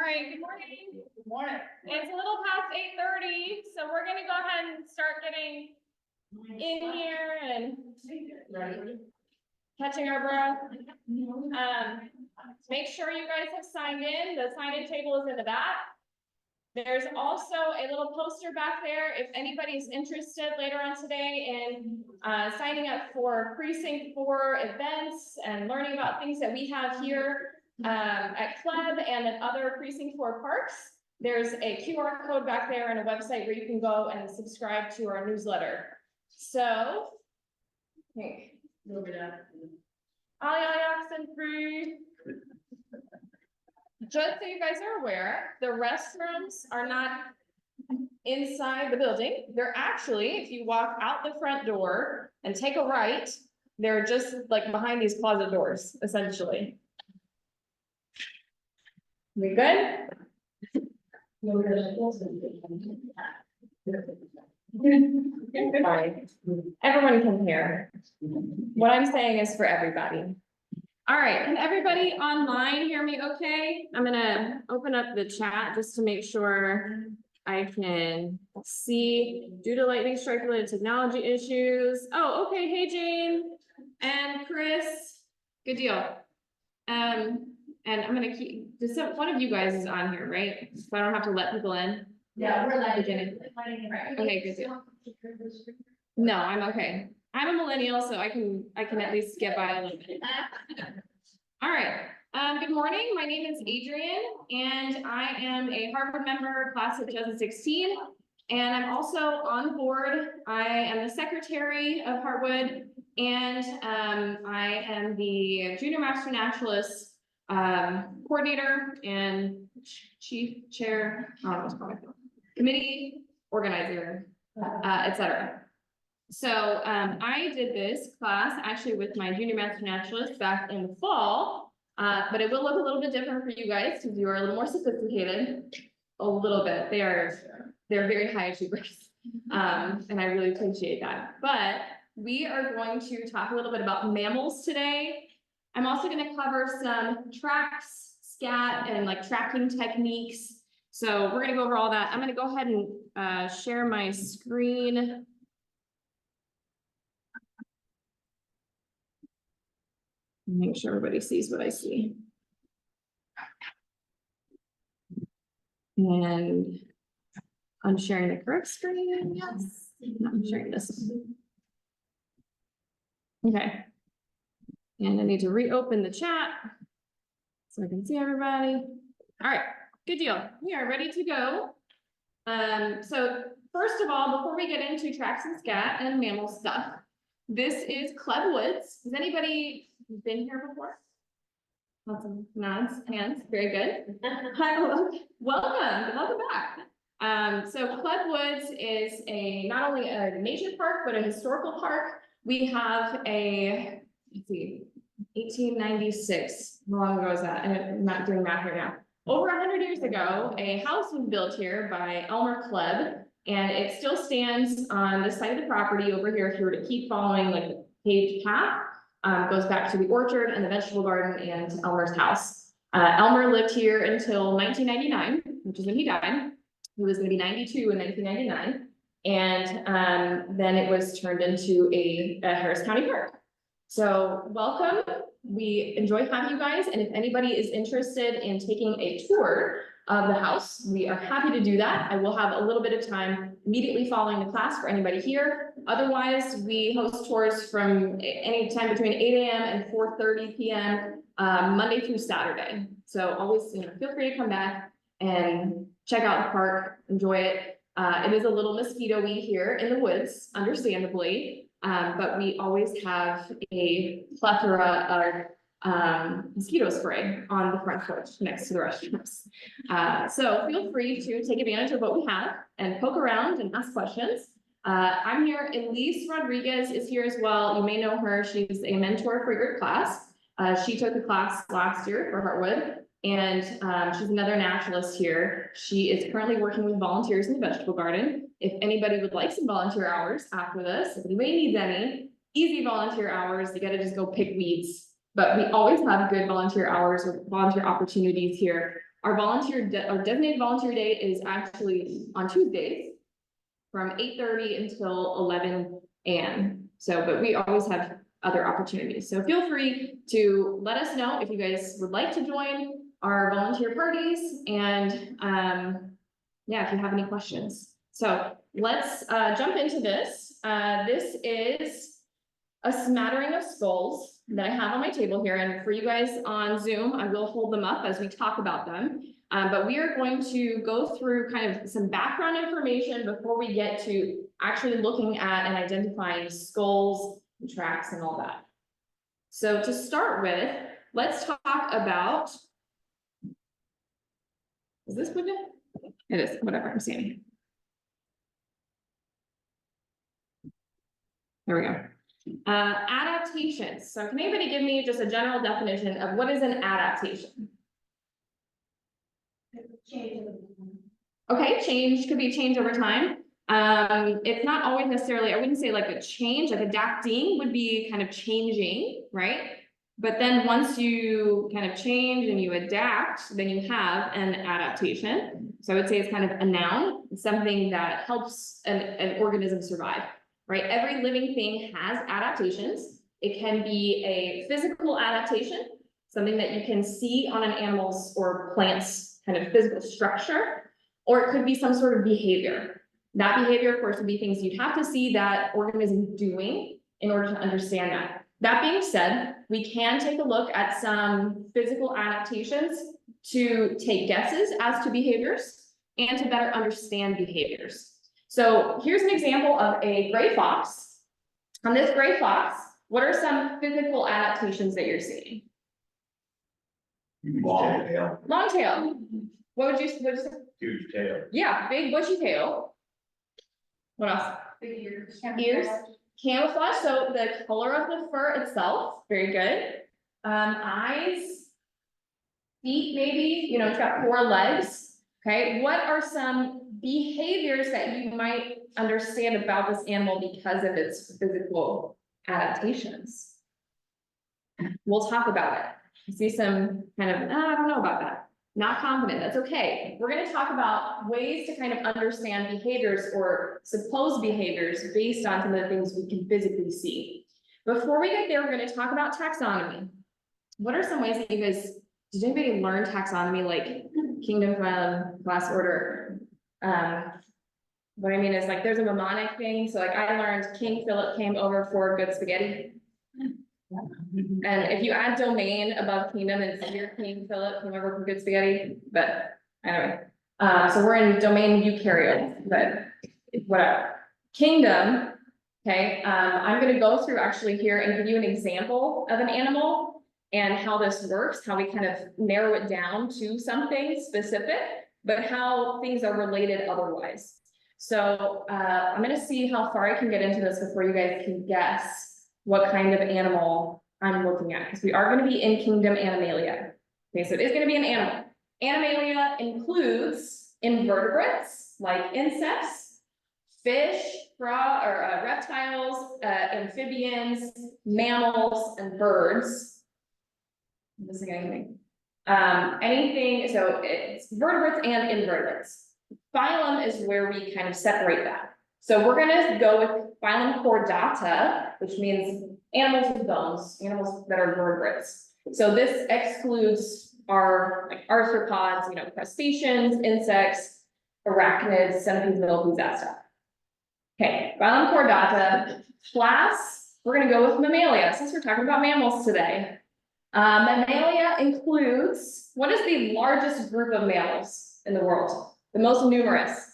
right, good morning. Good morning. It's a little past 8:30, so we're gonna go ahead and start getting in here and catching our breath. Make sure you guys have signed in. The sign-in table is in the back. There's also a little poster back there if anybody's interested later on today in signing up for Precinct 4 events and learning about things that we have here at Club and at other Precinct 4 parks. There's a QR code back there and a website where you can go and subscribe to our newsletter. So, hey, oxen free. Just so you guys are aware, the restrooms are not inside the building. They're actually, if you walk out the front door and take a right, they're just like behind these closet doors, essentially. We good? Fine. Everyone can hear. What I'm saying is for everybody. All right, can everybody online hear me okay? I'm gonna open up the chat just to make sure I can see. Due to lightning strike related technology issues. Oh, okay, hey Jane and Chris, good deal. And I'm gonna keep, one of you guys is on here, right? So I don't have to let people in? Yeah, we're letting Jenny. Right. Okay, good deal. No, I'm okay. I'm a millennial, so I can at least get by a little bit. All right. Good morning. My name is Adrian, and I am a Harvard member, class of 2016. And I'm also on the board. I am the secretary of Heartwood, and I am the junior master naturalist coordinator and chief chair, committee organizer, etc. So I did this class actually with my junior master naturalist back in the fall, but it will look a little bit different for you guys because you are a little more sophisticated, a little bit. They're very high achievers, and I really appreciate that. But we are going to talk a little bit about mammals today. I'm also going to cover some tracks, scat, and like tracking techniques. So we're going to go over all that. I'm going to go ahead and share my screen. Make sure everybody sees what I see. And I'm sharing the correct screen. Yes, I'm sharing this. Okay. And I need to reopen the chat so I can see everybody. All right, good deal. We are ready to go. So first of all, before we get into tracks and scat and mammal stuff, this is Club Woods. Has anybody been here before? Lots of nods, hands, very good. Hi, welcome back. So Club Woods is not only a nature park, but a historical park. We have a, let's see, 1896, how long ago was that? I'm not doing math right now. Over 100 years ago, a house was built here by Elmer Club, and it still stands on the side of the property over here. If you were to keep following like the paved path, goes back to the orchard and the vegetable garden and Elmer's house. Elmer lived here until 1999, which is when he died. He was going to be 92 in 1999, and then it was turned into a Harris County park. So welcome. We enjoy having you guys, and if anybody is interested in taking a tour of the house, we are happy to do that. I will have a little bit of time immediately following the class for anybody here. Otherwise, we host tours from any time between 8 a.m. and 4:30 p.m. Monday through Saturday. So always, feel free to come back and check out the park, enjoy it. It is a little mosquito-y here in the woods, understandably. But we always have a plethora of mosquito spray on the front porch next to the restrooms. So feel free to take advantage of what we have and poke around and ask questions. I'm here. Elise Rodriguez is here as well. You may know her. She's a mentor for your class. She took the class last year for Heartwood, and she's another naturalist here. She is currently working with volunteers in the vegetable garden. If anybody would like some volunteer hours after this, if anybody needs any easy volunteer hours, you gotta just go pick weeds but we always have good volunteer hours or volunteer opportunities here. Our our designated volunteer day is actually on Tuesdays from 8:30 until 11 a.m. So, but we always have other opportunities. So feel free to let us know if you guys would like to join our volunteer parties, and yeah, if you have any questions. So let's jump into this. This is a smattering of skulls that I have on my table here, and for you guys on Zoom, I will hold them up as we talk about them. But we are going to go through kind of some background information before we get to actually looking at and identifying skulls, and tracks, and all that. So to start with, let's talk about, is this widget? It is, whatever I'm seeing. There we go. Adaptations. So can anybody give me just a general definition of what is an adaptation? Okay, change could be change over time. It's not always necessarily, I wouldn't say like a change, like adapting would be kind of changing, right? But then once you kind of change and you adapt, then you have an adaptation. So I would say it's kind of a noun, something that helps an organism survive, right? Every living thing has adaptations. It can be a physical adaptation, something that you can see on an animal's or plant's kind of physical structure, or it could be some sort of behavior. That behavior, of course, would be things you'd have to see that organism doing in order to understand that. That being said, we can take a look at some physical adaptations to take guesses as to behaviors and to better understand behaviors. So here's an example of a gray fox. On this gray fox, what are some physical adaptations that you're seeing? Long tail. Long tail. What would you say? Huge tail. Yeah, big bushy tail. What else? Big ears. Ears. Camouflage, so the color of the fur itself, very good. Eyes, feet, maybe, you know, it's got 4 legs. Okay, what are some behaviors that you might understand about this animal because of its physical adaptations? We'll talk about it. I see some kind of, I don't know about that. Not confident, that's okay. We're going to talk about ways to kind of understand behaviors or supposed behaviors based on some of the things we can physically see. Before we get there, we're going to talk about taxonomy. What are some ways that you guys, did anybody learn taxonomy, like kingdom, phylum, class, order? What I mean is, like, there's a mnemonic thing. So like I learned King Philip came over for good spaghetti. And if you add domain above kingdom, it's your King Philip came over for good spaghetti, but anyway. So we're in domain eukaryotes, but whatever. Kingdom, okay, I'm gonna go through actually here and give you an example of an animal and how this works, how we kind of narrow it down to something specific, but how things are related otherwise. So I'm gonna see how far I can get into this before you guys can guess what kind of animal I'm looking at, because we are going to be in kingdom Animalia. Okay, so it is going to be an animal. Animalia includes invertebrates like insects, fish, reptiles, amphibians, mammals, and birds. I'm missing anything. Anything, so it's vertebrates and invertebrates. Phylum is where we kind of separate that. So we're going to go with phylum Chordata, which means animals with bones, animals that are vertebrates. So this excludes our like arthropods, you know, crustaceans, insects, arachnids, centipedes, millipedes, that stuff. Okay, phylum Chordata. Class, we're going to go with Mammalia, since we're talking about mammals today. Mammalia includes, what is the largest group of mammals in the world? The most numerous?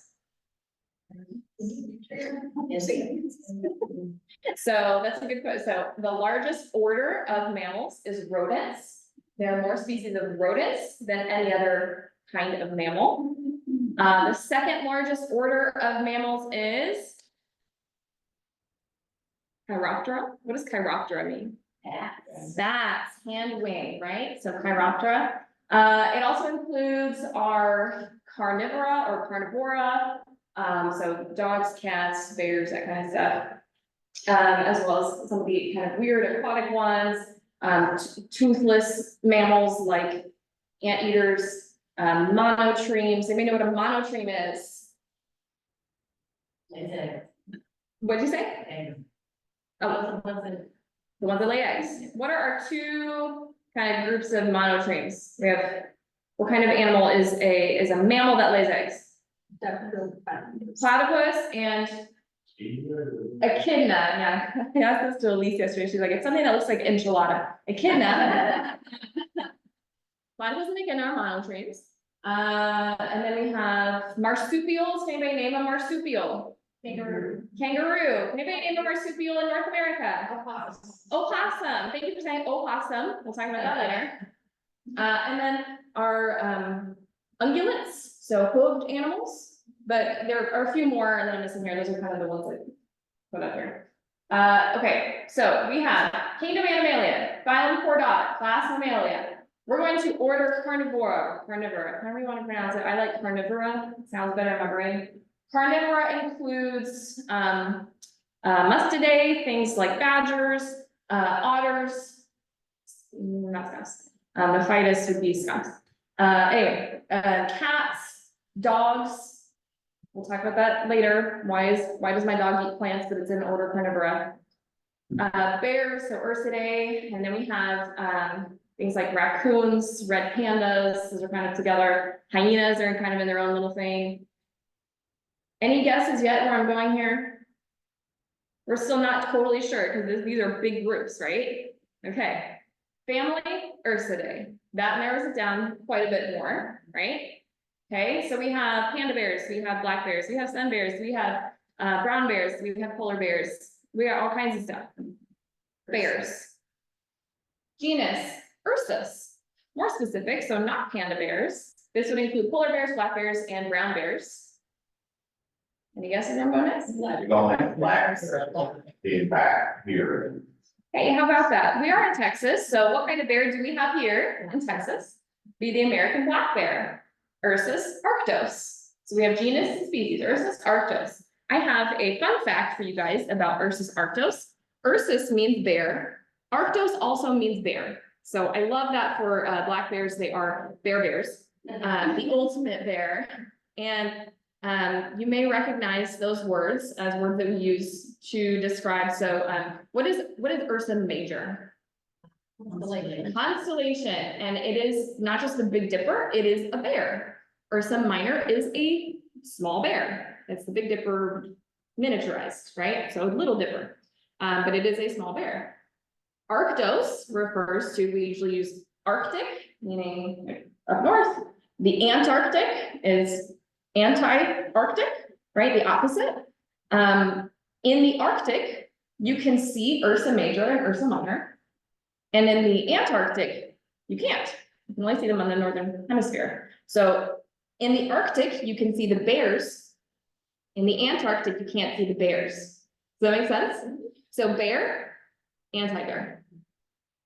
So that's a good question. So the largest order of mammals is rodents. There are more species of rodents than any other kind of mammal. The second largest order of mammals is Chiroptera. What does Chiroptera mean? Bats, hand, wing, right? So Chiroptera. It also includes our carnivora or carnivora. So dogs, cats, bears, that kind of stuff. As well as some of the kind of weird aquatic ones. toothless mammals like anteaters, monotremes. Anybody know what a monotreme is? What'd you say? Oh, the ones that lay eggs. What are our two kind of groups of monotremes? We have, what kind of animal is a mammal that lays eggs? Platypus and echidna. Yeah, I asked this to Elise yesterday. She's like, it's something that looks like enchilada. Echidna. Platypus and echidna are monotremes. And then we have marsupials. Can anybody name a marsupial? Kangaroo. Kangaroo. Can anybody name a marsupial in North America? Opossum. Thank you for saying opossum. We'll talk about that later. And then our ungulates, so hooved animals. But there are a few more that I'm missing here. Those are kind of the ones that put up here. Okay, so we have kingdom Animalia, phylum Chordata, class Mammalia. We're going to order carnivora, however you want to pronounce it. I like carnivora, it sounds better in my brain. Carnivora includes mustidae, things like badgers, otters, not skunks. The fitus would be skunks. Anyway, cats, dogs. We'll talk about that later. Why does my dog eat plants, but it's in order carnivora? Bears, so Ursidae, and then we have things like raccoons, red pandas, those are kind of together. Hyenas are kind of in their own little thing. Any guesses yet where I'm going here? We're still not totally sure because these are big groups, right? Okay. Family, Ursidae. That narrows it down quite a bit more, right? Okay, so we have panda bears, we have black bears, we have sun bears, we have brown bears, we have polar bears, we got all kinds of stuff. Bears. Genus, Ursus. More specific, so not panda bears. This would include polar bears, black bears, and brown bears. Any guesses on bonus? You're going black, being back here. Hey, how about that? We are in Texas, so what kind of bear do we have here in Texas? Be the American black bear. Ursus arctos. So we have genus and species, Ursus arctos. I have a fun fact for you guys about Ursus arctos. Ursus means bear. Arctos also means bear. So I love that for black bears, they are bears, the ultimate bear. And you may recognize those words as words that we use to describe. So what is Ursa Major? Constellation, and it is not just the Big Dipper, it is a bear. Ursa Minor is a small bear. It's the Big Dipper miniaturized, right? So Little Dipper, but it is a small bear. Arctos refers to, we usually use Arctic, meaning up north. The Antarctic is anti-Arctic, right? The opposite. In the Arctic, you can see Ursa Major and Ursa Minor. And in the Antarctic, you can't. You can only see them on the northern hemisphere. So in the Arctic, you can see the bears. In the Antarctic, you can't see the bears. Does that make sense? So bear, anti-bear.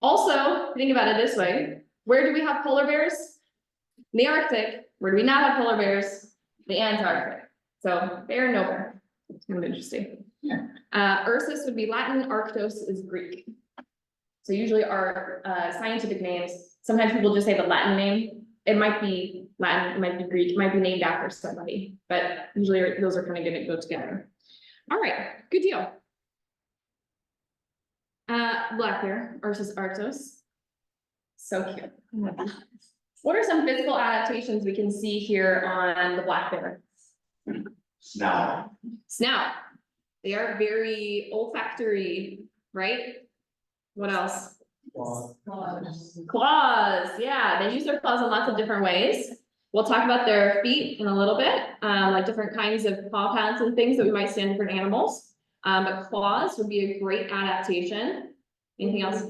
Also, think about it this way. Where do we have polar bears? In the Arctic. Where do we not have polar bears? The Antarctic. So bear, no bear. It's kind of interesting. Ursus would be Latin, Arctos is Greek. So usually our scientific names, sometimes people just say the Latin name. It might be Latin, it might be Greek, it might be named after somebody, but usually those are kind of going to go together. All right, good deal. Black bear, Ursus arctos. So cute. What are some physical adaptations we can see here on the black bear? Snout. Snout. They are very olfactory, right? What else? Claws. Yeah, they use their claws in lots of different ways. We'll talk about their feet in a little bit, like different kinds of paw pads and things that we might see in different animals. But claws would be a great adaptation. Anything else?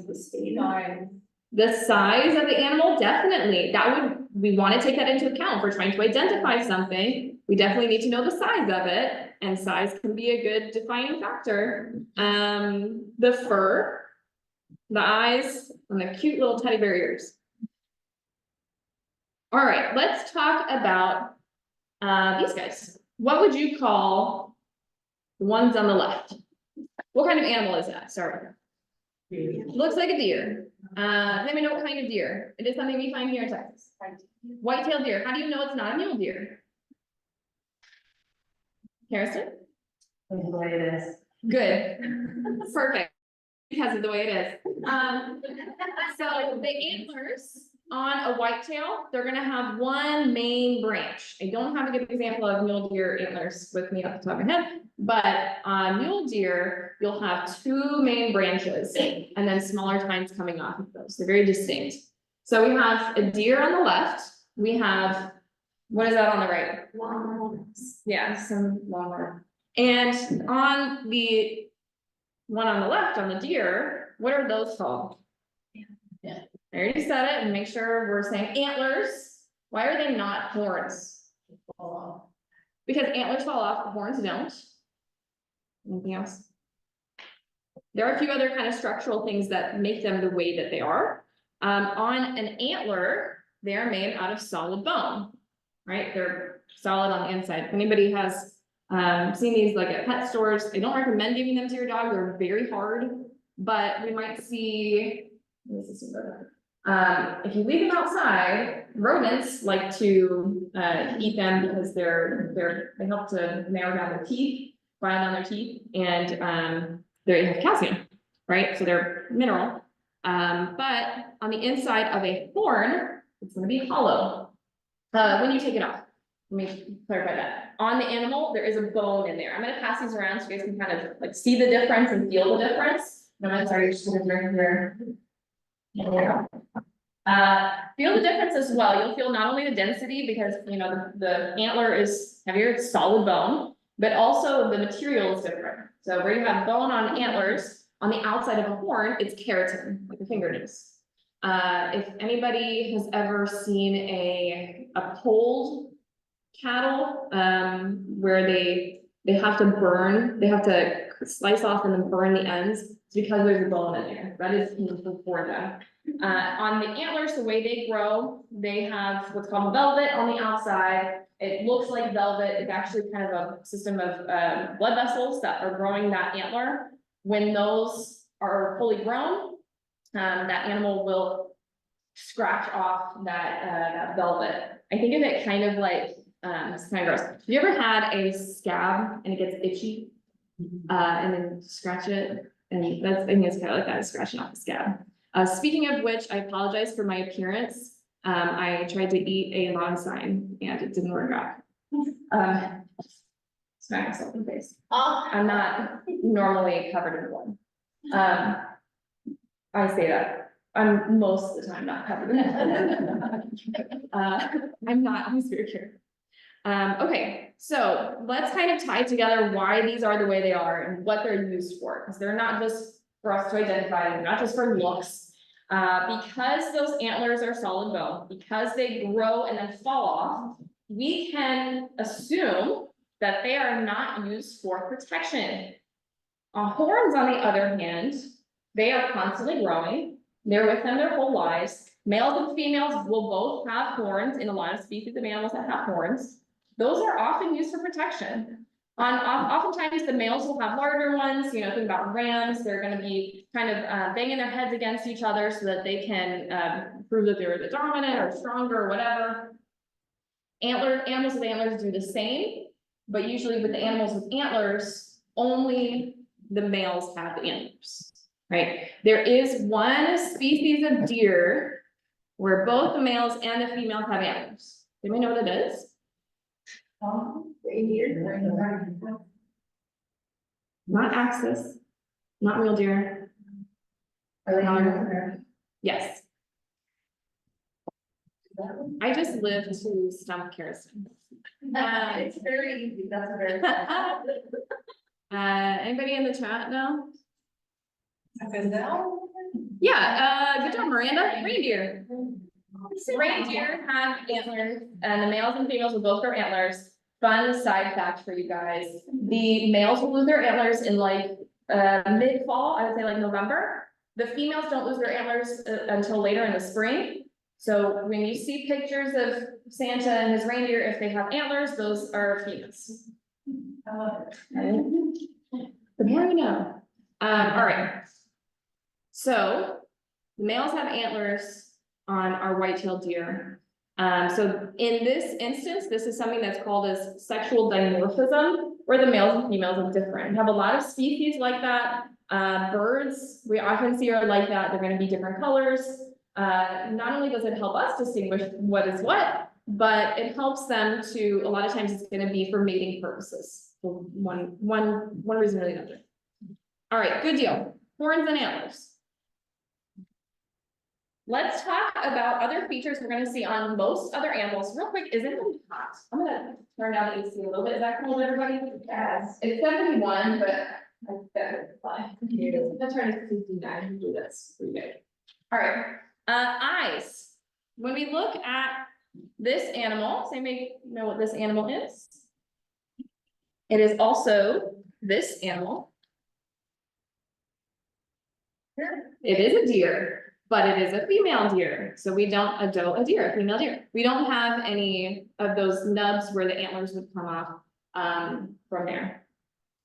The size of the animal, definitely. We want to take that into account. If we're trying to identify something, we definitely need to know the size of it, and size can be a good defining factor. The fur, the eyes, and the cute little teddy bear ears. All right, let's talk about these guys. What would you call the ones on the left? What kind of animal is that? Sorry. Looks like a deer. Let me know what kind of deer. It is something we find here in Texas. White-tailed deer. How do you know it's not a mule deer? Harrison? The way it is. Good. Perfect. Because of the way it is. So the antlers on a whitetail, they're gonna have one main branch. I don't have a good example of mule deer antlers with me off the top of my head, but on mule deer, you'll have two main branches and then smaller tines coming off of those. They're very distinct. So we have a deer on the left. We have, what is that on the right? Longhorns. Yeah, some longhorn. And on the one on the left, on the deer, what are those called? Yeah. I already said it, and make sure we're saying antlers. Why are they not horns? Because antlers fall off, horns don't. Anything else? There are a few other kind of structural things that make them the way that they are. On an antler, they are made out of solid bone, right? They're solid on the inside. If anybody has seen these like at pet stores, I don't recommend giving them to your dog. They're very hard, but we might see, if you leave them outside, rodents like to eat them because they help to narrow down their teeth, grind down their teeth, and they have calcium, right? So they're mineral. But on the inside of a horn, it's going to be hollow when you take it off. Let me clarify that. On the animal, there is a bone in there. I'm gonna pass these around so you guys can kind of like see the difference and feel the difference. No, I'm sorry, just gonna drink here. Feel the difference as well. You'll feel not only the density because you know the antler is heavier, it's solid bone, but also the material is different. So where you have bone on antlers, on the outside of a horn, it's keratin, like the fingernails. If anybody has ever seen a polled cattle, where they have to burn, they have to slice off and then burn the ends, it's because there's a bone in there. That is for them. On the antlers, the way they grow, they have what's called velvet on the outside. It looks like velvet. It's actually kind of a system of blood vessels that are growing that antler. When those are fully grown, that animal will scratch off that velvet. I think of it kind of like, it's kind of gross. Have you ever had a scab and it gets itchy? And then scratch it, and that's, I think it's kind of like that, scratching off the scab. Speaking of which, I apologize for my appearance. I tried to eat a lawn sign and it didn't work out. Smack myself in the face. I'm not normally covered in blood. I say that. I'm most of the time not covered in blood. I'm not, I'm very careful. Okay, so let's kind of tie together why these are the way they are and what they're used for, because they're not just for us to identify, they're not just for looks. Because those antlers are solid bone, because they grow and then fall off, we can assume that they are not used for protection. Horns, on the other hand, they are constantly growing. They're with them their whole lives. Males and females will both have horns in a lot of species of animals that have horns. Those are often used for protection. Oftentimes the males will have larger ones, you know, think about rams, they're gonna be kind of banging their heads against each other so that they can prove that they're the dominant or stronger or whatever. Animals with antlers do the same, but usually with the animals with antlers, only the males have the antlers, right? There is one species of deer where both the males and the females have antlers. Do we know what it is? Not axis, not real deer. Yes. I just live to stump Kirsten. It's very easy, that's a very. Anybody in the chat know? Now? Yeah, good job, Miranda. Reindeer. Reindeer have antlers, and the males and females will both grow antlers. Fun side fact for you guys. The males will lose their antlers in like mid-fall, I would say like November. The females don't lose their antlers until later in the spring. So when you see pictures of Santa and his reindeer, if they have antlers, those are females. The more you know. All right. So Males have antlers on our white-tailed deer. So in this instance, this is something that's called as sexual dimorphism, where the males and females are different. We have a lot of species like that. Birds, we often see are like that. They're gonna be different colors. Not only does it help us distinguish what is what, but it helps them to, a lot of times it's gonna be for mating purposes. For one reason or the other. All right, good deal. Horns and antlers. Let's talk about other features we're gonna see on most other animals. Real quick, is it really hot? I'm gonna turn down the AC a little bit. Is that cool, everybody? Yes. It's 71, but I better fly. Let's turn it to 59 and do this. Pretty good. All right. Eyes. When we look at this animal, does anybody know what this animal is? It is also this animal. It is a deer. But it is a female deer, so we don't a female deer. We don't have any of those nubs where the antlers would come off from there.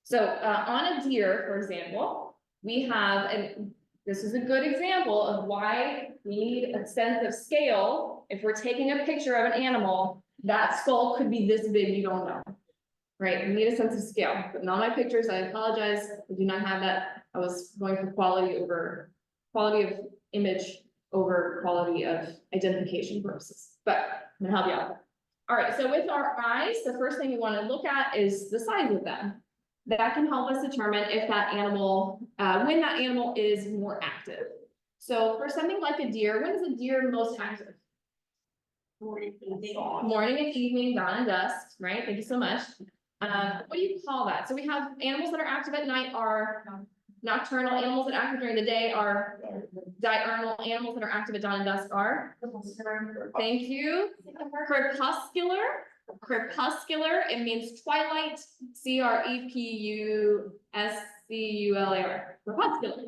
So on a deer, for example, we have, and this is a good example of why we need a sense of scale. If we're taking a picture of an animal, that skull could be this big, you don't know. Right, we need a sense of scale, but in all my pictures, I apologize, I do not have that. I was going for quality of image over quality of identification purposes, but I'm gonna help you out. All right, so with our eyes, the first thing we want to look at is the size of them. That can help us determine if that animal, when that animal is more active. So for something like a deer, when is a deer most active? Morning and evening, dawn and dusk, right? Thank you so much. What do you call that? So we have animals that are active at night are nocturnal, animals that are active during the day are diurnal, animals that are active at dawn and dusk are. Thank you. Crepuscular. Crepuscular, it means twilight, CREPUSCULAR. Crepuscular.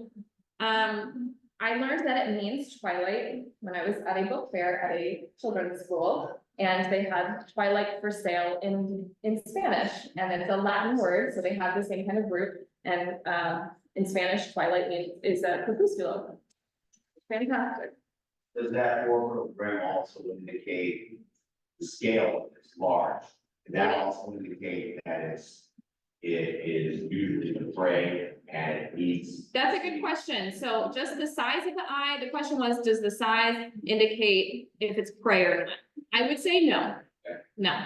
I learned that it means twilight when I was at a book fair at a children's school, and they had twilight for sale in Spanish, and it's a Latin word, so they have the same kind of root, and in Spanish, twilight is a crepuscular. Fantastic. Does that program also indicate the scale is large? And that also indicate that it is usually the prey and it eats. That's a good question. So just the size of the eye, the question was, does the size indicate if it's prey or not? I would say no. Okay. No.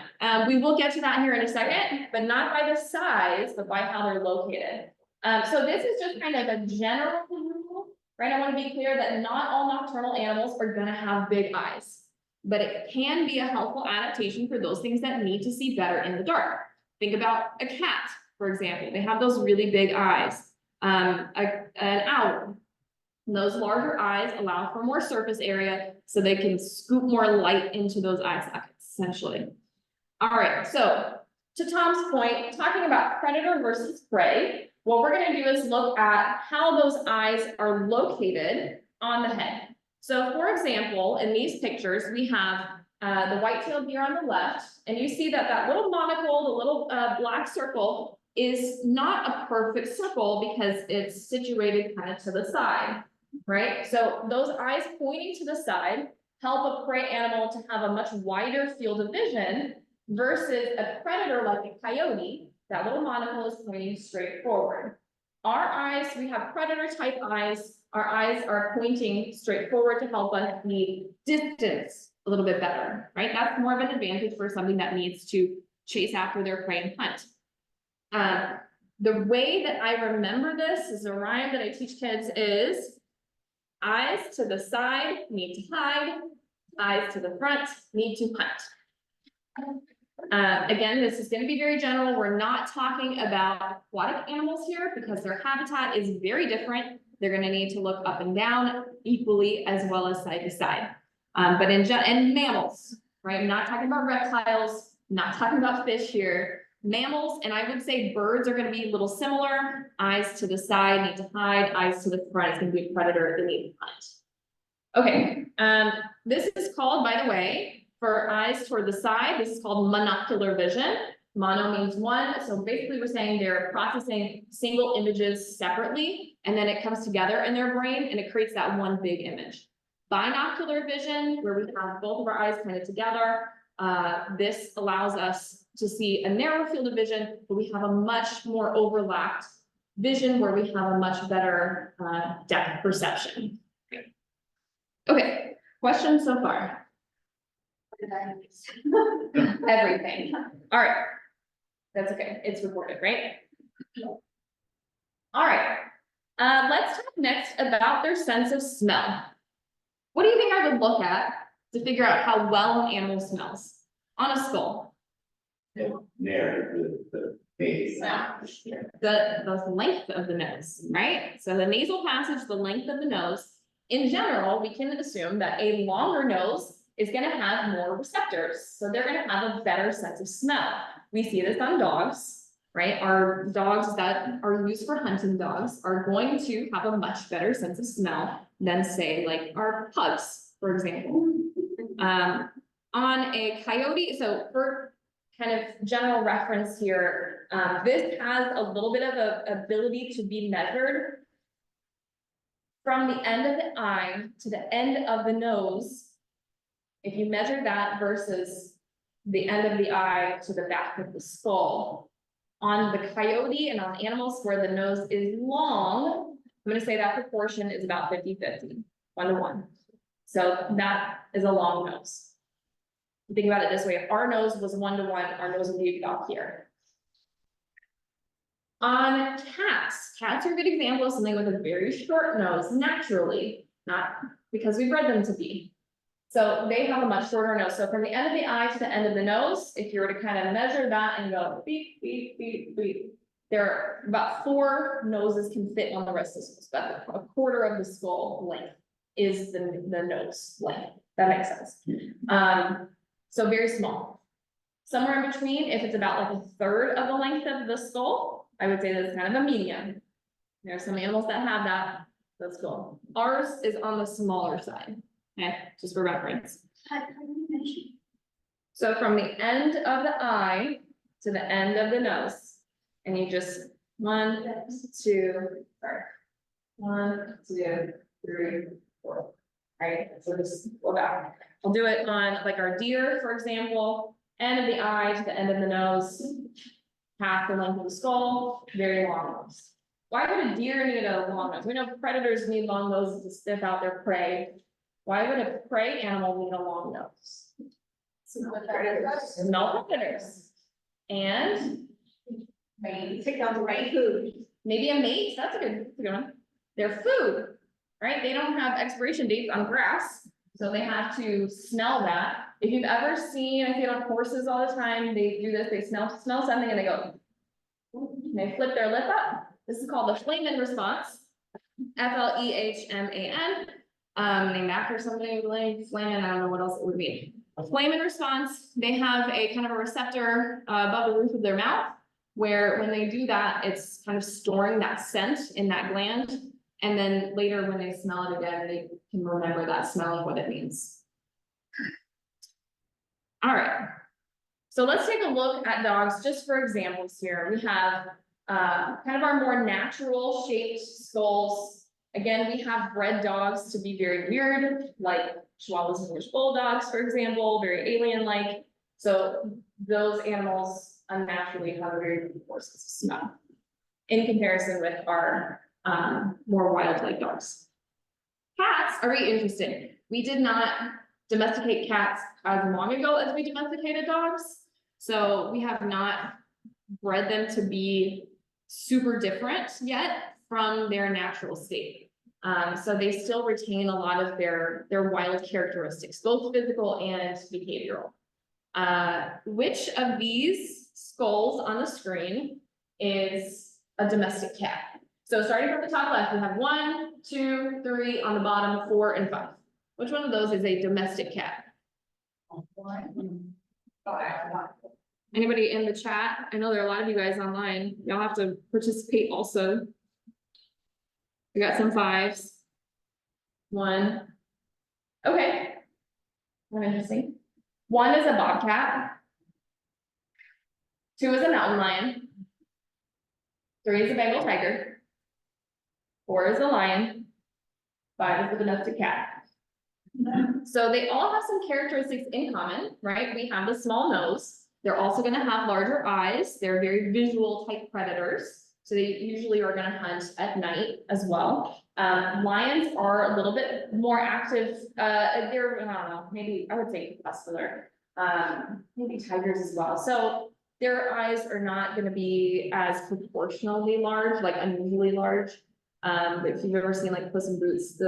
We will get to that here in a second, but not by the size, but by how they're located. So this is just kind of a general rule, right? I want to be clear that not all nocturnal animals are going to have big eyes, but it can be a helpful adaptation for those things that need to see better in the dark. Think about a cat, for example. They have those really big eyes. An owl. Those larger eyes allow for more surface area so they can scoop more light into those eye sockets, essentially. All right, so to Tom's point, talking about predator versus prey, what we're going to do is look at how those eyes are located on the head. So for example, in these pictures, we have the white-tailed deer on the left, and you see that that little monocle, the little black circle, is not a perfect circle because it's situated kind of to the side, right? So those eyes pointing to the side help a prey animal to have a much wider field of vision versus a predator like a coyote. That little monocle is pointing straight forward. Our eyes, we have predator type eyes. Our eyes are pointing straight forward to help us see distance a little bit better, right? That's more of an advantage for something that needs to chase after their prey and hunt. The way that I remember this is a rhyme that I teach kids is eyes to the side need to hide, eyes to the front need to hunt. Again, this is going to be very general. We're not talking about aquatic animals here because their habitat is very different. They're going to need to look up and down equally as well as side to side. But and mammals, right? I'm not talking about reptiles, not talking about fish here. Mammals, and I would say birds are going to be a little similar. Eyes to the side need to hide, eyes to the front is going to be a predator, they need to hunt. Okay, this is called, by the way, for eyes toward the side, this is called monocular vision. Mono means one, so basically we're saying they're processing single images separately, and then it comes together in their brain and it creates that one big image. Binocular vision, where we have both of our eyes kind of together, this allows us to see a narrow field of vision, but we have a much more overlapped vision where we have a much better depth perception. Okay, questions so far? Everything. All right. That's okay. It's recorded, right? All right. Let's talk next about their sense of smell. What do you think I would look at to figure out how well an animal smells on a skull? The base. The length of the nose, right? So the nasal passage, the length of the nose. In general, we can assume that a longer nose is going to have more receptors. So they're going to have a better sense of smell. We see this on dogs, right? Our dogs that are used for hunting dogs are going to have a much better sense of smell than, say, like our pugs, for example. On a coyote, so for kind of general reference here, this has a little bit of a ability to be measured from the end of the eye to the end of the nose. If you measure that versus the end of the eye to the back of the skull, on the coyote and on animals where the nose is long, I'm going to say that proportion is about 50-50, 1-to-1. So that is a long nose. Think about it this way: if our nose was 1-to-1, our nose would be about here. On cats are a good example of something with a very short nose, naturally, not because we bred them to be. So they have a much shorter nose. So from the end of the eye to the end of the nose, if you were to kind of measure that and go beep, beep, beep, beep, there are about 4 noses can fit on the rest of the skull. About a quarter of the skull length is the nose length. That makes sense. So very small. Somewhere in between, if it's about like 1/3 of the length of the skull, I would say that's kind of a medium. There are some animals that have that. That's cool. Ours is on the smaller side. Okay, just for reference. So from the end of the eye to the end of the nose, and you just 1, 2, 1, 2, 3, 4. All right, so just go back. I'll do it on like our deer, for example, end of the eye to the end of the nose, half the length of the skull, very long nose. Why would a deer need a long nose? We know predators need long noses to sniff out their prey. Why would a prey animal need a long nose? No predators. And Maybe pick out the right food. maybe a mate, that's a good one. Their food, right? They don't have expiration dates on grass, so they have to smell that. If you've ever seen, I see it on horses all the time, they do this, they smell something and they go, and they flip their lip up. This is called the Flehmen response. F-L-E-H-M-A-N. Named after somebody like Flehmen, I don't know what else it would mean. A Flehmen response, they have a kind of a receptor above the roof of their mouth, where when they do that, it's kind of storing that scent in that gland. And then later when they smell it again, they can remember that smell and what it means. All right. So let's take a look at dogs just for examples here. We have kind of our more natural shaped skulls. Again, we have bred dogs to be very weird, like Chihuahuas and English bulldogs, for example, very alien-like. So those animals unnaturally have a very good sense of smell in comparison with our more wild-like dogs. Cats are very interesting. We did not domesticate cats as long ago as we domesticated dogs. So we have not bred them to be super different yet from their natural state. So they still retain a lot of their wild characteristics, both physical and behavioral. Which of these skulls on the screen is a domestic cat? So starting from the top left, we have 1, 2, 3, on the bottom, 4, and 5. Which one of those is a domestic cat? Anybody in the chat? I know there are a lot of you guys online. Y'all have to participate also. We got some 5s. 1. Okay. Interesting. 1 is a bobcat. 2 is a mountain lion. 3 is a Bengal tiger. 4 is a lion. 5 is a domestic cat. So they all have some characteristics in common, right? We have the small nose. They're also gonna have larger eyes. They're very visual type predators. So they usually are gonna hunt at night as well. Lions are a little bit more active. They're, I don't know, maybe I would say muscular. Maybe tigers as well. So their eyes are not gonna be as proportionally large, like unusually large. If you've ever seen like Puss in Boots,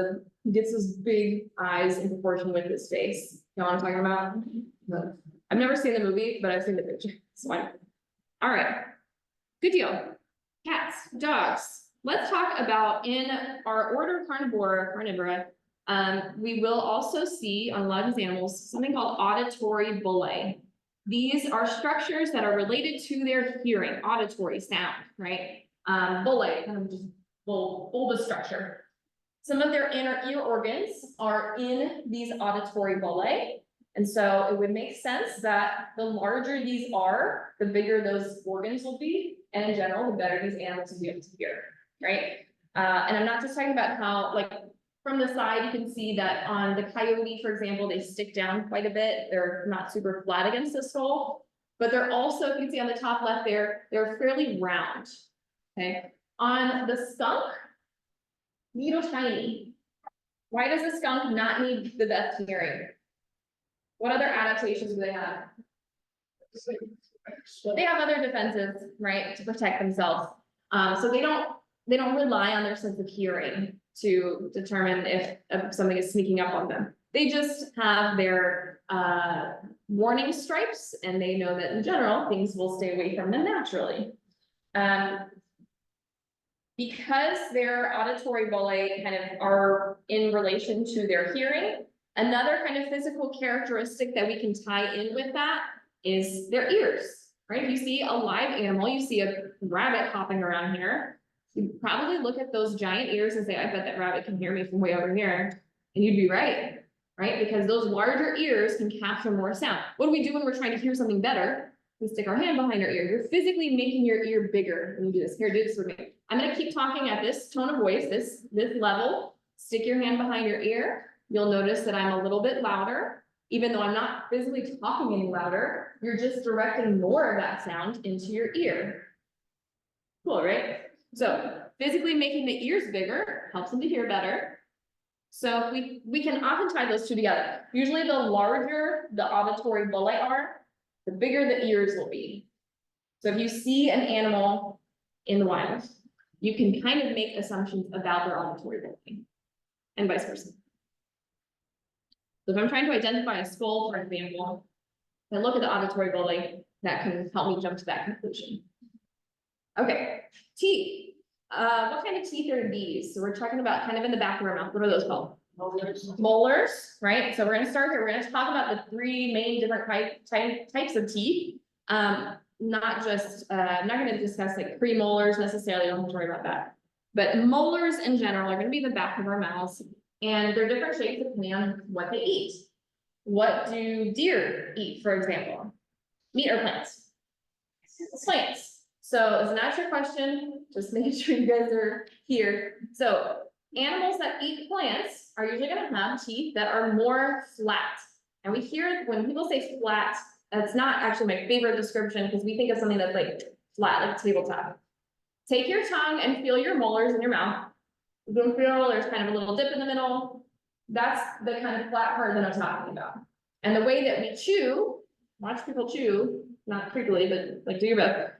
he gets those big eyes in proportion with his face. You know what I'm talking about? No. I've never seen the movie, but I've seen the picture. So all right, good deal. Cats, dogs. Let's talk about in our order carnivora. We will also see on a lot of these animals something called auditory bullae. These are structures that are related to their hearing, auditory sound, right? Bullae, kind of just bulbous structure. Some of their inner ear organs are in these auditory bullae. And so it would make sense that the larger these are, the bigger those organs will be. And in general, the better these animals will be able to hear, right? And I'm not just talking about how, like, from the side, you can see that on the coyote, for example, they stick down quite a bit. They're not super flat against the skull, but they're also, if you can see on the top left there, they're fairly round, okay? On the skunk, little tiny. Why does the skunk not need the best hearing? What other adaptations do they have? They have other defenses, right, to protect themselves. So they don't rely on their sense of hearing to determine if something is sneaking up on them. They just have their warning stripes, and they know that in general things will stay away from them naturally. Because their auditory bullae kind of are in relation to their hearing, another kind of physical characteristic that we can tie in with that is their ears, right? If you see a live animal, you see a rabbit hopping around here, you probably look at those giant ears and say, I bet that rabbit can hear me from way over here. And you'd be right? Because those larger ears can capture more sound. What do we do when we're trying to hear something better? We stick our hand behind our ear. You're physically making your ear bigger when you do this. Here, do this with me. I'm gonna keep talking at this tone of voice, this level. Stick your hand behind your ear. You'll notice that I'm a little bit louder, even though I'm not physically talking any louder. You're just directing more of that sound into your ear. Cool, right? So physically making the ears bigger helps them to hear better. So we can often tie those two together. Usually the larger the auditory bullae are, the bigger the ears will be. So if you see an animal in the wild, you can kind of make assumptions about their auditory bullae, and vice versa. So if I'm trying to identify a skull, for example, and look at the auditory bullae, that can help me jump to that conclusion. Okay, teeth. What kind of teeth are these? So we're talking about kind of in the back of our mouth. What are those called? Molars, right? So we're gonna start here. We're gonna talk about the 3 main different types of teeth. Not just, I'm not gonna discuss like premolars necessarily, don't have to worry about that. But molars in general are gonna be the back of our mouths, and they're different shapes depending on what they eat. What do deer eat, for example? Meat or plants? Plants. So is that your question? Just making sure you guys are here. So animals that eat plants are usually gonna have teeth that are more flat. And we hear when people say flat, that's not actually my favorite description because we think of something that's like flat, like a tabletop. Take your tongue and feel your molars in your mouth. You can feel there's kind of a little dip in the middle. That's the kind of flat part that I'm talking about. And the way that we chew, watch people chew, not creepily, but like do your best.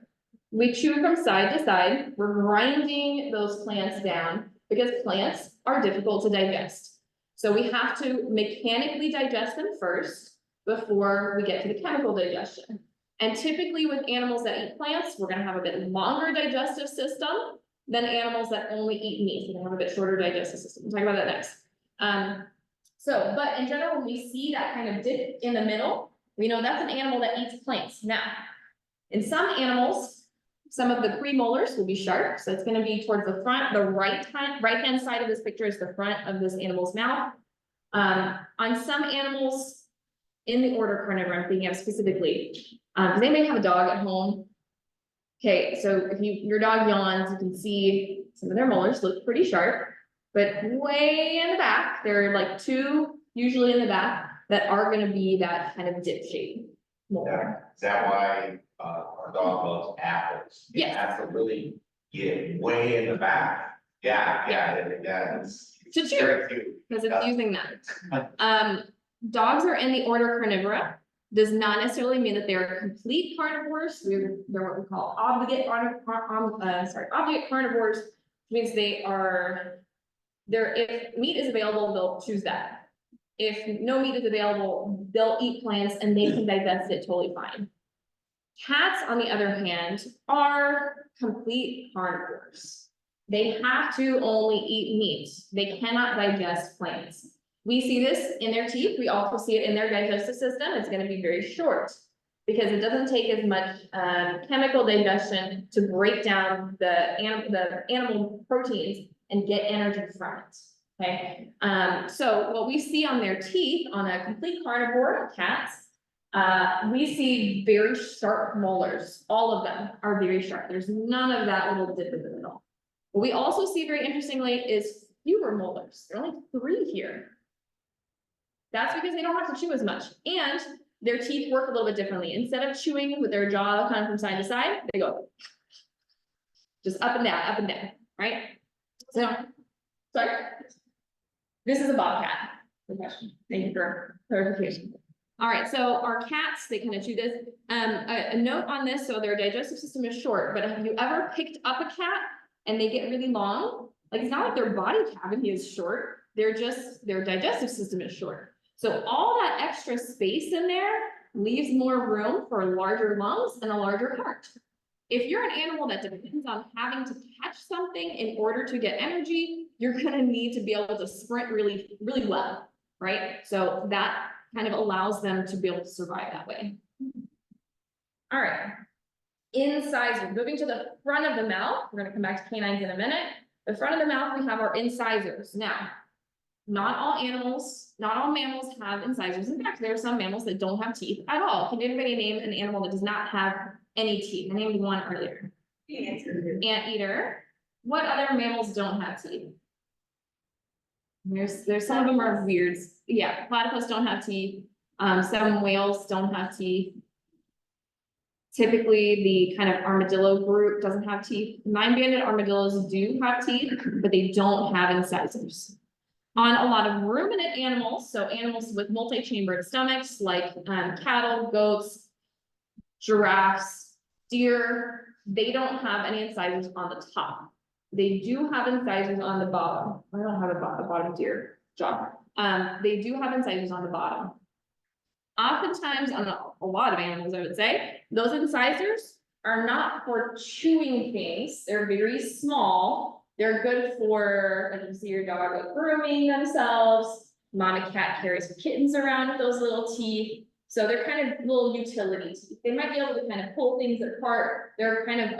We chew from side to side. We're grinding those plants down because plants are difficult to digest. So we have to mechanically digest them first before we get to the chemical digestion. And typically with animals that eat plants, we're gonna have a bit longer digestive system than animals that only eat meat. So we're gonna have a bit shorter digestive system. We'll talk about that next. But in general, when we see that kind of dip in the middle, we know that's an animal that eats plants. Now, in some animals, some of the premolars will be sharp. So it's gonna be towards the front, the right-hand side of this picture is the front of this animal's mouth. On some animals in the order carnivora, I'm thinking of specifically, they may have a dog at home. Okay, so if your dog yawns, you can see some of their molars look pretty sharp. But way in the back, there are like two, usually in the back, that are gonna be that kind of dip shape molar. Is that why, our dog loves apples? It Yes. has to really get way in the back. Yeah, it's. To chew. very cute. Because it's using that. Dogs are in the order carnivora. Does not necessarily mean that they're complete carnivores. They're what we call obligate carnivores, which means if meat is available, they'll choose that. If no meat is available, they'll eat plants and they can digest it totally fine. Cats, on the other hand, are complete carnivores. They have to only eat meat. They cannot digest plants. We see this in their teeth. We also see it in their digestive system. It's going to be very short because it doesn't take as much chemical digestion to break down the animal proteins and get energy from it. Okay. So what we see on their teeth on a complete carnivore, cats, we see very sharp molars. All of them are very sharp. There's none of that little dip in the middle. What we also see very interestingly is fewer molars. There are only 3 here. That's because they don't have to chew as much, and their teeth work a little bit differently. Instead of chewing with their jaw kind of from side to side, they go just up and down, right? So, sorry. This is a bobcat. Good question. Thank you for clarification. All right, so our cats, they kind of chew this. A note on this, so their digestive system is short, but have you ever picked up a cat and they get really long? Like, it's not like their body cavity is short, their digestive system is short. So all that extra space in there leaves more room for larger lungs and a larger heart. If you're an animal that depends on having to catch something in order to get energy, you're gonna need to be able to sprint really, really well, right? So that kind of allows them to be able to survive that way. All right, incisors. Moving to the front of the mouth, we're gonna come back to canines in a minute. The front of the mouth, we have our incisors. Now, not all mammals have incisors. In fact, there are some mammals that don't have teeth at all. Can anybody name an animal that does not have any teeth? I named one earlier. Anteater. What other mammals don't have teeth? There's some of them are weird. Yeah, platypus don't have teeth. Some whales don't have teeth. Typically, the kind of armadillo group doesn't have teeth. 9-banded armadillos do have teeth, but they don't have incisors. On a lot of ruminant animals, so animals with multi-chambered stomachs like cattle, goats, giraffes, deer, they don't have any incisors on the top. They do have incisors on the bottom. I don't have a bottom deer jaw. They do have incisors on the bottom. Oftentimes, on a lot of animals, I would say, those incisors are not for chewing things. They're very small. They're good for, like you see your dog like grooming themselves. Mama cat carries her kittens around with those little teeth. So they're kind of little utility teeth. They might be able to kind of pull things apart. They're kind of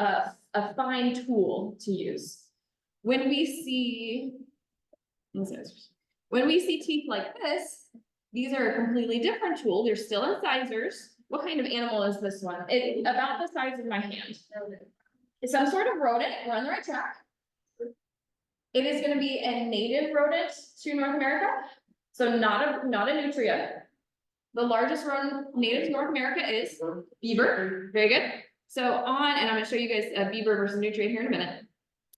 a fine tool to use. When we see teeth like this, these are a completely different tool. They're still incisors. What kind of animal is this one? It's about the size of my hand. It's some sort of rodent. We're on the right track. It is going to be a native rodent to North America. So not a nutria. The largest rodent native to North America is beaver. Very good. So and I'm going to show you guys a beaver versus nutria here in a minute.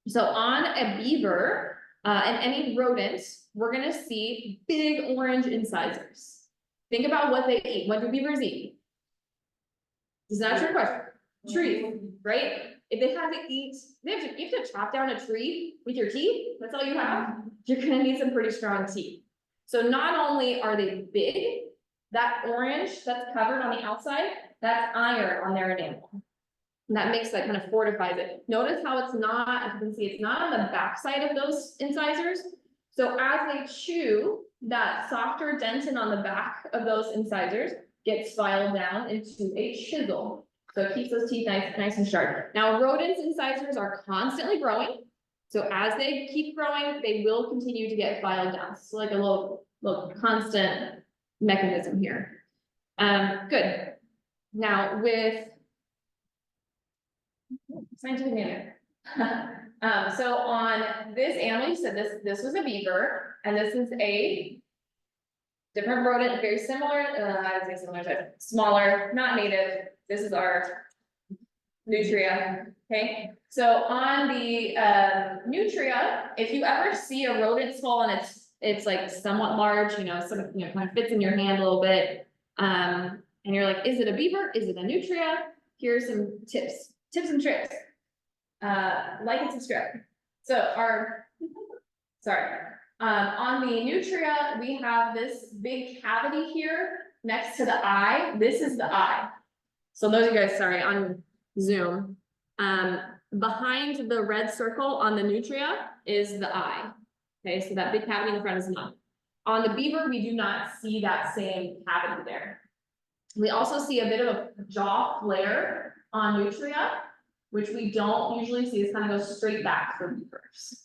So on a beaver and any rodent, we're going to see big orange incisors. Think about what they eat. What do beavers eat? This is not a trick question. Trees, right? If they have to eat, you have to chop down a tree with your teeth. That's all you have. You're going to need some pretty strong teeth. So not only are they big, that orange that's covered on the outside, that's iron on their enamel. And that makes that kind of fortifies it. Notice how it's not, as you can see, it's not on the back side of those incisors. So as they chew, that softer dentin on the back of those incisors gets filed down into a chisel. So it keeps those teeth nice and sharp. Now, rodents' incisors are constantly growing. So as they keep growing, they will continue to get filed down. So like a little constant mechanism here. Good. Now with Scientific manner. So on this animal, you said this was a beaver, and this is a different rodent, very similar, I would say similar type, smaller, not native. This is our nutria, okay? So on the nutria, if you ever see a rodent skull and it's like somewhat large, you know, kind of fits in your hand a little bit, and you're like, is it a beaver? Is it a nutria? Here's some tips and tricks. Like and subscribe. So on the nutria, we have this big cavity here next to the eye. This is the eye. So those of you guys, sorry, on Zoom, behind the red circle on the nutria is the eye. Okay, so that big cavity in the front is not. On the beaver, we do not see that same cavity there. We also see a bit of a jaw flare on nutria, which we don't usually see. This kind of goes straight back for beavers.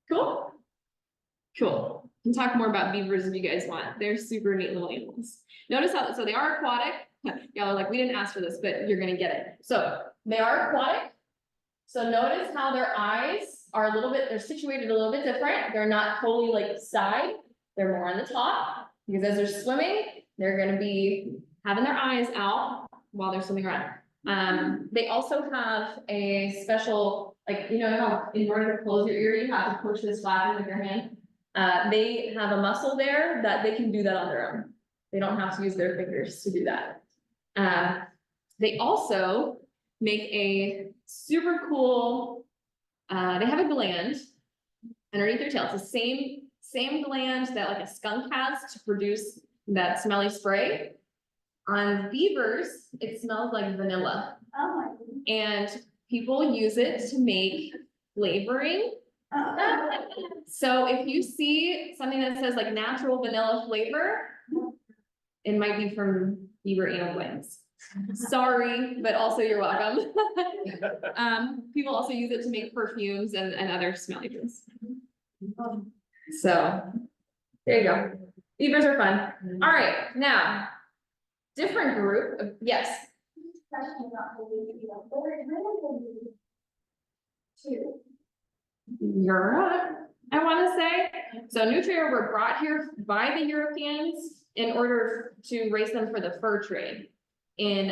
Cool? Cool. We can talk more about beavers if you guys want. They're super neat little animals. Notice how, so they are aquatic. Y'all are like, we didn't ask for this, but you're gonna get it. So they are aquatic. So notice how their eyes are a little bit, they're situated a little bit different. They're not totally like side, they're more on the top, because as they're swimming, they're gonna be having their eyes out while they're swimming around. They also have a special, like, you know how in order to close your ear, you have to push this flap in with your hand. They have a muscle there that they can do that on their own. They don't have to use their fingers to do that. They also make a super cool, they have a gland underneath their tail. It's the same gland that like a skunk has to produce that smelly spray. On beavers, it smells like vanilla. Oh my goodness. And people use it to make flavoring. So if you see something that says like natural vanilla flavor, it might be from beaver anal glands. Sorry, but also you're welcome. People also use it to make perfumes and other smelly things. So there you go. Beavers are fun. All right, now different group of, yes. Europe, I want to say. So nutria were brought here by the Europeans in order to raise them for the fur trade in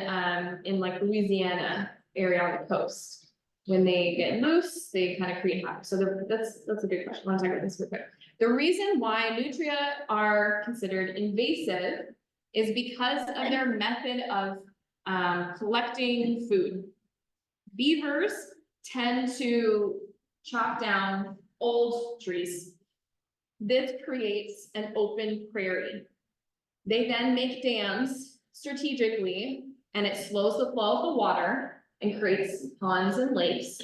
like Louisiana area on the coast. When they get loose, they kind of create havoc. So that's a good question. I want to talk about this real quick. The reason why nutria are considered invasive is because of their method of collecting food. Beavers tend to chop down old trees. This creates an open prairie. They then make dams strategically, and it slows the flow of the water and creates ponds and lakes.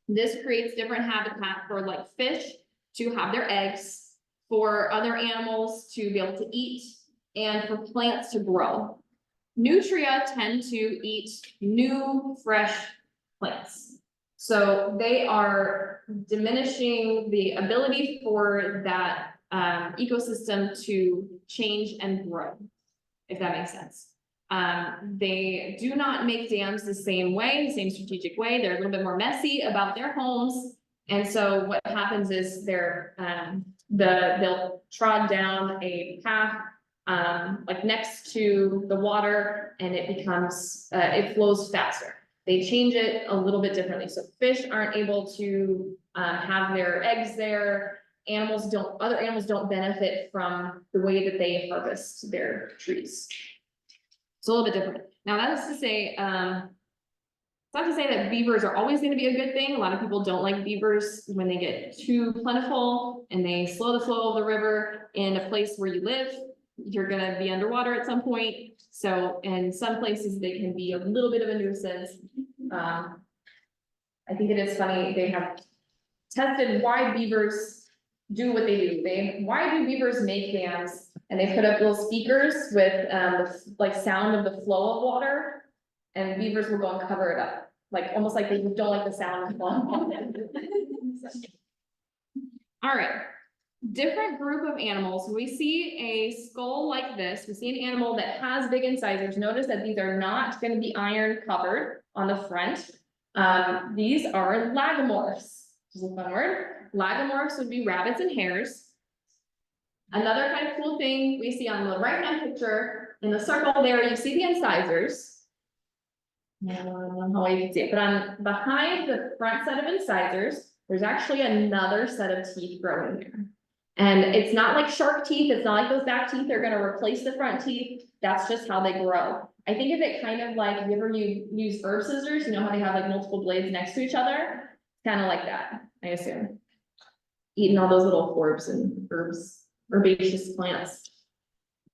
This creates different habitat for like fish to have their eggs, for other animals to be able to eat, and for plants to grow. Nutria tend to eat new, fresh plants. So they are diminishing the ability for that ecosystem to change and grow, if that makes sense. They do not make dams the same way, the same strategic way. They're a little bit more messy about their homes. And so what happens is they'll trod down a path like next to the water, and it becomes, it flows faster. They change it a little bit differently. So fish aren't able to have their eggs there. Other animals don't benefit from the way that they harvest their trees. It's a little bit different. Now that's to say, it's not to say that beavers are always going to be a good thing. A lot of people don't like beavers when they get too plentiful and they slow the flow of the river in a place where you live. You're going to be underwater at some point. So in some places they can be a little bit of a nuisance. I think it is funny, they have tested why beavers do what they do. Why do beavers make dams? And they put up little speakers with like sound of the flow of water, and beavers will go and cover it up. Like almost like they don't like the sound of the flow of water. All right. Different group of animals. We see a skull like this. We see an animal that has big incisors. Notice that these are not going to be iron covered on the front. These are lagomorphs, which is a fun word. Lagomorphs would be rabbits and hares. Another kind of cool thing we see on the right-hand picture, in the circle there, you see the incisors. I don't know how you can see it, but on behind the front set of incisors, there's actually another set of teeth growing there. And it's not like shark teeth, it's not like those back teeth are gonna replace the front teeth, that's just how they grow. I think of it kind of like, if you ever use herb scissors, you know how they have like multiple blades next to each other? Kind of like that, I assume. Eating all those little forbs and herbaceous plants.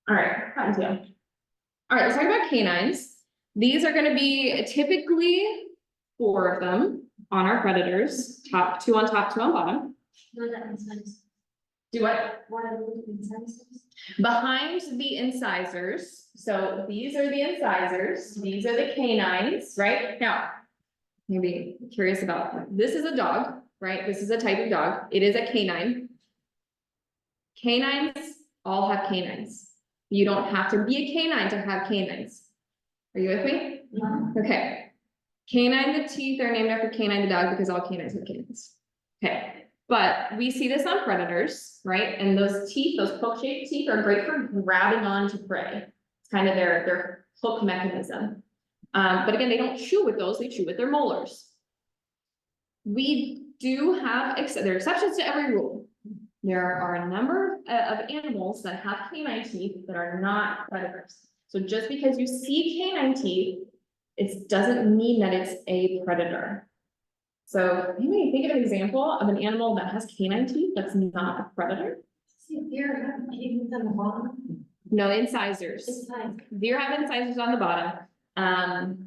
All right, cotton tail. All right, let's talk about canines. These are gonna be typically 4 of them on our predators, two on top, 2 on bottom. No, that makes sense. Do what? What are the incisors? Behind the incisors, so these are the incisors, these are the canines, right? Now, maybe curious about, this is a dog, right? This is a type of dog, it is a canine. Canines all have canines. You don't have to be a canine to have canines. Are you with me? No. Okay. Canine, the teeth are named after canine the dog because all canines have canines. Okay, but we see this on predators, right? And those teeth, those hook-shaped teeth are great for grabbing onto prey. It's kind of their hook mechanism. But again, they don't chew with those, they chew with their molars. We do have, there are exceptions to every rule. There are a number of animals that have canine teeth that are not predators. So just because you see canine teeth, it doesn't mean that it's a predator. So you may think of an example of an animal that has canine teeth that's not a predator. See, deer have teeth on the bottom. No, incisors. Deer have incisors on the bottom.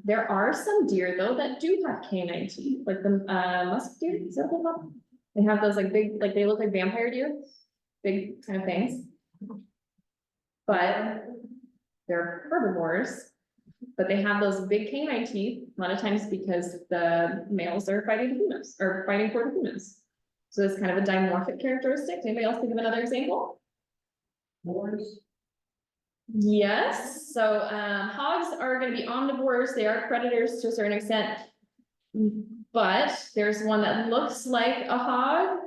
There are some deer though that do have canine teeth, like the musk deer. Is that what they're called? They have those like big, like they look like vampire deer, big kind of things. But they're herbivores. But they have those big canine teeth, a lot of times because the males are fighting the females, or fighting for the females. So it's kind of a dimorphic characteristic. Anybody else think of another example? Horns. Yes, so hogs are going to be omnivores, they are predators to a certain extent. But there's one that looks like a hog.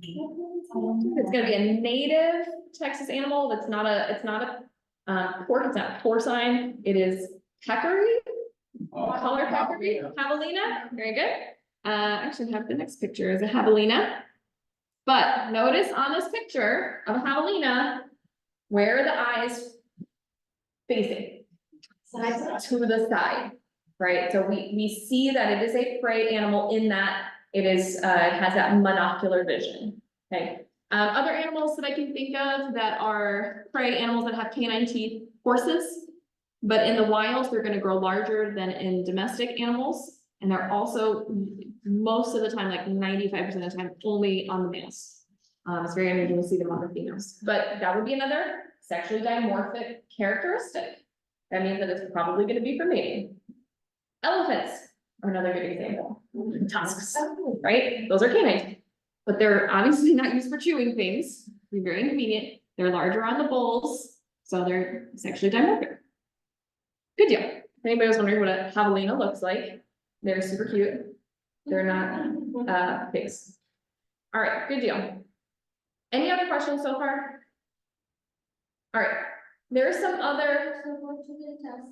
It's gonna be a native Texas animal, it's not a pork, it's not porcine, it is peccary, color peccary, javelina, very good. Actually have the next picture is a javelina. But notice on this picture of a javelina, where are the eyes facing? To the side, right? So we see that it is a prey animal in that it is, it has that monocular vision, okay? Other animals that I can think of that are prey animals that have canine teeth, horses. But in the wild, they're gonna grow larger than in domestic animals. And they're also, most of the time, like 95% of the time, only on the males. It's very unusual to see them on the females, but that would be another sexually dimorphic characteristic. That means that it's probably gonna be for mating. Elephants are another good example. Tusks, right? Those are canine, but they're obviously not used for chewing things. They're very inconvenient. They're larger on the bulls, so they're sexually dimorphic. Good deal. If anybody was wondering what a javelina looks like, they're super cute. They're not pigs. All right, good deal. Any other questions so far? All right, there are some other. So what do they test?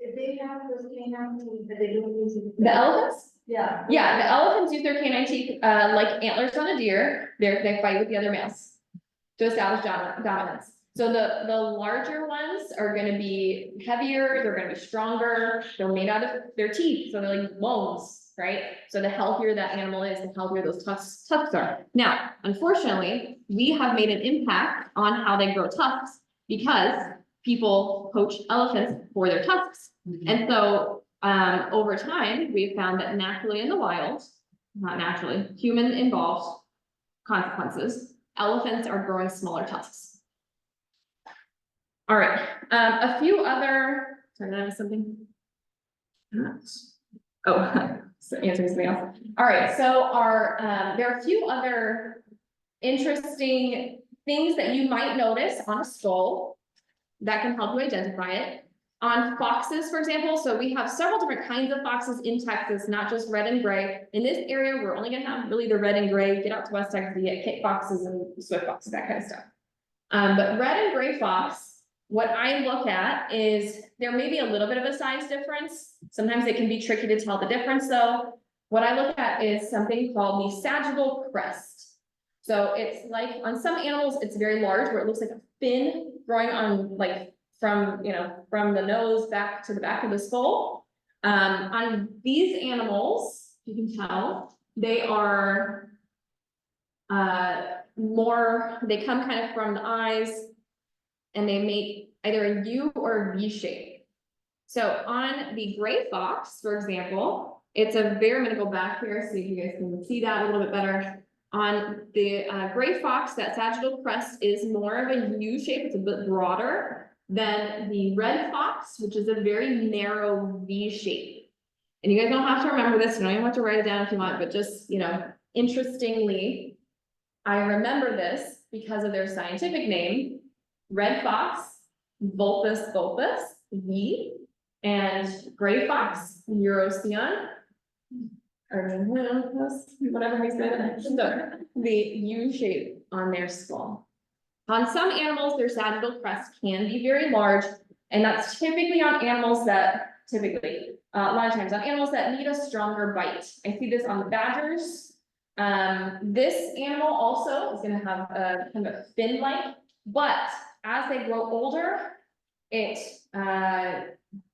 If they have those canine teeth, but they don't use it. The elephants? Yeah. Yeah, the elephants use their canine teeth, like antlers on a deer. They fight with the other males to establish dominance. So the larger ones are gonna be heavier, they're gonna be stronger, they're made out of their teeth, so they're like bones, right? So the healthier that animal is, the healthier those tusks are. Now, unfortunately, we have made an impact on how they grow tusks because people poach elephants for their tusks. And so, over time, we've found that naturally in the wild, not naturally, human involved consequences, elephants are growing smaller tusks. All right, a few other, sorry, did I miss something? Oh, so answering something else. All right, so there are a few other interesting things that you might notice on a skull that can help you identify it. On foxes, for example, so we have several different kinds of foxes in Texas, not just red and gray. In this area, we're only gonna have really the red and gray. Get out to West Texas, you get kit foxes and swift foxes, that kind of stuff. But red and gray fox, what I look at is there may be a little bit of a size difference. Sometimes it can be tricky to tell the difference though. What I look at is something called the sagittal crest. So it's like on some animals, it's very large where it looks like a fin growing on like from, from the nose back to the back of the skull. On these animals, you can tell, they are they come kind of from the eyes and they make either a U or a V shape. So on the gray fox, for example, it's a very, I'm gonna go back here, see if you guys can see that a little bit better. On the gray fox, that sagittal crest is more of a U shape, it's a bit broader than the red fox, which is a very narrow V shape. And you guys don't have to remember this, you don't even have to write it down if you want, but just, interestingly, I remember this because of their scientific name, red fox, Vulpes vulpes, V, and gray fox, Eurocion, or whatever he said, so the U shape on their skull. On some animals, their sagittal crest can be very large, and that's typically on animals that, a lot of times on animals that need a stronger bite. I see this on the badgers. This animal also is gonna have a kind of fin-like, but as they grow older, as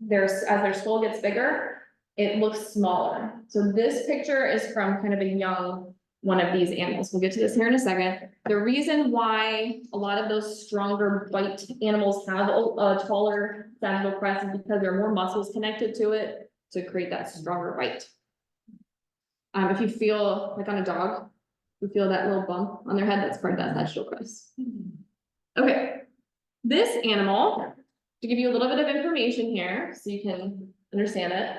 their skull gets bigger, it looks smaller. So this picture is from kind of a young one of these animals. We'll get to this here in a second. The reason why a lot of those stronger bite animals have a taller sagittal crest is because there are more muscles connected to it to create that stronger bite. If you feel like on a dog, you feel that little bump on their head, that's part of that sagittal crest. Okay, this animal, to give you a little bit of information here so you can understand it.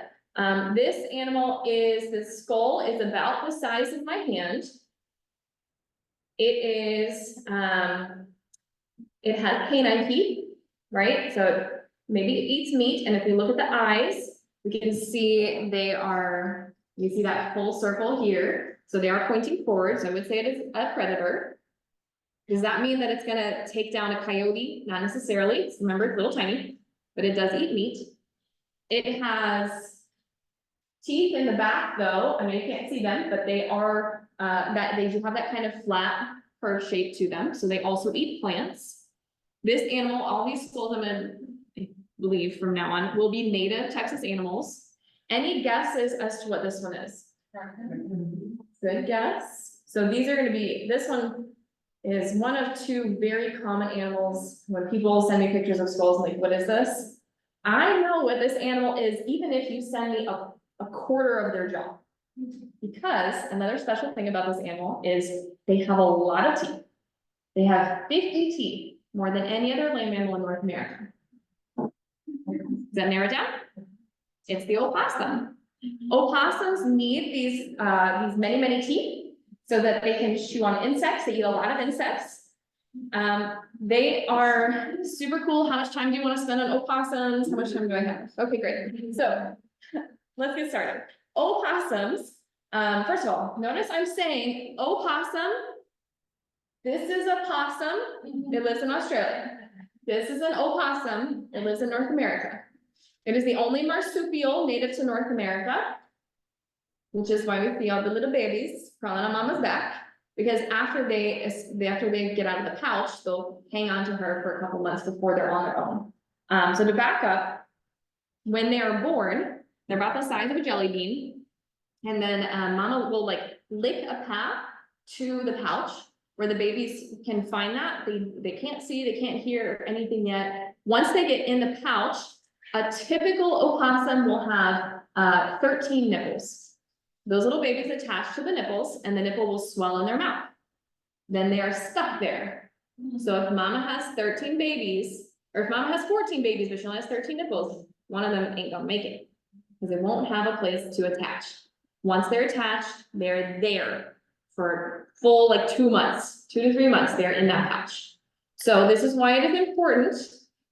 This animal the skull is about the size of my hand. It is, it has canine teeth, right? So maybe it eats meat, and if we look at the eyes, we can see you see that full circle here. So they are pointing forward, so I would say it is a predator. Does that mean that it's gonna take down a coyote? Not necessarily, remember it's little tiny, but it does eat meat. It has teeth in the back though, I mean, you can't see them, but they are, they do have that kind of flat curved shape to them, so they also eat plants. This animal, all these skulls I believe from now on, will be native Texas animals. Any guesses as to what this one is? Good guess. So these are gonna be, this one is one of two very common animals. When people send me pictures of skulls, I'm like, what is this? I know what this animal is, even if you send me a quarter of their jaw. Because another special thing about this animal is they have a lot of teeth. They have 50 teeth, more than any other land mammal in North America. Does that narrow it down? It's the opossum. Opossums need these many, many teeth so that they can chew on insects. They eat a lot of insects. They are super cool. How much time do you want to spend on opossums? How much time do I have? Okay, great. So let's get started. Opossums, first of all, notice I'm saying opossum. This is a possum. It lives in Australia. This is an opossum. It lives in North America. It is the only marsupial native to North America, which is why we see all the little babies crawling on mama's back. Because after they get out of the pouch, they'll hang on to her for a couple months before they're on their own. So to back up, when they are born, they're about the size of a jelly bean. And then mama will like lick a path to the pouch where the babies can find that. They can't see, they can't hear anything yet. Once they get in the pouch, a typical opossum will have 13 nipples. Those little babies attach to the nipples and the nipple will swell in their mouth. Then they are stuck there. So if mama has 13 babies, or if mama has 14 babies, but she only has 13 nipples, one of them ain't gonna make it because it won't have a place to attach. Once they're attached, they're there for full 2 months, 2 to 3 months, they're in that pouch. So this is why it is important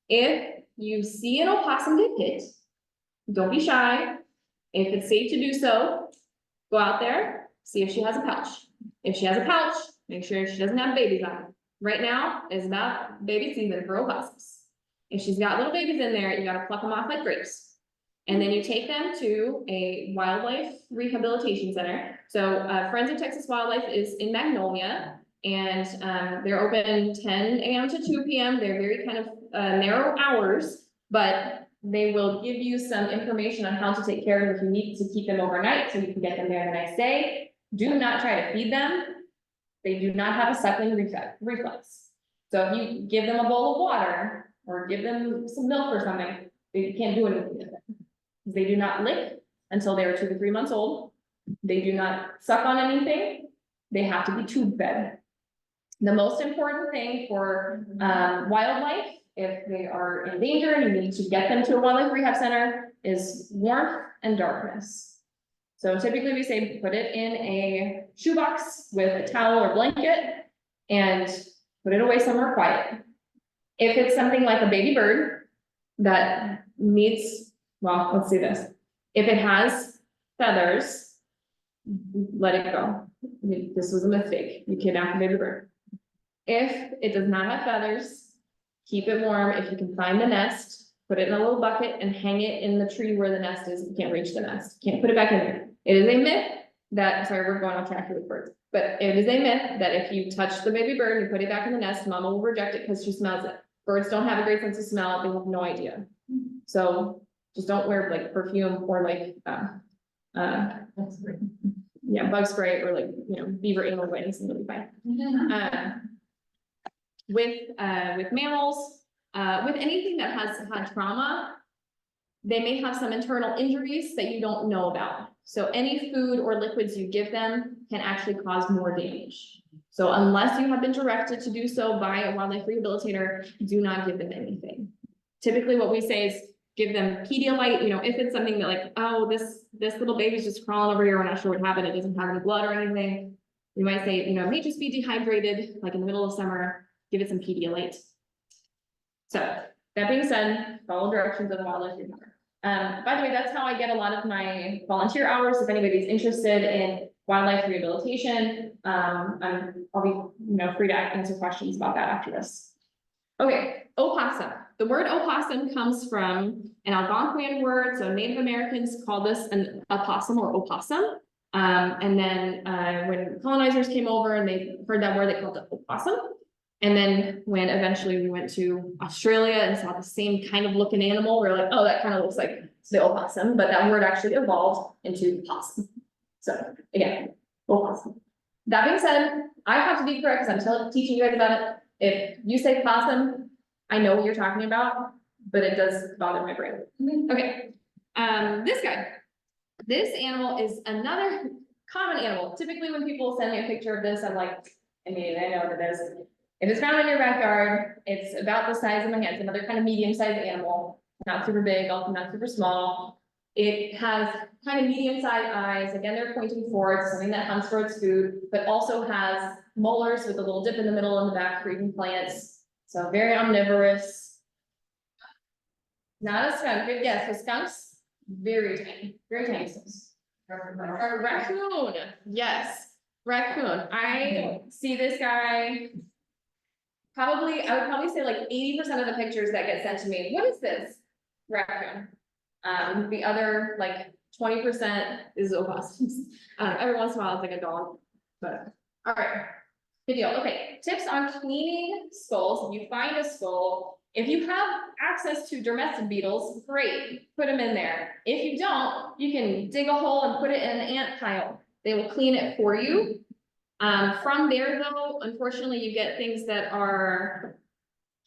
if you see an opossum get hit, don't be shy. If it's safe to do so, go out there, see if she has a pouch. If she has a pouch, make sure she doesn't have babies on her. Right now is about baby season for opossums. If she's got little babies in there, you gotta pluck them off like grapes. And then you take them to a wildlife rehabilitation center. So, Friends of Texas Wildlife is in Magnolia. And, they're open 10 AM to 2 PM. They're very kind of, narrow hours, but they will give you some information on how to take care of them if you need to keep them overnight, so you can get them there the next day. Do not try to feed them. They do not have a suckling reflex. So if you give them a bowl of water or give them some milk or something, they can't do anything with it. They do not lick until they are 2 to 3 months old. They do not suck on anything. They have to be tube fed. The most important thing for wildlife, if they are in danger and you need to get them to a wildlife rehab center, is warmth and darkness. So typically we say put it in a shoebox with a towel or blanket and put it away somewhere quiet. If it's something like a baby bird that needs, well, let's see this. If it has feathers, let it go. This was a mistake. You kidnapped a baby bird. If it does not have feathers, keep it warm. If you can find the nest, put it in a little bucket and hang it in the tree where the nest is. You can't reach the nest. Can't put it back in there. It is a myth that, sorry, we're going off track with birds, but it is a myth that if you touch the baby bird and you put it back in the nest, mama will reject it because she smells it. Birds don't have a great sense of smell. They have no idea. So just don't wear like perfume or like, yeah, bug spray or like, beaver anal wings and it'll be fine. With mammals, with anything that has had trauma, they may have some internal injuries that you don't know about. So any food or liquids you give them can actually cause more damage. So unless you have been directed to do so by a wildlife rehabilitator, do not give them anything. Typically what we say is give them Pedialyte, if it's something that like, oh, this little baby's just crawling over here, we're not sure what happened, it doesn't have any blood or anything. We might say, it may just be dehydrated, like in the middle of summer, give it some Pedialyte. So that being said, follow directions of the wildlife rehabilitator. By the way, that's how I get a lot of my volunteer hours. If anybody's interested in wildlife rehabilitation, I'll be, free to answer questions about that after this. Okay, opossum. The word opossum comes from an Algonquian word. So Native Americans call this an opossum or opossum. And then when colonizers came over and they heard that word, they called it opossum. And then when eventually we went to Australia and saw the same kind of looking animal, we we're like, oh, that kind of looks like the opossum, but that word actually evolved into possum. So again, opossum. That being said, I have to be correct because I'm teaching you guys about it. If you say possum, I know what you're talking about, but it does bother my brain. Okay, this guy. This animal is another common animal. Typically when people send me a picture of this, I'm like, I know what it is. If it's found in your backyard, it's about the size of my hand. It's another kind of medium-sized animal, not super big, also not super small. It has kind of medium-sized eyes. Again, they're pointing forward, something that hunts for its food, but also has molars with a little dip in the middle and the back for eating plants. So very omnivorous. Not a skunk, good guess. So skunks, very tiny skunks. A raccoon, yes, raccoon. I see this guy. I would probably say like 80% of the pictures that get sent to me, what is this? Raccoon. The other like 20% is opossums. Every once in a while it's like a dog, but all right. Good deal. Okay, tips on cleaning skulls. If you find a skull, if you have access to domestic beetles, great, put them in there. If you don't, you can dig a hole and put it in an ant pile. They will clean it for you. From there though, unfortunately, you get things that are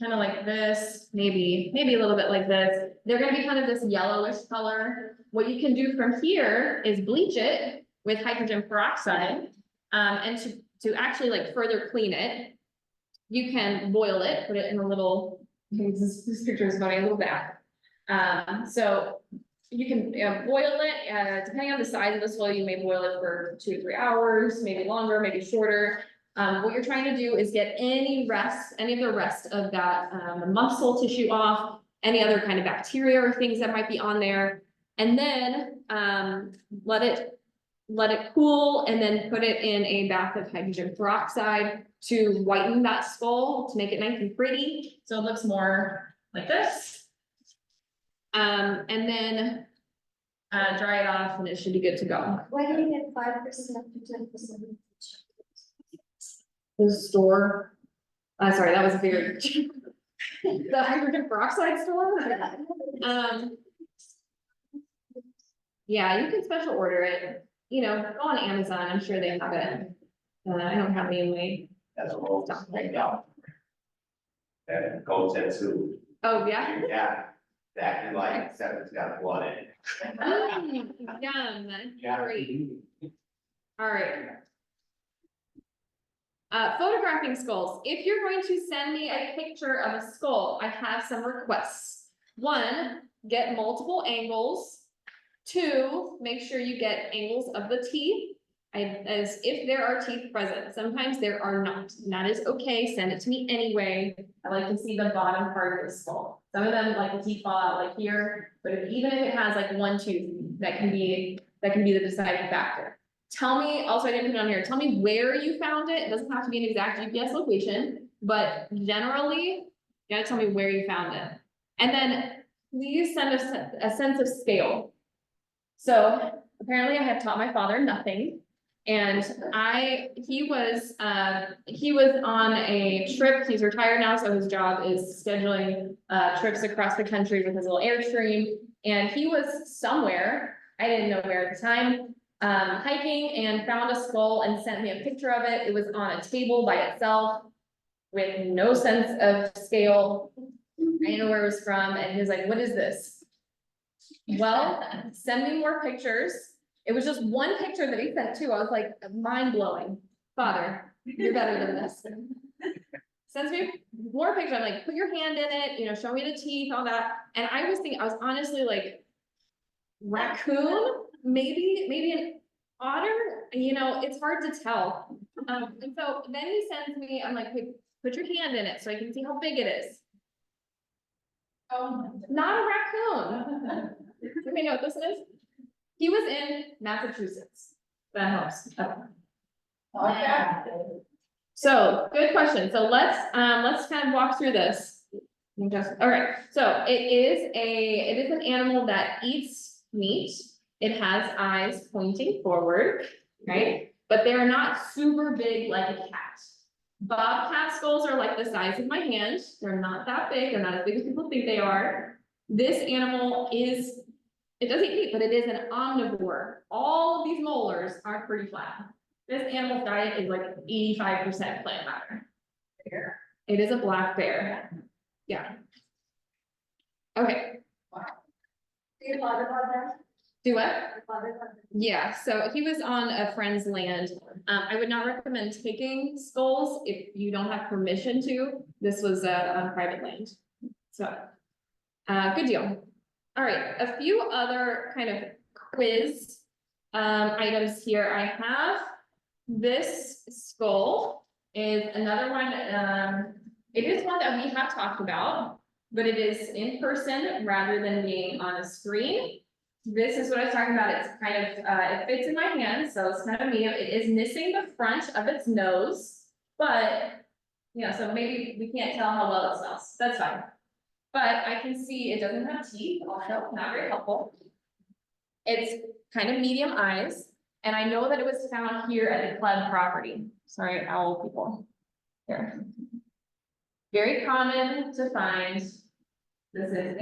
kind of like this, maybe a little bit like this. They're gonna be kind of this yellowish color. What you can do from here is bleach it with hydrogen peroxide, and to actually like further clean it, you can boil it, put it in a little, this picture is funny, a little bath. So you can boil it, depending on the size of the skull, you may boil it for 2 to 3 hours, maybe longer, maybe shorter. What you're trying to do is get any of the rest of that muscle tissue off. any other kind of bacteria or things that might be on there. And then, let it cool and then put it in a bath of hydrogen peroxide to whiten that skull, to make it nice and pretty. So it looks more like this. And then, dry it off and it should be good to go. Why do you get 5% to 10%? The store, sorry, that was a very, the hydrogen peroxide store. Yeah, you can special order it, you know, go on Amazon, I'm sure they have it. I don't have any in my That's a whole stock stuff right right now. now. That goes into, Oh, yeah? yeah, that and like, except it's got blood in it. Yum, Yeah. great, all right. Photographing skulls. If you're going to send me a picture of a skull, I have some requests. One, get multiple angles. Two, make sure you get angles of the teeth, as if there are teeth present. Sometimes there are not, and that is okay. Send it to me anyway. I like to see the bottom part of the skull. Some of them, like the teeth fall out like here, but even if it has like one tooth, that can be the deciding factor. Tell me, also I didn't put it on here, tell me where you found it. It doesn't have to be an exact GPS location, but generally, you gotta tell me where you found it. And then please send a sense of scale. So apparently I have taught my father nothing. And he was on a trip, he's retired now, so his job is scheduling trips across the country with his little Airstream. And he was somewhere, I didn't know where at the time, hiking and found a skull and sent me a picture of it. It was on a table by itself with no sense of scale. I didn't know where it was from, and he was like, "What is this?" Well, send me more pictures. It was just one picture that he sent too. I was like, mind blowing. Father, you're better than this. Sends me more pictures. I'm like, put your hand in it, you know, show me the teeth, all that. And I was honestly like, raccoon, maybe an otter, you know, it's hard to tell. And so then he sends me, I'm like, hey, put your hand in it so I can see how big it is. Oh, not a raccoon. Okay, know what this is? He was in Massachusetts. That helps. Okay. So, good question. So let's kind of walk through this. All right, so it is an animal that eats meat. It has eyes pointing forward, right? But they are not super big like a cat. Bobcat skulls are like the size of my hand. They're not that big. They're not as big as people think they are. This animal it doesn't eat, but it is an omnivore. All of these molars are pretty flat. This animal's diet is like 85% plant matter. It is a black bear. Yeah. Okay. Do you thought about that? Do what? I thought about that. Yeah, so he was on a friend's land. I would not recommend taking skulls if you don't have permission to. This was on private land. So, good deal. All right, a few other kind of quiz items here. I have this skull is another one. It is one that we have talked about, but it is in person rather than being on a screen. This is what I was talking about. It's kind of, it fits in my hand, so it's kind of medium. It is missing the front of its nose, but, you know, so maybe we can't tell how well it smells. That's fine. But I can see it doesn't have teeth, also not very helpful. It's kind of medium eyes, and I know that it was found here at the club property. Sorry, owl people. Here. Very common to find. This is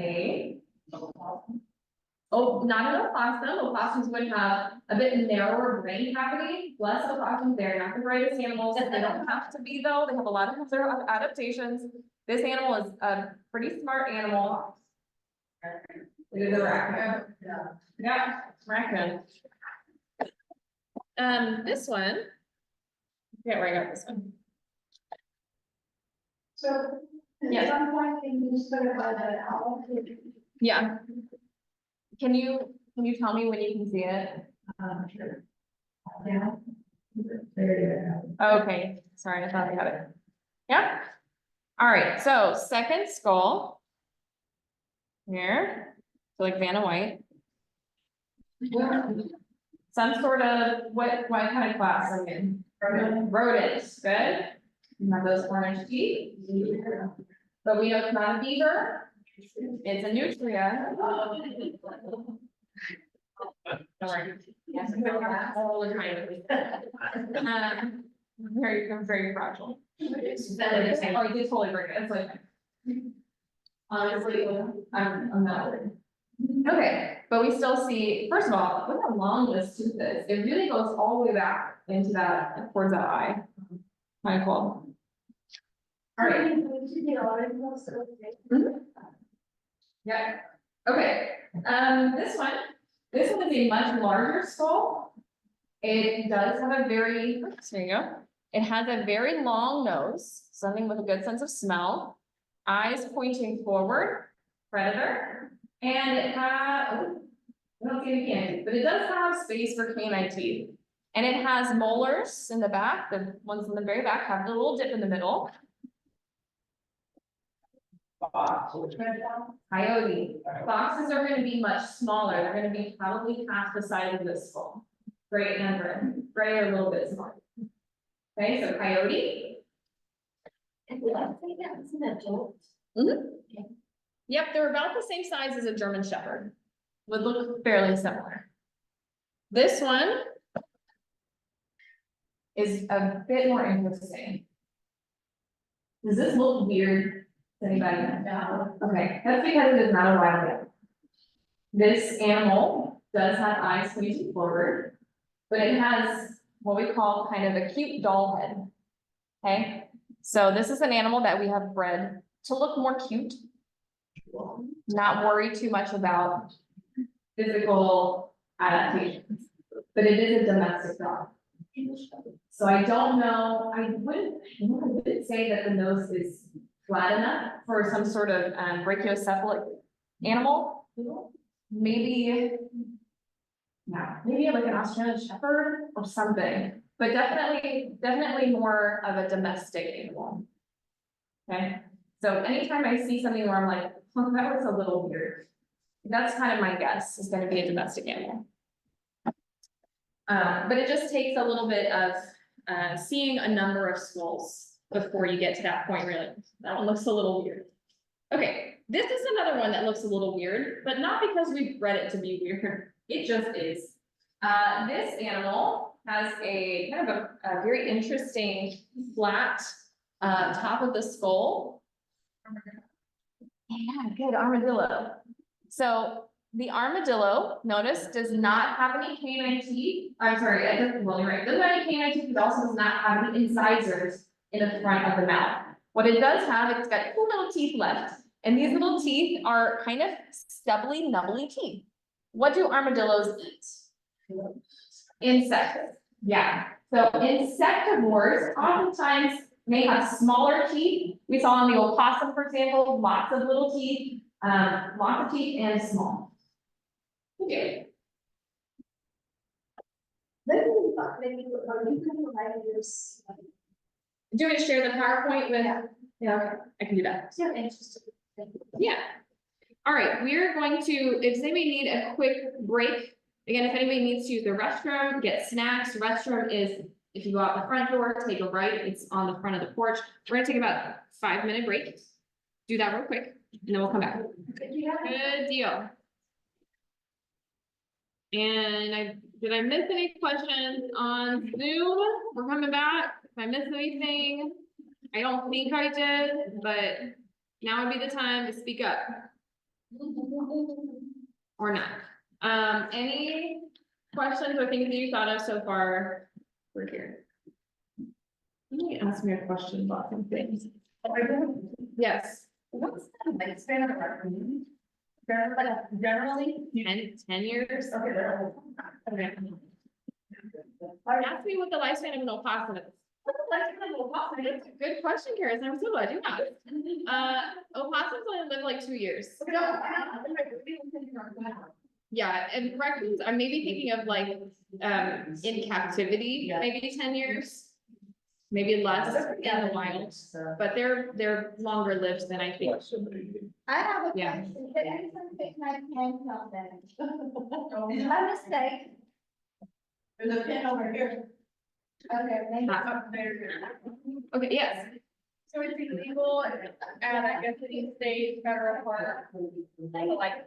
not an opossum. Opossums would have a bit narrower brain cavity. Less opossums, they're not the brightest animals. They don't have to be though. They have a lot of their adaptations. This animal is a pretty smart animal. It is a raccoon. Yeah, raccoon. This one. I forget where I got this one. So, Yeah. at some point, can you just put it by the owl? Yeah. Can you tell me when you can see it? Sure. Yeah. Okay, sorry, I thought I had it. Yeah. All right, so second skull. Here, so like Vanna White. Some sort of, what kind of class are we in? Rodents, good. You have those orange teeth. But we know it's not a beaver. It's a nutria. Don't worry. Yes, I know that all the time. Very fragile. Oh, you did totally break it, it's like. Honestly, I'm not worried. Okay, but we still see, first of all, look how long this tooth is, it really goes all the way back into that, towards that eye. Kind of cool. All right. Yeah, okay, this one is a much larger skull. It does have a very, there you go. It has a very long nose, something with a good sense of smell, eyes pointing forward, predator, and it has, oh, I don't see any canine, but it does have space for canine teeth. And it has molars in the back, the ones in the very back have the little dip in the middle. Coyote. Foxes are gonna be much smaller, they're gonna be probably half the size of this skull. Gray and gray, gray are a little bit smaller. Okay, so coyote. And I think that's an adult. Yep, they're about the same size as a German Shepherd. Would look fairly similar. This one is a bit more interesting. Does this look weird to anybody? No. Okay, that's because it is not a wild animal. This animal does have eyes pointing forward, but it has what we call kind of a cute doll head. Okay, so this is an animal that we have bred to look more cute. Not worry too much about physical adaptations, but it is a domestic dog. So I don't know, I wouldn't say that the nose is flat enough for some sort of brachiocephalic animal. Maybe, no, maybe like an Australian Shepherd or something, but definitely more of a domestic animal. Okay, so anytime I see something where I'm like, oh, that was a little weird, that's kind of my guess, is gonna be a domestic animal. But it just takes a little bit of seeing a number of skulls before you get to that point, really. That one looks a little weird. Okay, this is another one that looks a little weird, but not because we've bred it to be weird. It just is. This animal has a kind of a very interesting flat top of the skull. Yeah, good, armadillo. So the armadillo, notice, does not have any canine teeth. I'm sorry, well, you're right. Doesn't have any canine teeth, but also does not have any incisors in the front of the mouth. What it does have, it's got 2 little teeth left, and these little teeth are kind of stubbly, nubbly teeth. What do armadillos eat? Insects. Yeah. So insectivores oftentimes may have smaller teeth. We saw in the opossum, for example, lots of little teeth, lots of teeth and small. Okay. Maybe you can provide this. Do you want to share the PowerPoint with? Yeah, okay, I can do that. Yeah, interesting. Yeah. All right, we're going to, if anybody need a quick break, again, if anybody needs to use the restroom, get snacks, restroom is, if you go out the front door, take a right, it's on the front of the porch. We're gonna take about a 5-minute break. Do that real quick, and then we'll come back. Good deal. And did I miss any questions on Zoom? We're coming back. If I missed anything, I don't think I did, but now would be the time to speak up. Or not. Any questions or things that you thought of so far? We're here. Let me ask me a question about some things. Yes. What's the lifespan of a raccoon? Generally? 10 years? Okay. Ask me what the lifespan of an opossum is. What's the lifespan of a opossum? That's a good question, Kara. I'm so glad you asked. Opossums only live like 2 years. Yeah, and raccoons, I'm maybe thinking of like, in captivity, maybe 10 years. maybe less in the wild, but they're longer lived than I think. I have a Yeah. question, did anyone pick my pen from them? My mistake. There's a pen over here. Okay, maybe. Okay, yes, So it's illegal, and I guess in state, federal court, like,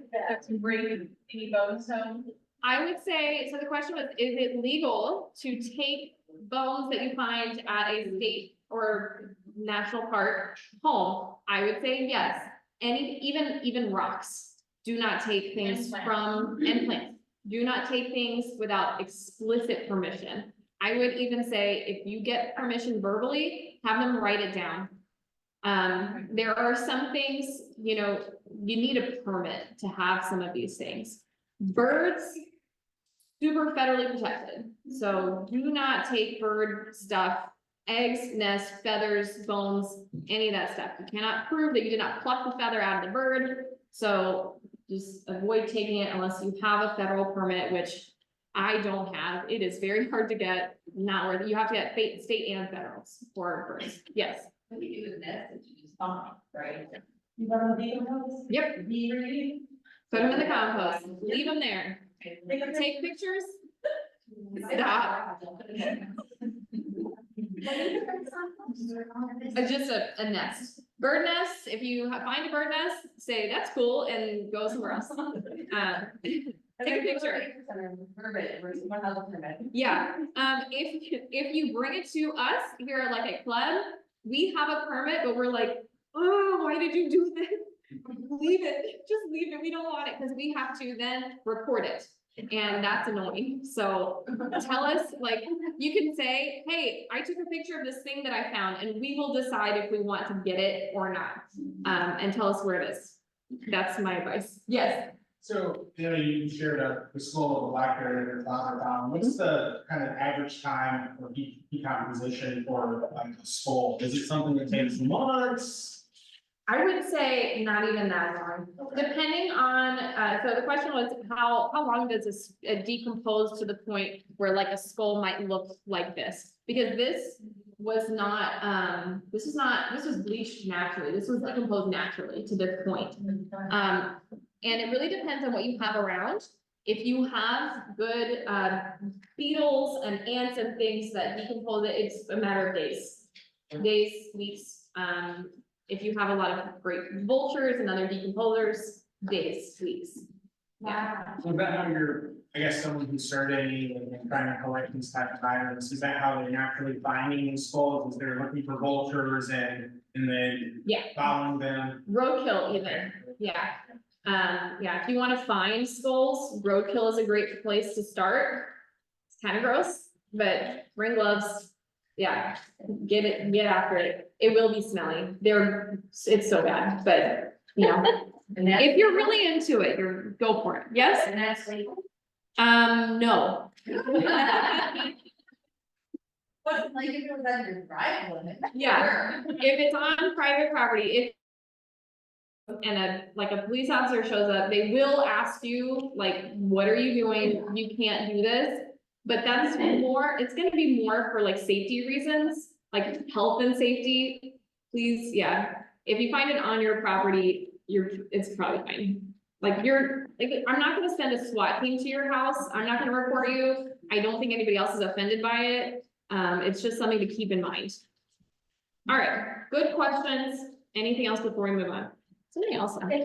to bring any bones home. I would say, so the question was, is it legal to take bones that you find at a state or national park home? I would say yes, any, even rocks, do not take things And from, and plants. Do not take things without explicit permission. I would even say, if you get permission verbally, have them write it down. There are some things, you know, you need a permit to have some of these things. Birds, super federally protected, so do not take bird stuff, eggs, nests, feathers, bones, any of that stuff. You cannot prove that you did not pluck the feather out of the bird, so just avoid taking it unless you have a federal permit, which I don't have. It is very hard to get, not worth it. You have to get state and federals for birds. Yes. What do you do with that, that you just find, right? You want to be in those? Yep. Be ready? Put them in the compost. Leave them there. Take pictures. Stop. Just a nest. Bird nest. If you find a bird nest, say that's cool and go somewhere else. Take a picture. Yeah, if you bring it to us here at like a club, we have a permit, but we're like, oh, why did you do this? Leave it, just leave it, we don't want it, because we have to then report it, and that's annoying, so tell us, like, you can say, hey, I took a picture of this thing that I found, and we will decide if we want to get it or not, and tell us where it is. That's my advice. Yes. So, you shared the skull of a blackberry that your father found. What's the kind of average time for decomposition for like a skull? Is it something that takes months? I would say not even that long, depending on, so the question was, how long does this decompose to the point where like a skull might look like this? Because this was not, this was bleached naturally, this was decomposed naturally to this point. And it really depends on what you have around. If you have good, beetles and ants and things that decompose it, it's a matter of days, weeks. If you have a lot of great vultures and other decomposers, days, weeks. Yeah. So is that how you're, I guess, someone who's surveying and trying to collect these types of items, is that how they're naturally finding these skulls? Is they're looking for vultures and then Yeah. following them? Roadkill even, yeah. Yeah, if you want to find skulls, roadkill is a great place to start. It's kind of gross, but bring gloves. Yeah, get after it. It will be smelly. It's so bad, but you know, if you're really into it, go for it. Yes? And that's legal. No. But like if it was under your driveway. Yeah, if it's on private property, and a police officer shows up, they will ask you, like, what are you doing? You can't do this. But that's more, it's gonna be more for like safety reasons, like health and safety. Please, yeah, if you find it on your property, it's probably fine. Like I'm not gonna send a SWAT team to your house. I'm not gonna report you. I don't think anybody else is offended by it. It's just something to keep in mind. All right, good questions. Anything else before we move on? Something else. If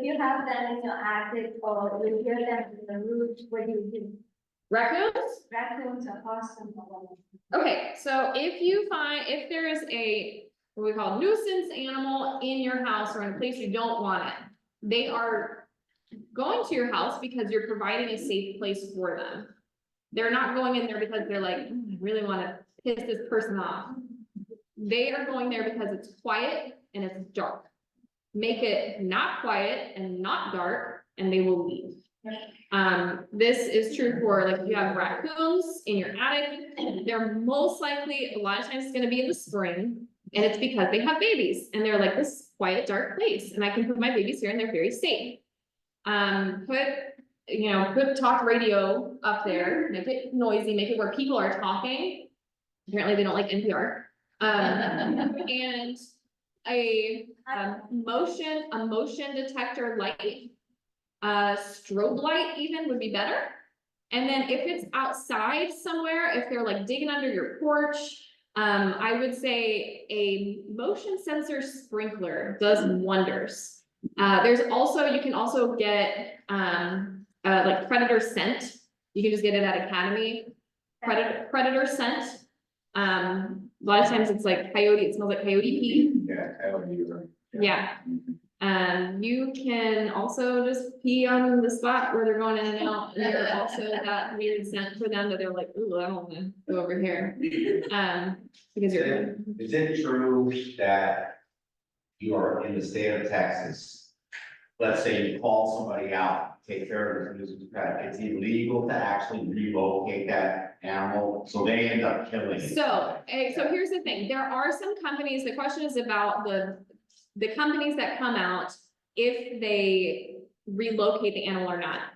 you have them in your attic or you hear them in the roof, what do you do? Raccoons? Raccoons are awesome. Okay, so if there is what we call nuisance animal in your house or in a place you don't want it, they are going to your house because you're providing a safe place for them. They're not going in there because they're like, I really want to piss this person off. They are going there because it's quiet and it's dark. Make it not quiet and not dark, and they will leave. This is true for like if you have raccoons in your attic, they're most likely, a lot of times it's gonna be in the spring, and it's because they have babies and they're like this quiet, dark place, and I can put my babies here and they're very safe. Put talk radio up there, make it noisy, make it where people are talking. Apparently they don't like NPR. And a motion detector light. Strobe light even would be better. And then if it's outside somewhere, if they're like digging under your porch, I would say a motion sensor sprinkler does wonders. There's also, you can also get, like predator scent. You can just get it at Academy. Predator scent. A lot of times it's like coyote, it smells like coyote pee. Yeah, I would be right. Yeah. You can also just pee on the spot where they're going in and out, and there's also that weird scent for them that they're like, ooh, I don't wanna go over here. Because you're. Is it true that you are in the state of Texas? Let's say you call somebody out, take care of this, it's illegal to actually relocate that animal, so they end up killing it. So here's the thing, there are some companies, the question is about the companies that come out, if they relocate the animal or not.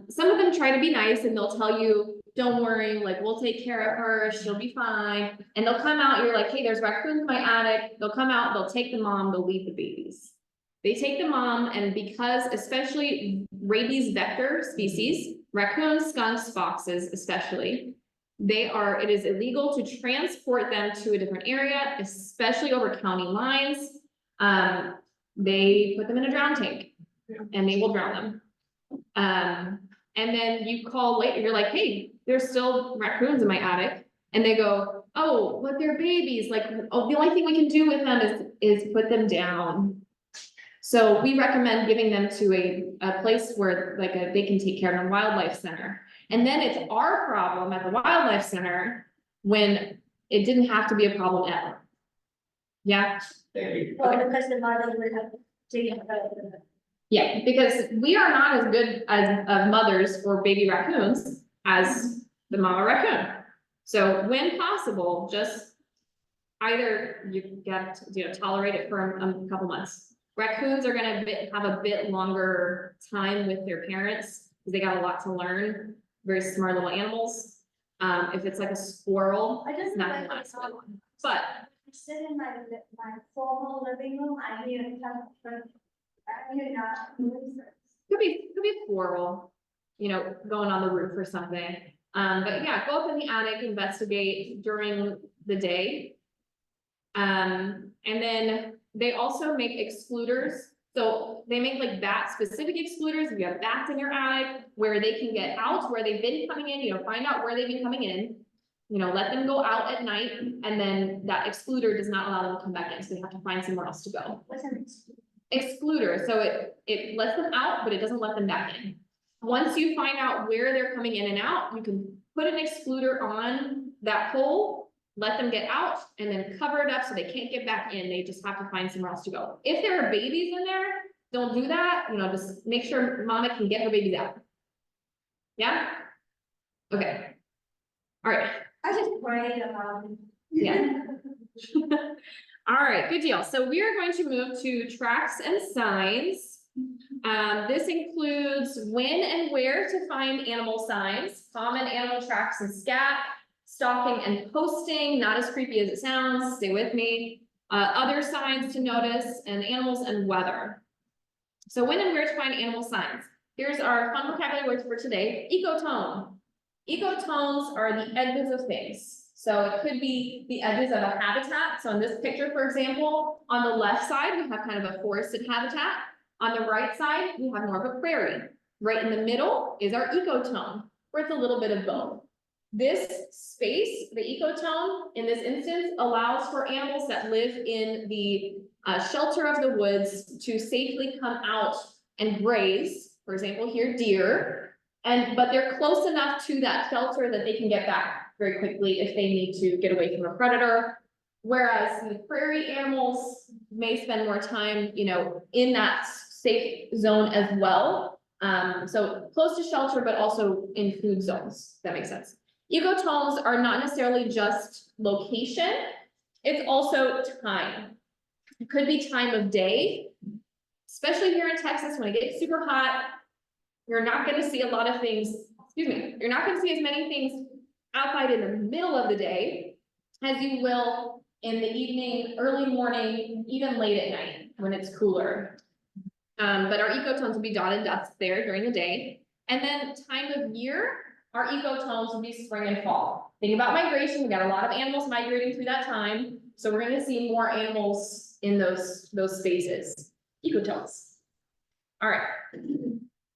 Some of them try to be nice and they'll tell you, don't worry, like, we'll take care of her, she'll be fine. And they'll come out, you're like, hey, there's raccoons in my attic. They'll come out, they'll take the mom, they'll leave the babies. They take the mom, and because especially rabies vector species, raccoons, skunks, foxes especially, it is illegal to transport them to a different area, especially over county lines. They put them in a drown tank and they will drown them. And then you call later, you're like, hey, there's still raccoons in my attic. And they go, oh, but they're babies. Like, oh, the only thing we can do with them is put them down. So we recommend giving them to a place where like they can take care of a wildlife center. And then it's our problem at the wildlife center when it didn't have to be a problem ever. Yeah. Well, because the mother would have taken care of them. Yeah, because we are not as good as mothers for baby raccoons as the mama raccoon. So when possible, just either you get to, tolerate it for a couple months. Raccoons are gonna have a bit longer time with their parents because they got a lot to learn. Very smart little animals. If it's like a squirrel, I just not like gonna last the that long. But sit in my formal living room, I hear it come from, I hear not. could be a squirrel, going on the roof or something. But yeah, go up in the attic, investigate during the day. And then they also make excluders. So they make like bat specific excluders. If you have bats in your attic where they can get out, where they've been coming in, find out where they've been coming in, let them go out at night, and then that excluder does not allow them to come back in. So they have to find somewhere else to go. What's an Excluder, so it lets them out, but it doesn't let them back in. Once you find out where they're coming in and out, you can put an excluder on that hole, let them get out, and then cover it up so they can't get back in. They just have to find somewhere else to go. If there are babies in there, don't do that. Just make sure mama can get her babies out. Yeah? Okay. All right. I just prayed about it. Yeah. All right, good deal. So we are going to move to tracks and signs. This includes when and where to find animal signs, common animal tracks and scat, stalking and posting, not as creepy as it sounds, stay with me. Other signs to notice, and animals and weather. So when and where to find animal signs. Here's our fun vocabulary words for today. Ecotone. Ecotones are the edges of things. So it could be the edges of a habitat. So in this picture, for example, on the left side, we have kind of a forested habitat. On the right side, we have more of a prairie. Right in the middle is our ecotone, where it's a little bit of both. This space, the ecotone, in this instance, allows for animals that live in the shelter of the woods to safely come out and graze. For example, here, deer, but they're close enough to that shelter that they can get back very quickly if they need to get away from a predator. Whereas the prairie animals may spend more time, in that safe zone as well. So close to shelter, but also in food zones. That makes sense. Ecotones are not necessarily just location, it's also time. It could be time of day, especially here in Texas when it gets super hot. You're not going to see a lot of things, you're not going to see as many things outside in the middle of the day as you will in the evening, early morning, even late at night when it's cooler. But our ecotones will be dawn and dusk there during the day. And then time of year, our ecotones will be spring and fall. Think about migration, we got a lot of animals migrating through that time. So we're gonna see more animals in those spaces, ecotones. All right.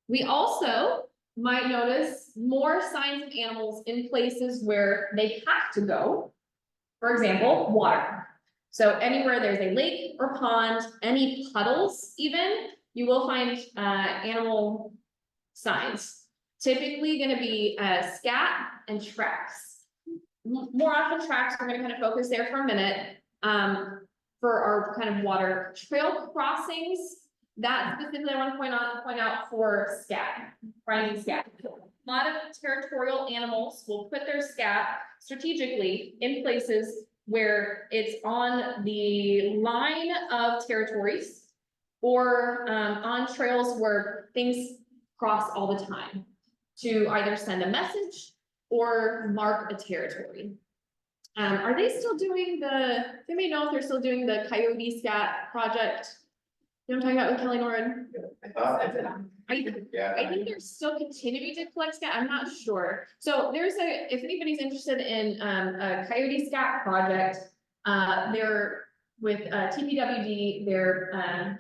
We also might notice more signs of animals in places where they have to go. For example, water. So anywhere there's a lake or pond, any puddles even, you will find animal signs. Typically gonna be scat and tracks. More often tracks, we're gonna kind of focus there for a minute. For our kind of water trail crossings, that specifically I want to point out for scat, finding scat. A lot of territorial animals will put their scat strategically in places where it's on the line of territories or on trails where things cross all the time to either send a message or mark a territory. Are they still doing they may know if they're still doing the coyote scat project? You know what I'm talking about with Kelly Norrin? Yeah. I think they're still continuing to collect scat, I'm not sure. So there's if anybody's interested in a coyote scat project, they're with TPWD, they're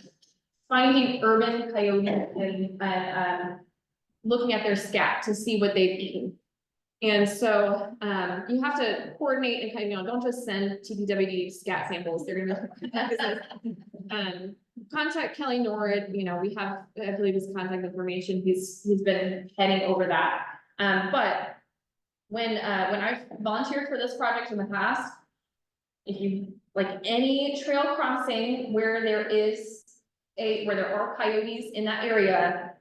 finding urban coyotes and looking at their scat to see what they've eaten. And so you have to coordinate and kind of, don't just send TPWD scat samples, they're gonna contact Kelly Norrid, we have, I believe his contact information, he's been heading over that. But when I've volunteered for this project in the past, if you, like any trail crossing where there are coyotes in that area,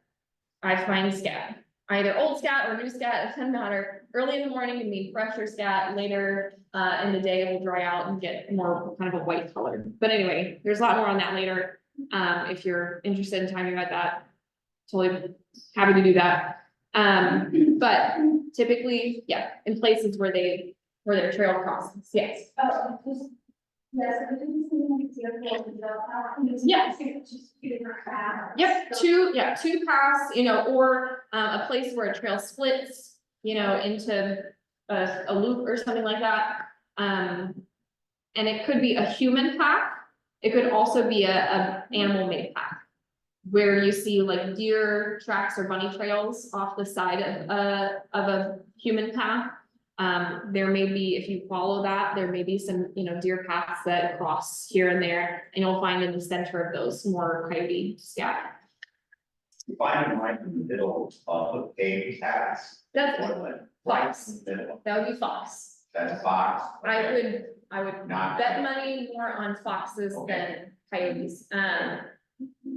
I find scat. Either old scat or new scat, it doesn't matter. Early in the morning, you need fresher scat. Later in the day, it will dry out and get more kind of a white color. But anyway, there's a lot more on that later. If you're interested in talking about that, totally happy to do that. But typically, yeah, in places where their trail crosses, yes. Yes, we didn't see any examples of Yes. just two different paths. Yep, two paths, or a place where a trail splits, into a loop or something like that. And it could be a human path. It could also be a animal-made path, where you see like deer tracks or bunny trails off the side of a human path. There may be, if you follow that, there may be some, deer paths that cross here and there, and you'll find in the center of those more coyote scat. You find them right in the middle of paved paths. That's Woodland. fox. In the middle. That would be fox. That's fox. I would Not- bet money more on foxes than coyotes.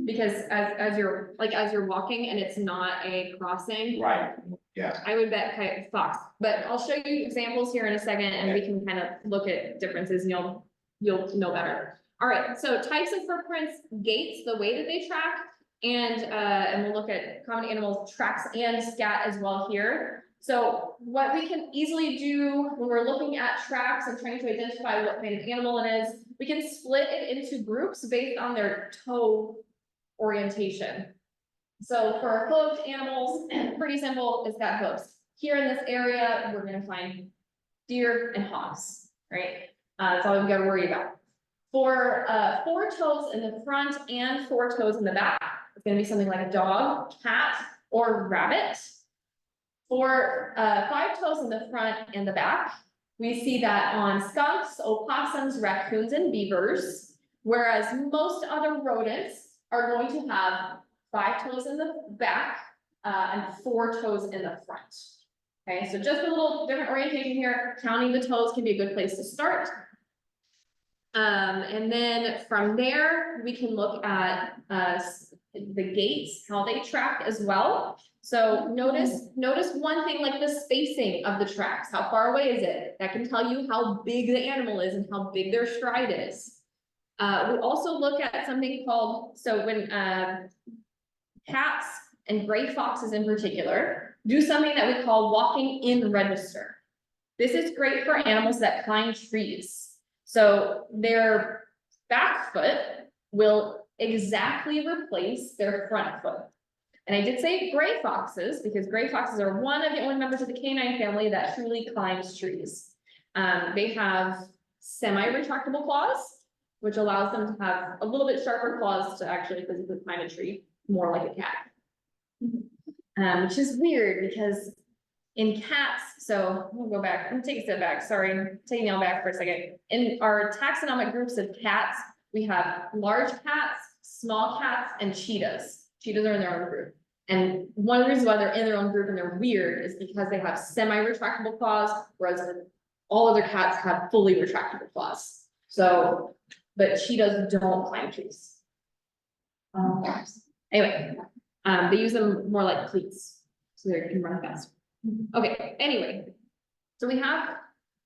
Because as you're walking and it's not a crossing. Right, yeah. I would bet fox, but I'll show you examples here in a second and we can kind of look at differences and you'll know better. All right, so types of footprints, gaits, the way that they track, and we'll look at common animals, tracks and scat as well here. So what we can easily do when we're looking at tracks and trying to identify what kind of animal it is, we can split it into groups based on their toe orientation. So for hoofed animals, pretty simple, it's got hooves. Here in this area, we're gonna find deer and hogs, right? That's all we've got to worry about. For 4 toes in the front and 4 toes in the back, it's gonna be something like a dog, cat, or rabbit. For 5 toes in the front and the back, we see that on skunks, opossums, raccoons, and beavers, whereas most other rodents are going to have 5 toes in the back and 4 toes in the front. Okay, so just a little different orientation here. Counting the toes can be a good place to start. And then from there, we can look at the gaits, how they track as well. So notice one thing like the spacing of the tracks. How far away is it? That can tell you how big the animal is and how big their stride is. We also look at something called, so when cats and gray foxes in particular do something that we call walking in register. This is great for animals that climb trees. So their back foot will exactly replace their front foot. And I did say gray foxes, because gray foxes are one of the only members of the canine family that truly climbs trees. They have semi-retractable claws, which allows them to have a little bit sharper claws to actually physically climb a tree, more like a cat. Which is weird because in cats, so we'll go back, I'm gonna take a step back, sorry, taking y'all back for a second. In our taxonomic groups of cats, we have large cats, small cats, and cheetahs. Cheetahs are in their own group. And one reason why they're in their own group and they're weird is because they have semi-retractable claws, whereas all other cats have fully retractable claws. So, but cheetahs don't climb trees. Anyway, they use them more like cleats, so they can run faster. Okay, anyway, so we have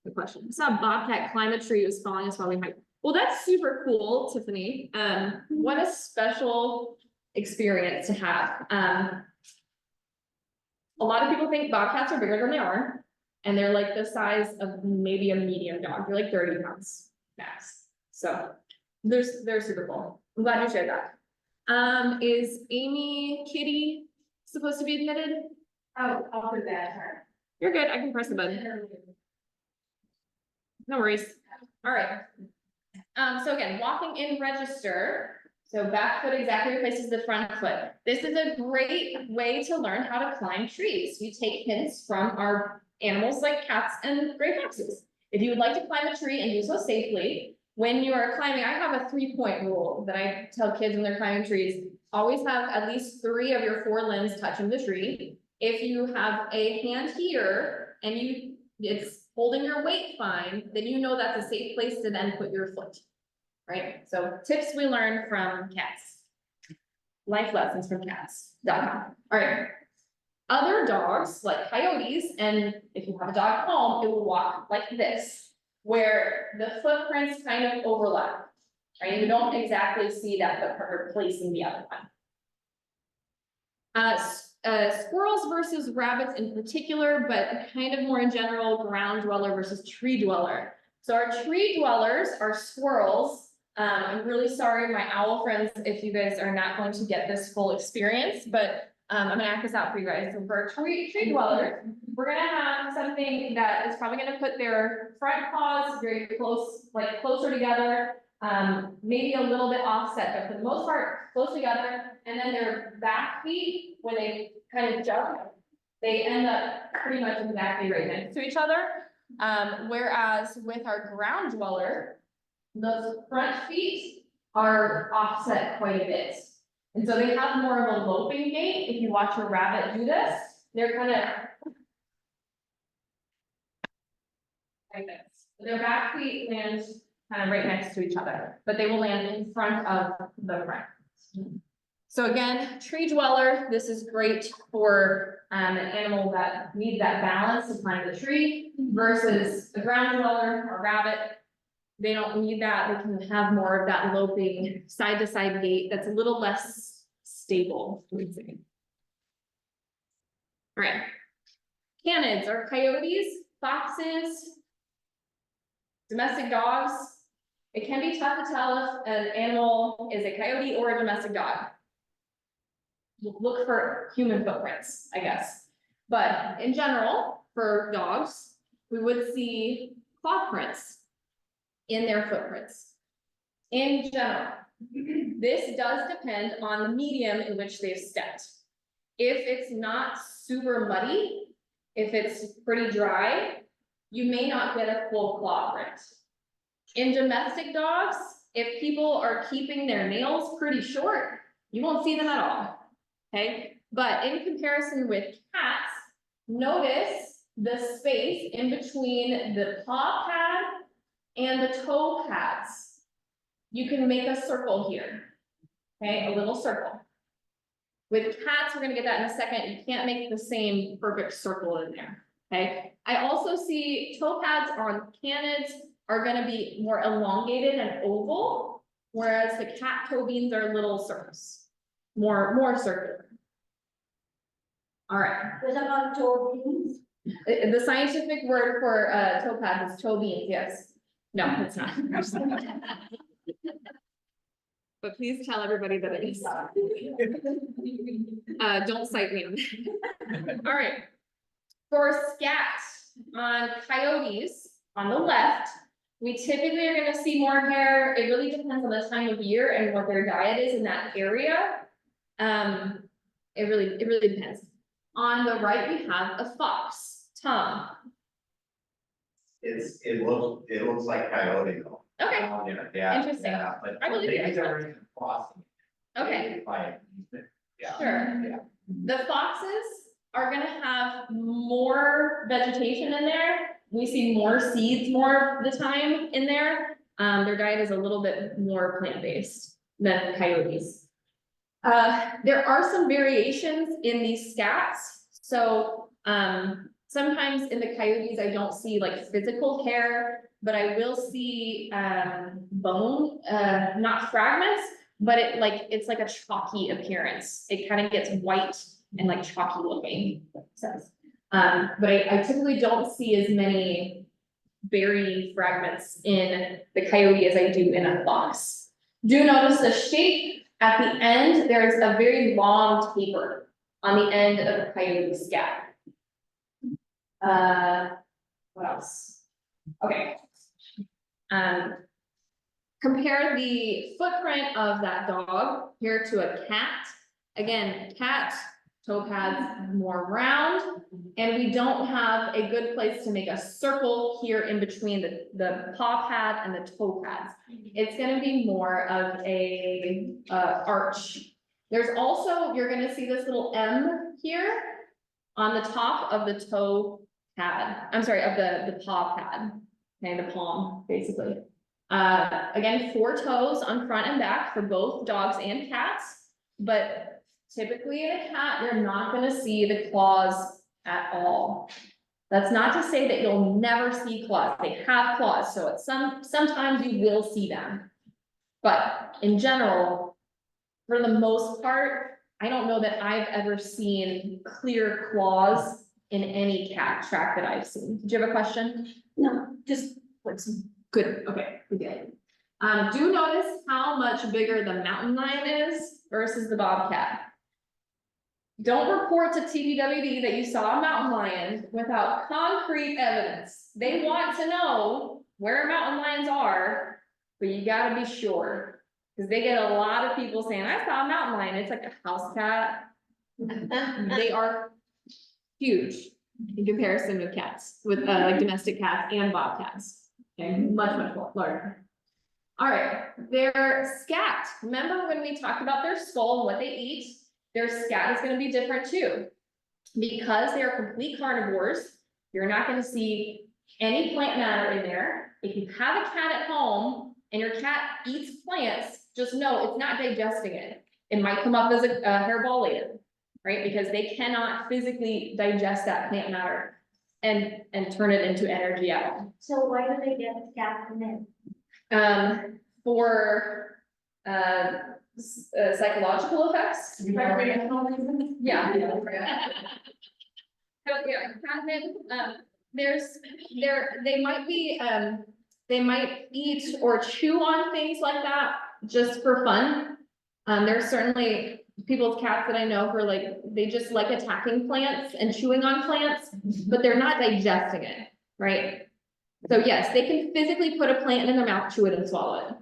the question. I saw a bobcat climb a tree, it was falling as well. Well, that's super cool, Tiffany. What a special experience to have. A lot of people think bobcats are bigger than they are, and they're like the size of maybe a medium dog. They're like 30 pounds max. So they're super cool. I'm glad you shared that. Is Amy Kitty supposed to be admitted? Oh, I'll do that, her. You're good. I can press the button. No worries. All right. So again, walking in register. So back foot exactly replaces the front foot. This is a great way to learn how to climb trees. We take hints from our animals like cats and gray foxes. If you would like to climb a tree and do so safely, when you are climbing, I have a 3-point rule that I tell kids when they're climbing trees. Always have at least 3 of your 4 limbs touching the tree. If you have a hand here and it's holding your weight fine, then you know that's a safe place to then put your foot. Right? So tips we learn from cats. Life lessons from cats.com. All right. Other dogs like coyotes, and if you have a dog at home, it will walk like this, where the footprints kind of overlap. Right? You don't exactly see that footprint replacing the other one. Squirrels versus rabbits in particular, but kind of more in general, ground dweller versus tree dweller. So our tree dwellers are squirrels. I'm really sorry, my owl friends, if you guys are not going to get this full experience, but I'm gonna act this out for you guys. So for tree dwellers, we're gonna have something that is probably gonna put their front paws very close, like closer together, maybe a little bit offset, but for the most part, close together. And then their back feet, when they kind of jump, they end up pretty much exactly right next to each other. Whereas with our ground dweller, those front feet are offset quite a bit. And so they have more of a loping gait. If you watch a rabbit do this, they're kind of like this. Their back feet land kind of right next to each other, but they will land in front of the front. So again, tree dweller, this is great for an animal that needs that balance to climb the tree versus a ground dweller or rabbit. They don't need that. They can have more of that loping side to side gait that's a little less stable. All right. Canids are coyotes, foxes, domestic dogs. It can be tough to tell if an animal is a coyote or a domestic dog. Look for human footprints, I guess. But in general, for dogs, we would see claw prints in their footprints. In general, this does depend on the medium in which they've stepped. If it's not super muddy, if it's pretty dry, you may not get a full claw print. In domestic dogs, if people are keeping their nails pretty short, you won't see them at all. Okay, but in comparison with cats, notice the space in between the paw pad and the toe pads. You can make a circle here, okay, a little circle. With cats, we're gonna get that in a second. You can't make the same perfect circle in there, okay? I also see toe pads on canids are gonna be more elongated and oval, whereas the cat toe beans are little circles, more circular. All right. What about toe beans? The scientific word for topaz is toe beans, yes. No, it's not. But please tell everybody that it is. Don't cite me on that. All right. For scat on coyotes, on the left, we typically are gonna see more hair. It really depends on the time of year and what their diet is in that area. It really depends. On the right, we have a fox. Tom. it looks like coyote though. Okay, Yeah. Interesting. Yeah, but I believe maybe it. they're in the crossing. okay, Yeah. sure. Yeah. The foxes are gonna have more vegetation in there. We see more seeds more of the time in there. Their diet is a little bit more plant-based than coyotes. There are some variations in these stats. So, sometimes in the coyotes, I don't see like physical hair, but I will see, bone, not fragments, but it's like a chalky appearance. It kind of gets white and like chalky looking, says. But I typically don't see as many berry fragments in the coyote as I do in a fox. Do notice the shape at the end, there's a very long taper on the end of the coyote scat. What else? Okay. Compare the footprint of that dog here to a cat. Again, cat, toe pads more round, and we don't have a good place to make a circle here in between the paw pad and the toe pads. It's gonna be more of a arch. There's also, you're gonna see this little M here on the top of the toe pad. I'm sorry, of the paw pad, okay, the palm, basically. Again, 4 toes on front and back for both dogs and cats, but typically in a cat, you're not gonna see the claws at all. That's not to say that you'll never see claws. They have claws, so sometimes you will see them. But in general, for the most part, I don't know that I've ever seen clear claws in any cat track that I've seen. Did you have a question? No, just what's Good, okay, good. Do notice how much bigger the mountain lion is versus the bobcat. Don't report to TPWD that you saw a mountain lion without concrete evidence. They want to know where mountain lions are, but you gotta be sure. Cause they get a lot of people saying, I saw a mountain lion, it's like a house cat. They are huge in comparison with cats, with like domestic cats and bobcats. Okay, much larger. All right, their scat. Remember when we talked about their skull and what they eat? Their scat is gonna be different too. Because they are complete carnivores, you're not gonna see any plant matter in there. If you have a cat at home and your cat eats plants, just know it's not digesting it. It might come up as a hairball later, right? Because they cannot physically digest that plant matter and turn it into energy out. So why do they get scat from it? For psychological effects. Yeah. So, yeah, catnip, they might eat or chew on things like that just for fun. There's certainly people's cats that I know who are like, they just like attacking plants and chewing on plants, but they're not digesting it, right? So yes, they can physically put a plant in their mouth, chew it and swallow it.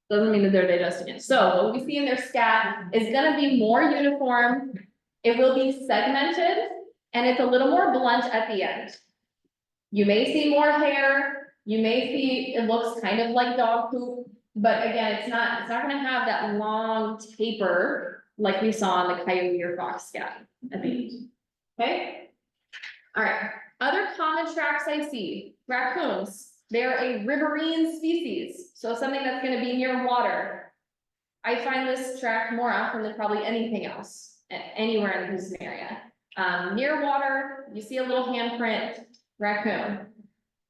Doesn't mean that they're digesting it. So what we see in their scat is gonna be more uniform. It will be segmented and it's a little more blunt at the end. You may see more hair, you may see, it looks kind of like dog poop, but again, it's not gonna have that long taper like we saw in the coyote or fox scat at the end. Okay? All right, other common tracks I see, raccoons. They're a riverine species, so something that's gonna be near water. I find this track more often than probably anything else, anywhere in the Houston area. Near water, you see a little handprint, raccoon.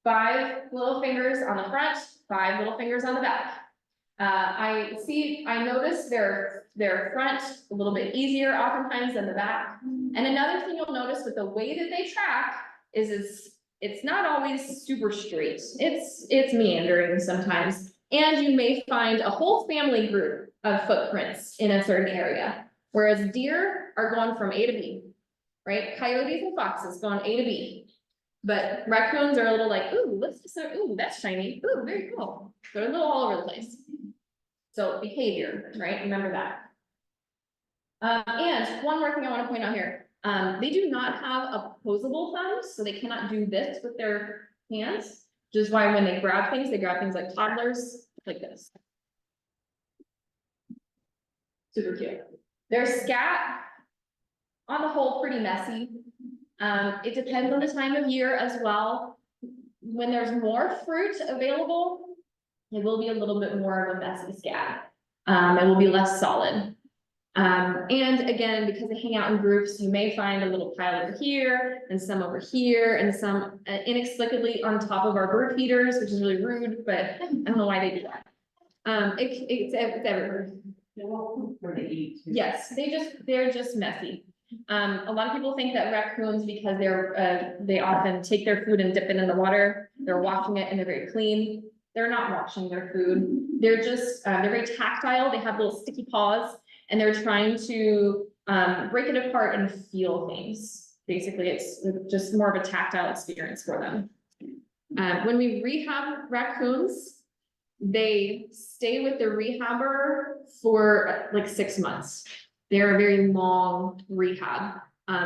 5 little fingers on the front, 5 little fingers on the back. I notice their front a little bit easier oftentimes than the back. And another thing you'll notice with the way that they track is it's not always super straight. It's meandering sometimes. And you may find a whole family group of footprints in a certain area. Whereas deer are going from A to B, right? Coyotes and foxes going A to B. But raccoons are a little like, ooh, ooh, that's shiny. Ooh, very cool. They're a little all over the place. So behavior, right? Remember that. And one more thing I want to point out here. They do not have opposable thumbs, so they cannot do this with their hands. Which is why when they grab things like toddlers, like this. Super cute. Their scat, on the whole, pretty messy. It depends on the time of year as well. When there's more fruit available, it will be a little bit more of a messy scat. It will be less solid. And again, because they hang out in groups, you may find a little pile over here and some over here and some inexplicably on top of our bird feeders, which is really rude, but I don't know why they do that. It's everywhere. They won't poop where they eat. Too. Yes, they're just messy. A lot of people think that raccoons, because they often take their food and dip it in the water, they're washing it and they're very clean. They're not washing their food. They're just, they're very tactile. They have little sticky paws and they're trying to break it apart and feel things. Basically, it's just more of a tactile experience for them. When we rehab raccoons, they stay with the rehabber for like 6 months. They're a very long rehab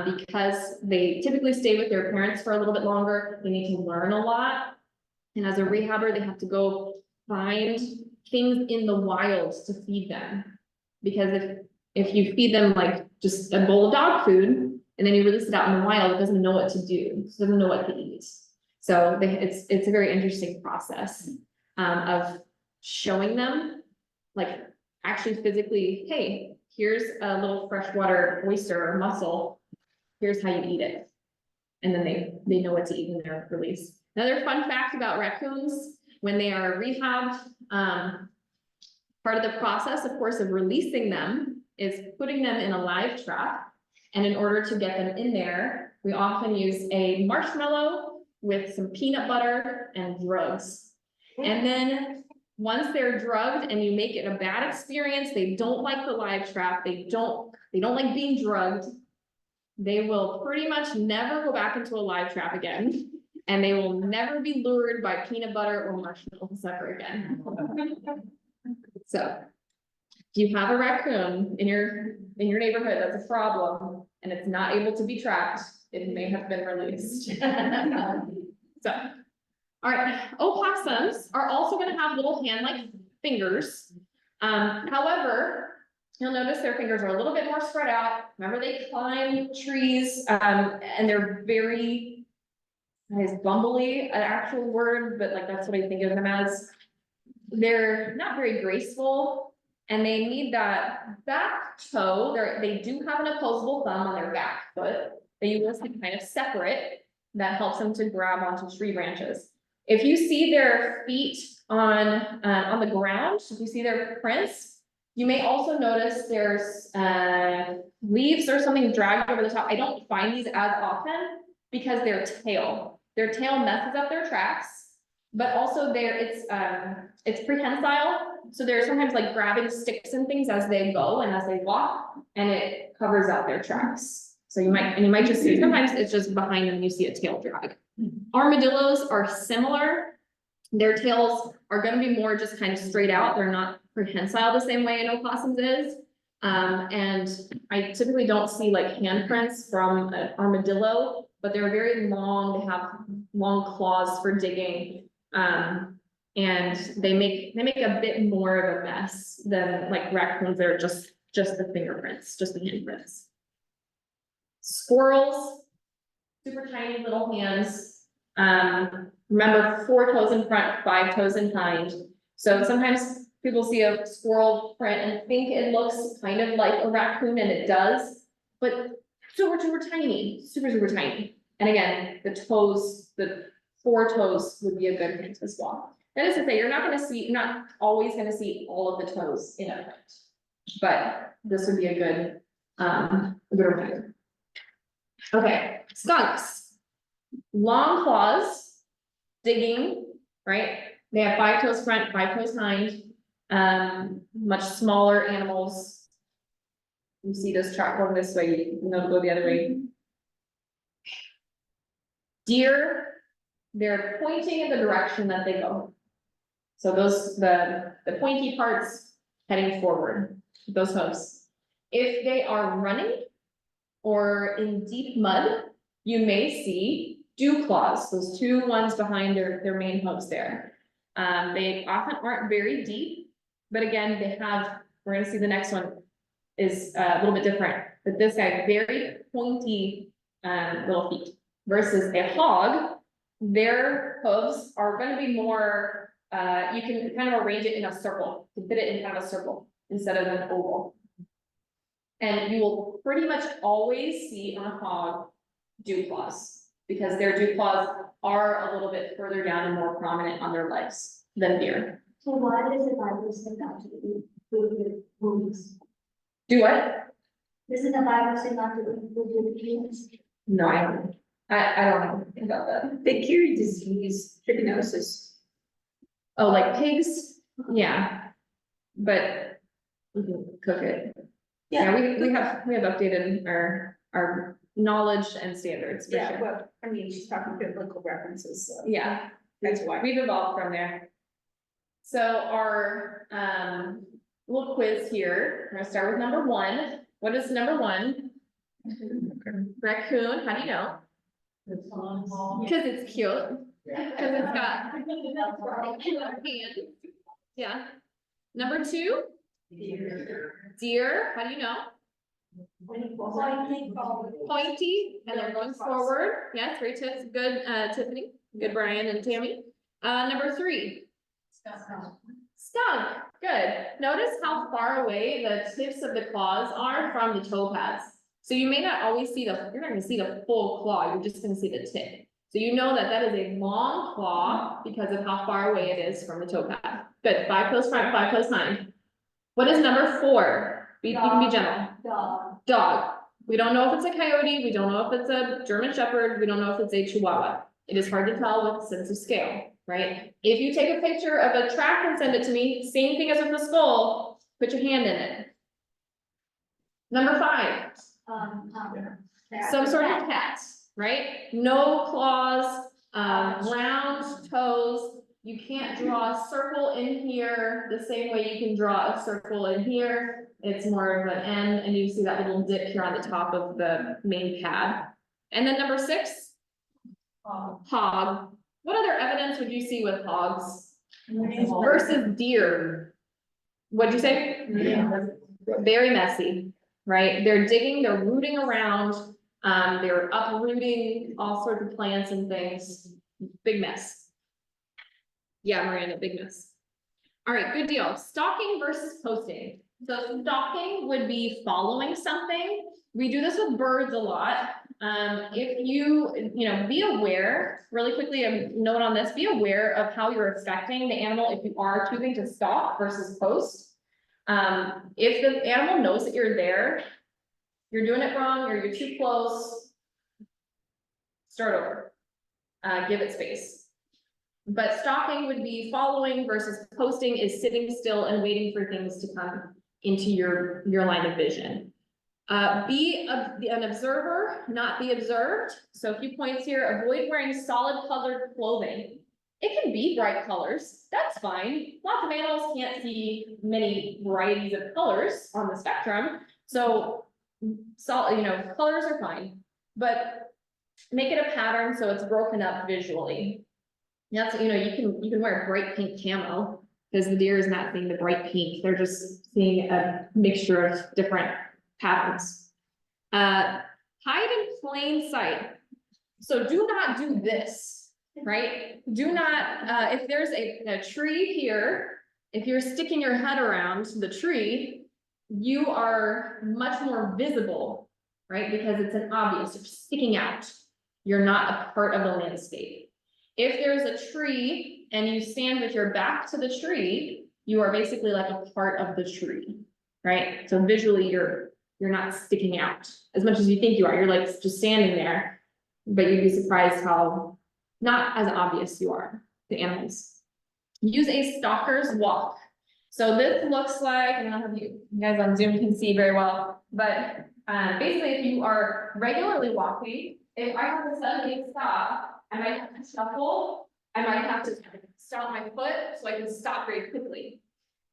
because they typically stay with their parents for a little bit longer. They need to learn a lot. And as a rehabber, they have to go find things in the wild to feed them. Because if you feed them like just a bowl of dog food and then you release it out in the wild, it doesn't know what to do. It doesn't know what to eat. So it's a very interesting process of showing them, like actually physically, hey, here's a little freshwater oyster or mussel. Here's how you eat it. And then they know what to eat when they're released. Another fun fact about raccoons, when they are rehabbed, part of the process, of course, of releasing them is putting them in a live trap. And in order to get them in there, we often use a marshmallow with some peanut butter and drugs. And then once they're drugged and you make it a bad experience, they don't like the live trap, they don't like being drugged, they will pretty much never go back into a live trap again. And they will never be lured by peanut butter or marshmallows ever again. So if you have a raccoon in your neighborhood, that's a problem, and it's not able to be trapped, it may have been released. So, all right, opossums are also going to have little hand-like fingers. However, you'll notice their fingers are a little bit more spread out. Remember, they climb trees, and they're very, is bumbly an actual word, but like that's what I think of them as. They're not very graceful, and they need that back toe. They do have an opposable thumb on their back foot that you will see kind of separate. That helps them to grab onto tree branches. If you see their feet on the ground, if you see their prints, you may also notice there's leaves or something dragged over the top. I don't find these as often because their tail messes up their tracks, but also it's prehensile. So they're sometimes like grabbing sticks and things as they go and as they walk, and it covers out their tracks. So you might just see, sometimes it's just behind them, you see a tail drag. Armadillos are similar. Their tails are going to be more just kind of straight out. They're not prehensile the same way an opossum's is. And I typically don't see like handprints from an armadillo, but they're very long. They have long claws for digging. And they make a bit more of a mess than like raccoons that are just the fingerprints, just the handprints. Squirrels, super tiny little hands. Remember, 4 toes in front, 5 toes in behind. So sometimes people see a squirrel print and think it looks kind of like a raccoon, and it does, but super tiny, super tiny. And again, the 4 toes would be a good hint as well. That is to say, you're not always gonna see all of the toes in a print, but this would be a good reminder. Okay, skunks. long claws, digging, right? They have 5 toes front, 5 toes hind, much smaller animals. You see this chart going this way, you know, go the other way. Deer, they're pointing in the direction that they go. So those, the pointy parts heading forward, those hooves. If they are running or in deep mud, you may see dew claws, those 2 ones behind their main hooves there. They often aren't very deep, but again, they have, we're gonna see the next one is a little bit different, but this guy, very pointy, little feet versus a hog, their hooves are gonna be more, you can kind of arrange it in a circle, to fit it in kind of a circle instead of an oval. And you will pretty much always see on a hog dew claws, because their dew claws are a little bit further down and more prominent on their legs than deer. So why does the Bible say not to eat food with humans? Do what? Doesn't the Bible say not to eat food with humans? No, I don't know about that. They carry disease, trichinosis. Oh, like pigs? Yeah. But we can cook it. Yeah, we have updated our knowledge and standards for Yeah, sure. well, I mean, she's talking biblical references, so Yeah, that's why. we've evolved from there. So our little quiz here, we're gonna start with number 1. What is number 1? Raccoon, how do you know? Because it's cute. Because it's got hands. Yeah. Number 2? Deer, how do you know? Pointy, and they're going forward. Yes, great tips. Good, Tiffany. Good, Brian and Tammy. Number 3. Skunk, good. Notice how far away the tips of the claws are from the toe pads. So you may not always see you're not gonna see the full claw, you're just gonna see the tip. So you know that that is a long claw because of how far away it is from the toe pad. Good, 5 toes front, 5 toes hind. What is number 4? You can be gentle. Dog. Dog. We don't know if it's a coyote, we don't know if it's a German Shepherd, we don't know if it's a Chihuahua. It is hard to tell with sense of scale, right? If you take a picture of a track and send it to me, same thing as with the skull, put your hand in it. Number 5, some sort of cat, right? No claws, round toes. You can't draw a circle in here the same way you can draw a circle in here. It's more of an N, and you see that little dip here on the top of the main pad. And then number 6, hog. What other evidence would you see with hogs versus deer? What'd you say? Very messy, right? They're digging, they're rooting around, they're uprooting all sorts of plants and things. Big mess. Yeah, Miranda, big mess. All right, good deal. Stalking versus posting. So stalking would be following something. We do this with birds a lot. If you be aware, really quickly, a note on this, be aware of how you're affecting the animal if you are choosing to stalk versus post. If the animal knows that you're there, you're doing it wrong, or you're too close, start over. Give it space. But stalking would be following versus posting is sitting still and waiting for things to come into your line of vision. Be an observer, not be observed. So a few points here: avoid wearing solid colored clothing. It can be bright colors, that's fine. Lots of animals can't see many varieties of colors on the spectrum. So colors are fine, but make it a pattern so it's broken up visually. That's, you can wear bright pink camo because the deer is not seeing the bright pink. They're just seeing a mixture of different patterns. Hide in plain sight. So do not do this, right? Do not, if there's a tree here, if you're sticking your head around the tree, you are much more visible, right? Because it's an obvious, you're sticking out. You're not a part of the landscape. If there's a tree and you stand with your back to the tree, you are basically like a part of the tree, right? So visually you're not sticking out as much as you think you are. You're like just standing there. but you'd be surprised how not as obvious you are to animals. Use a stalker's walk. So this looks like, I don't know if you guys on Zoom can see very well, but basically if you are regularly walking, if I have to suddenly stop, I might have to shuffle, I might have to stomp my foot so I can stop very quickly.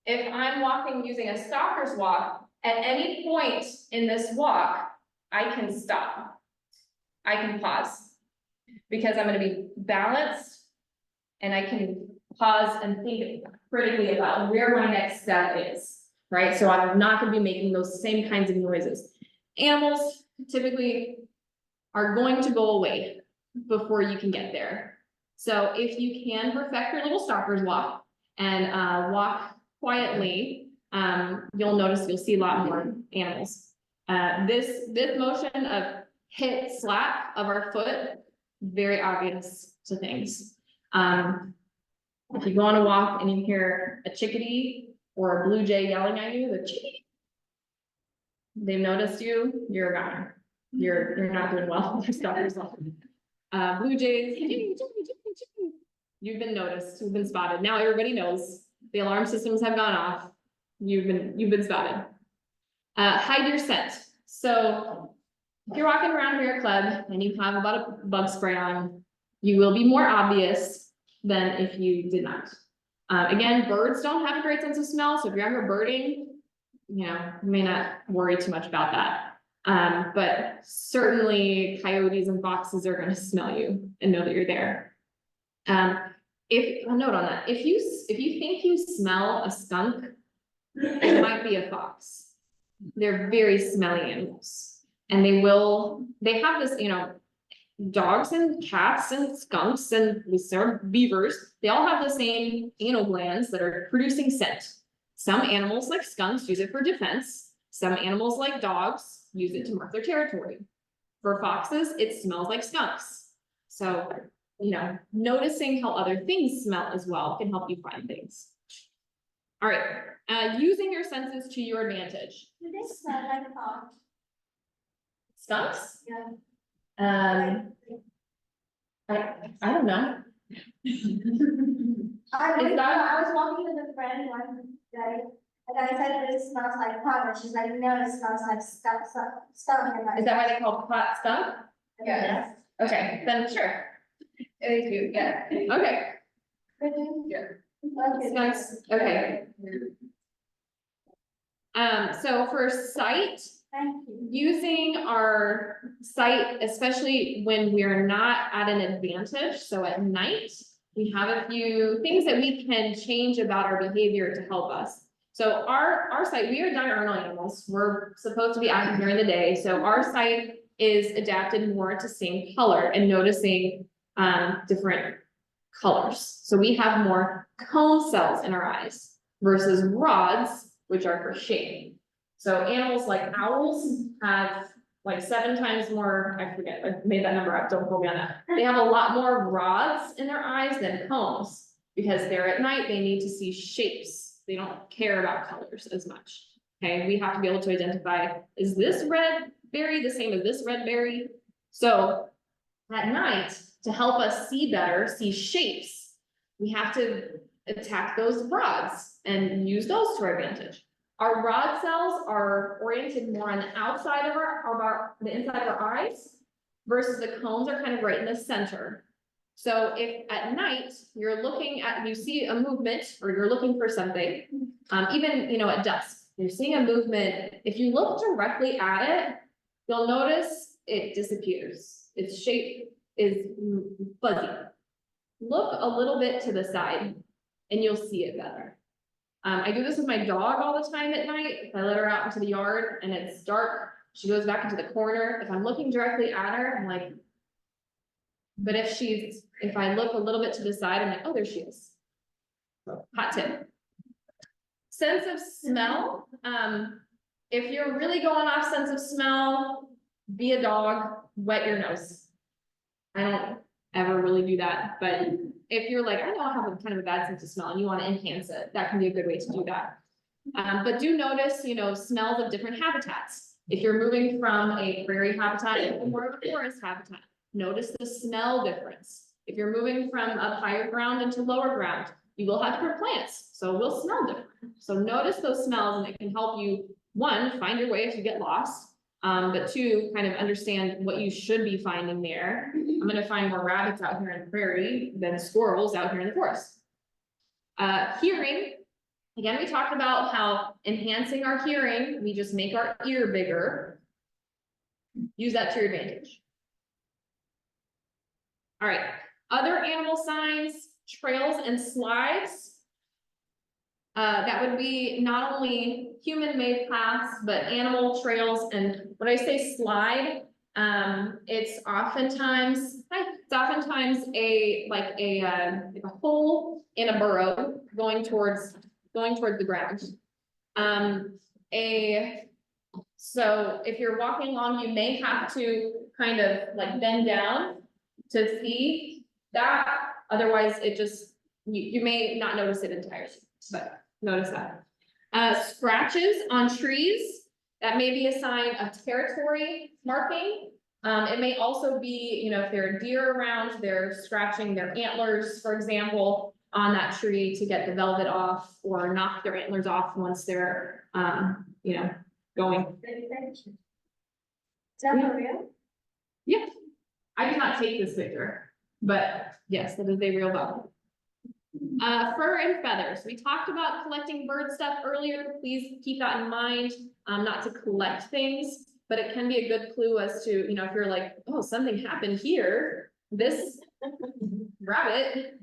If I'm walking using a stalker's walk, at any point in this walk, I can stop. I can pause. Because I'm gonna be balanced and I can pause and think critically about where my next step is, right? So I'm not gonna be making those same kinds of noises. Animals typically are going to go away before you can get there. So if you can perfect your little stalker's walk and walk quietly, you'll notice you'll see a lot more animals. This motion of hit slap of our foot, very obvious to things. If you go on a walk and you hear a chickadee or a blue jay yelling at you, the chickadee, they've noticed you, you're a goner. You're not doing well. You're stuck yourself. Blue jays, you've been noticed, you've been spotted. Now everybody knows the alarm systems have gone off. You've been spotted. Hide your scent. So if you're walking around here at club and you have about a bug spray on, you will be more obvious than if you did not. Again, birds don't have a great sense of smell, so if you're ever birding, you may not worry too much about that. But certainly coyotes and foxes are gonna smell you and know that you're there. If a note on that, if you think you smell a skunk, it might be a fox. They're very smelly animals. And they have this, dogs and cats and skunks and beavers, they all have the same anal glands that are producing scent. Some animals like skunks use it for defense. Some animals like dogs use it to mark their territory. For foxes, it smells like skunks. So, noticing how other things smell as well can help you find things. All right, using your senses to your advantage. Do they smell like hot? Skunks? Yeah. I don't know. I was walking with a friend one day, and I said this smells like pot, and she's like, no, it smells like stuff. Is that why they call pot skunk? Yes. Okay, then sure. They do, yeah. Okay, Okay. skunks, okay. So for sight, Thank you. using our sight, especially when we're not at an advantage, so at night, we have a few things that we can change about our behavior to help us. So our sight, we are diurnal animals, we're supposed to be active during the day, so our sight is adapted more to seeing color and noticing different colors. So we have more cone cells in our eyes versus rods, which are for shape. So animals like owls have like 7 times more, I forget, I made that number up, don't quote me on that. They have a lot more rods in their eyes than cones, because they're at night, they need to see shapes. They don't care about colors as much. Okay, we have to be able to identify, is this red berry the same as this red berry? So at night, to help us see better, see shapes, we have to attack those rods and use those to our advantage. Our rod cells are oriented more on the outside of the inside of our eyes, versus the cones are kind of right in the center. So if at night you're looking at, you see a movement or you're looking for something, even, at dusk, you're seeing a movement, if you look directly at it, you'll notice it disappears. Its shape is fuzzy. Look a little bit to the side and you'll see it better. I do this with my dog all the time at night. If I let her out into the yard and it's dark, she goes back into the corner. If I'm looking directly at her, I'm like, but if I look a little bit to the side, I'm like, oh, there she is. So, hot tip. Sense of smell. If you're really going off sense of smell, be a dog, wet your nose. I don't ever really do that, but if you're like, I know I have a kind of a bad sense of smell and you want to enhance it, that can be a good way to do that. But do notice, smells of different habitats. If you're moving from a prairie habitat to more of a forest habitat, notice the smell difference. If you're moving from up higher ground into lower ground, you will have different plants, so it will smell different. So notice those smells and it can help you, one, find your way if you get lost. But two, kind of understand what you should be finding there. I'm gonna find more rabbits out here in the prairie than squirrels out here in the forest. Hearing, again, we talked about how enhancing our hearing, we just make our ear bigger. Use that to your advantage. All right, other animal signs, trails and slides. That would be not only human-made paths, but animal trails. And when I say slide, it's oftentimes like a hole in a burrow going towards the ground. So if you're walking along, you may have to kind of like bend down to see that. Otherwise, it just, you may not notice it entirely, but notice that. Scratches on trees, that may be a sign of territory marking. It may also be, if there are deer around, they're scratching their antlers, for example, on that tree to get the velvet off or knock their antlers off once they're, going. Is that for real? Yeah, I did not take this picture, but yes, that is a real velvet. Fur and feathers. We talked about collecting bird stuff earlier. Please keep that in mind, not to collect things, but it can be a good clue as to, if you're like, oh, something happened here. This rabbit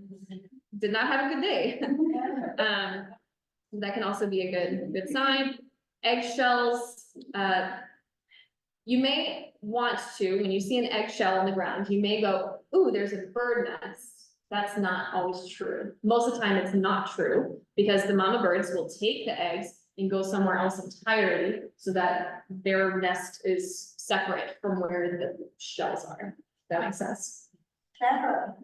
did not have a good day. That can also be a good sign. Eggshells, you may want to, when you see an eggshell on the ground, you may go, ooh, there's a bird nest. That's not always true. Most of the time it's not true because the mama birds will take the eggs and go somewhere else entirely so that their nest is separate from where the shells are. That makes sense. Clever.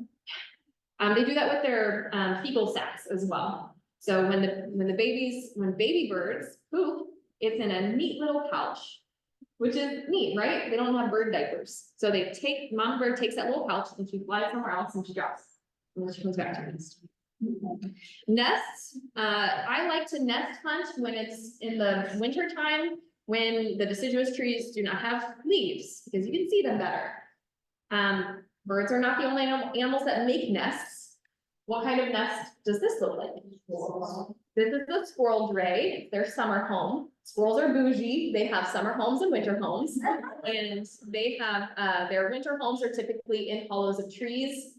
They do that with their fecal sacs as well. So when baby birds poop, it's in a neat little pouch, which is neat, right? They don't have bird diapers. So mama bird takes that little pouch and she flies somewhere else and she drops. And then she comes back to her nest. Nests, I like to nest hunt when it's in the winter time, when the deciduous trees do not have leaves, because you can see them better. Birds are not the only animals that make nests. What kind of nest does this look like? This is the squirrel dray, it's their summer home. Squirrels are bougie, they have summer homes and winter homes. And they have, their winter homes are typically in hollows of trees,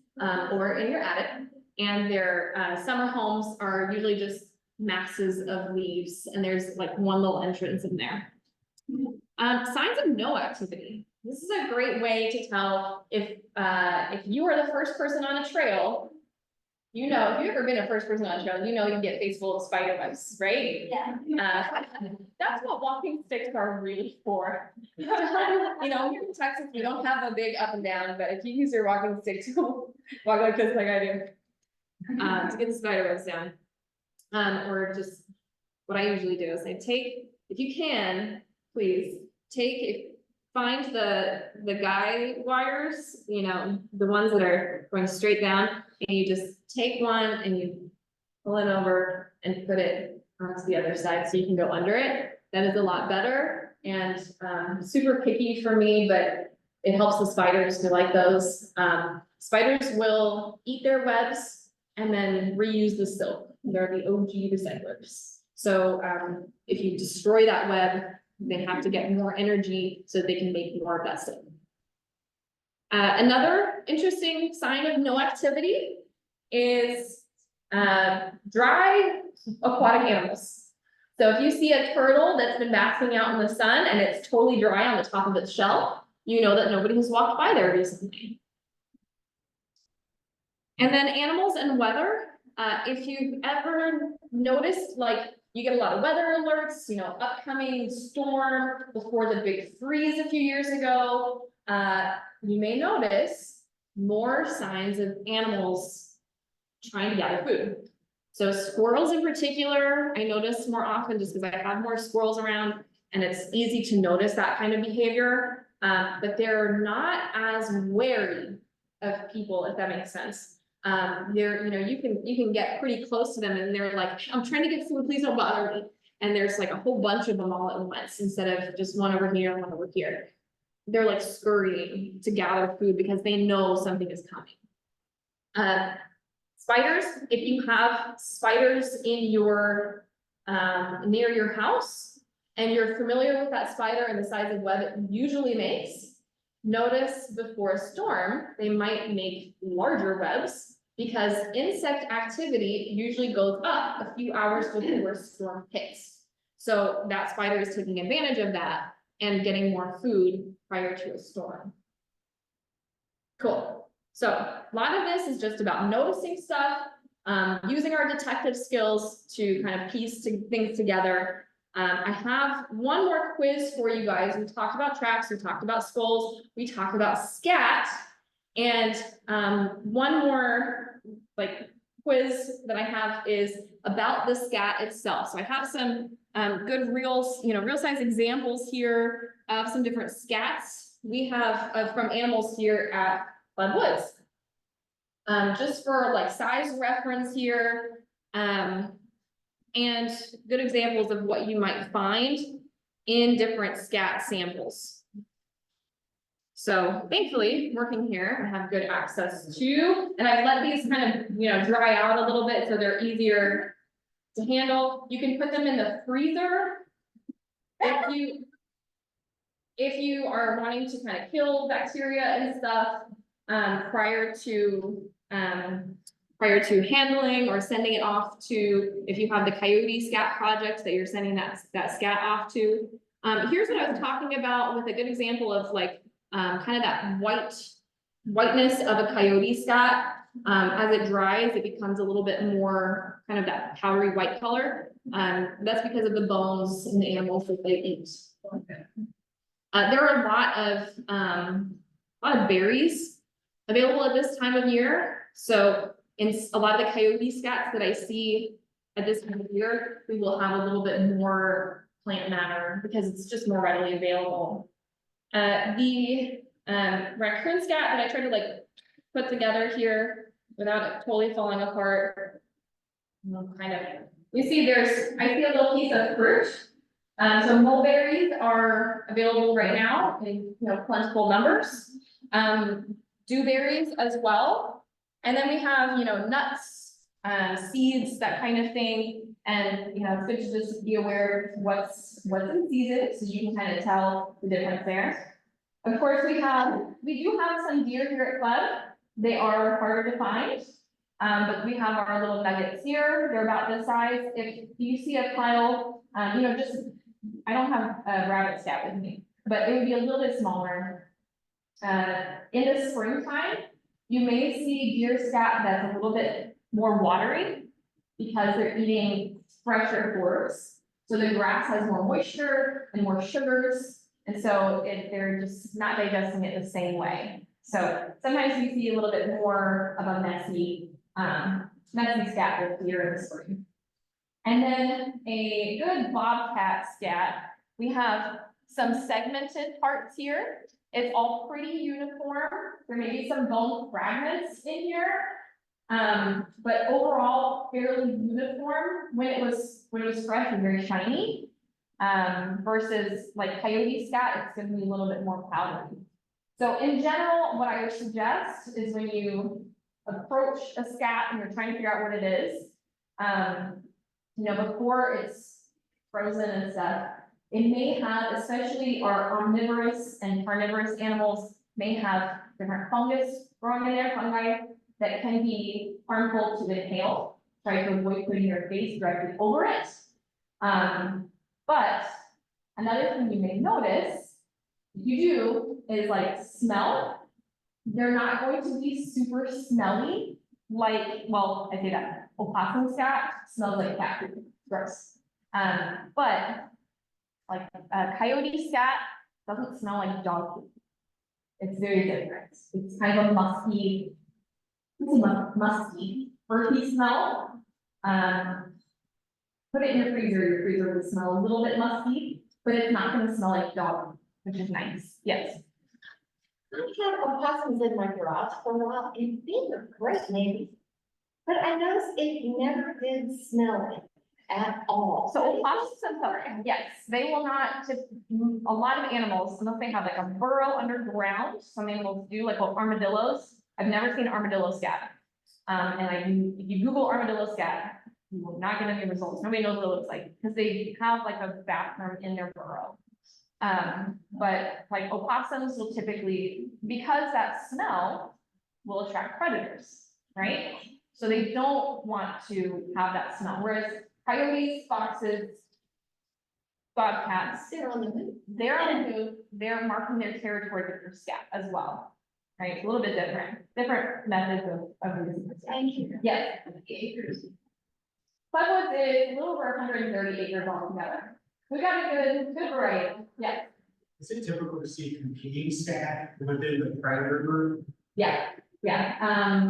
or in your attic. And their summer homes are usually just masses of leaves, and there's like one little entrance in there. Signs of no activity. This is a great way to tell if you are the first person on a trail. If you've ever been a first person on a trail, you can get face full of spider webs, right? Yeah. That's what walking sticks are really for. Here in Texas, we don't have a big up and down, but if you use your walking stick to walk like this, like I do, to get the spider webs down. Or just what I usually do is if you can, please find the guy wires, the ones that are going straight down, and you just take one and you pull it over and put it onto the other side so you can go under it. That is a lot better and super picky for me, but it helps the spiders to like those. Spiders will eat their webs and then reuse the silk. They're the OG recyclers. So if you destroy that web, they have to get more energy so they can make more of that silk. Another interesting sign of no activity is dry aquatic animals. So if you see a turtle that's been basking out in the sun and it's totally dry on the top of its shell, you know that nobody has walked by there recently. And then animals and weather. If you've ever noticed, like, you get a lot of weather alerts, upcoming storm before the big freeze a few years ago, you may notice more signs of animals trying to gather food. So squirrels in particular, I notice more often just because I have more squirrels around and it's easy to notice that kind of behavior. but they're not as wary of people, if that makes sense. They're, you can get pretty close to them and they're like, I'm trying to get food, please don't bother me. And there's like a whole bunch of them all at once, instead of just one over here, one over here. They're like scurrying to gather food because they know something is coming. Spiders, if you have spiders in your, near your house, and you're familiar with that spider and the size of web it usually makes, notice before a storm, they might make larger webs because insect activity usually goes up a few hours before a storm hits. So that spider is taking advantage of that and getting more food prior to a storm. Cool. So a lot of this is just about noticing stuff, using our detective skills to kind of piece things together. I have one more quiz for you guys. We talked about traps, we talked about skulls, we talked about scat, and one more like quiz that I have is about the scat itself. So I have some good real size examples here of some different scats we have from animals here at Woods. Just for like size reference here, and good examples of what you might find in different scat samples. So thankfully, working here, I have good access to, and I've let these kind of, dry out a little bit so they're easier to handle. You can put them in the freezer if you are wanting to kind of kill bacteria and stuff, prior to handling or sending it off to, if you have the coyote scat project that you're sending that scat off to. Here's what I was talking about with a good example of like, kind of that whiteness of a coyote scat. As it dries, it becomes a little bit more kind of that powdery white color. That's because of the bones in the animals that they eat. There are a lot of berries available at this time of year. So in a lot of the coyote scats that I see at this time of year, we will have a little bit more plant matter because it's just more readily available. The raccoon scat that I tried to like put together here without it totally falling apart. You see I see a little piece of fruit. So mulberries are available right now in plentiful numbers. Dewberries as well. And then we have, nuts, seeds, that kind of thing. And, it's good to just be aware of what's in season, so you can kind of tell the difference there. Of course, we do have some deer here at Club. They are harder to find, but we have our little nuggets here. They're about this size. If you see a pile, I don't have a rabbit scat with me, but it would be a little bit smaller. In the springtime, you may see deer scat that's a little bit more watery because they're eating fresher forbs. So the grass has more moisture and more sugars. And so they're just not digesting it the same way. So sometimes you see a little bit more of a messy scat with deer in the spring. And then a good bobcat scat, we have some segmented parts here. It's all pretty uniform. There may be some bone fragments in here, but overall fairly uniform. When it was fresh and very shiny, versus like coyote scat, it's going to be a little bit more powdery. So in general, what I would suggest is when you approach a scat and you're trying to figure out what it is, before it's frozen and stuff, it may have, especially our omnivorous and carnivorous animals, may have different fungus growing in there, fungi that can be harmful to inhale. Try to avoid putting your face directly over it. But another thing you may notice, if you do, is like smell. They're not going to be super smelly, like, well, I say that opossum scat smells like cat food, gross. But like a coyote scat doesn't smell like dog food. It's very different. It's kind of a musky, earthy smell. Put it in your freezer will smell a little bit musky, but it's not going to smell like dog, which is nice. Yes. had opossums in my garage for a while, and they were great maybe. But I noticed it never did smell it at all. So opossums, I'm sorry, yes, they will not, a lot of animals, unless they have like a burrow underground, some animals do, like armadillos. I've never seen an armadillo scat. If you Google armadillo scat, you will not get any results. Nobody knows what it looks like, because they have like a bathroom in their burrow. But like opossums will typically, because that smell will attract predators, right? So they don't want to have that smell, whereas coyotes, foxes, bobcats, They're on the move. they're on the move, they're marking their territory with their scat as well. Right, it's a little bit different methods of using this. Thank you. Yes. Heartwood is a little over 130 acres altogether. We got a good variety, yes, Is it typical to see competing scat within the predator group? yeah.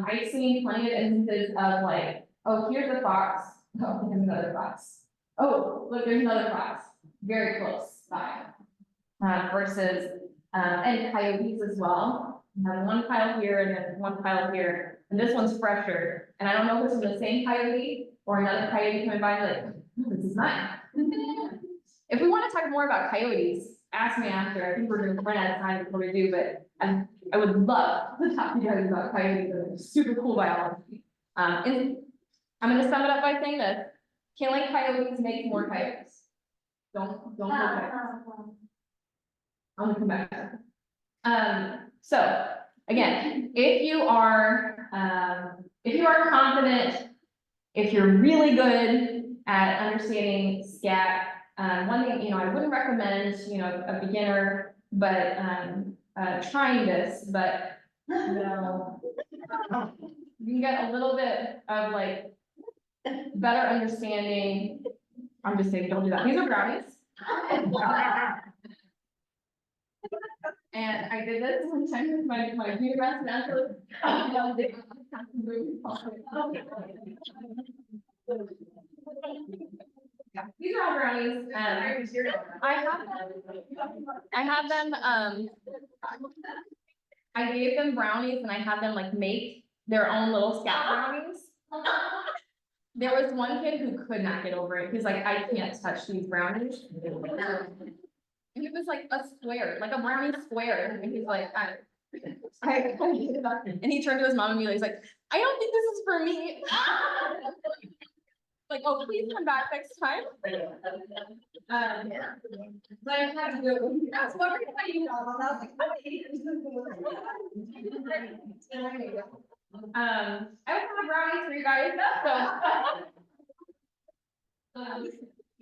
I've seen plenty of instances of like, oh, here's a fox, oh, here's another fox. Oh, look, there's another fox, very close by. Versus, and coyotes as well. You have one pile here and then one pile here, and this one's fresher. And I don't know if this is the same coyote or another coyote coming by, like, "Oh, this is mine." If we want to talk more about coyotes, ask me after. I think we're going to run out of time before we do, but I would love to talk to you guys about coyotes. They're super cool biology. And I'm going to sum it up by saying this: killing coyotes makes more coyotes. Don't kill coyotes. I'm gonna come back to that. So again, if you are confident, if you're really good at understanding scat, one thing, I wouldn't recommend, a beginner, but, trying this, but, you can get a little bit of like better understanding. I'm just saying, don't do that. These are brownies. And I did this one time with my junior master. These are all brownies. I gave them brownies and I had them like make their own little scat brownies. There was one kid who could not get over it. He's like, I can't touch these brownies. And it was like a square, like a brownie square, and he's like, and he turned to his mom and he's like, I don't think this is for me. Like, oh, please come back next time. But I had to go. That's what we're gonna do. I have brownies for you guys, so.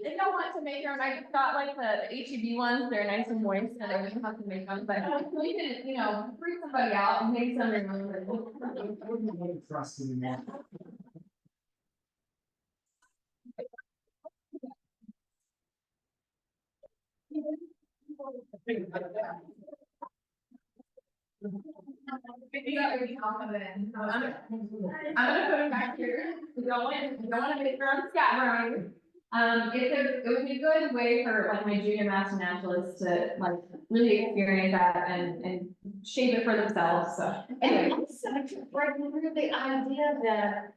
If y'all want to make your own, I just got like the HEB ones, they're nice and moist, and I don't have to make them, but you can, freak somebody out and make some of your own. I wouldn't trust anymore. I'm gonna put them back here. You don't want to make your own scat brownies. It would be a good way for like my junior master naturalists to like really experience that and shape it for themselves. So anyway. And also, right, the idea that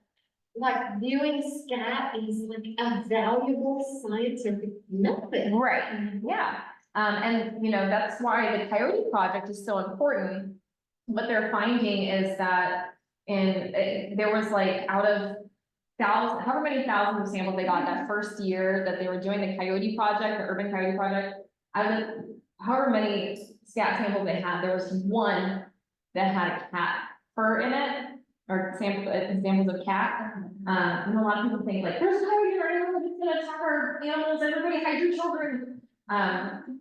like viewing scat is like a valuable scientific method. Right, yeah. And that's why the Coyote Project is so important. What they're finding is that there was like out of however many thousands of samples they got that first year that they were doing the Coyote Project, the Urban Coyote Project, out of however many scat samples they had, there was one that had a cat fur in it, or examples of cat. And a lot of people think like, there's a coyote or anyone that's gonna attack our animals, everybody hide your children.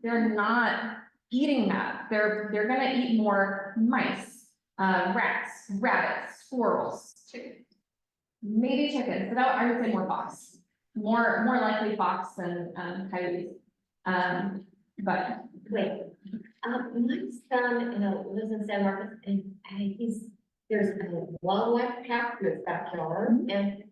They're not eating that. They're gonna eat more mice, rats, rabbits, squirrels, chickens. Maybe chickens, but I would say more fox, more likely fox than coyotes. But Wait, my son, lives in San Marcos, and there's a wildlife path in his backyard, and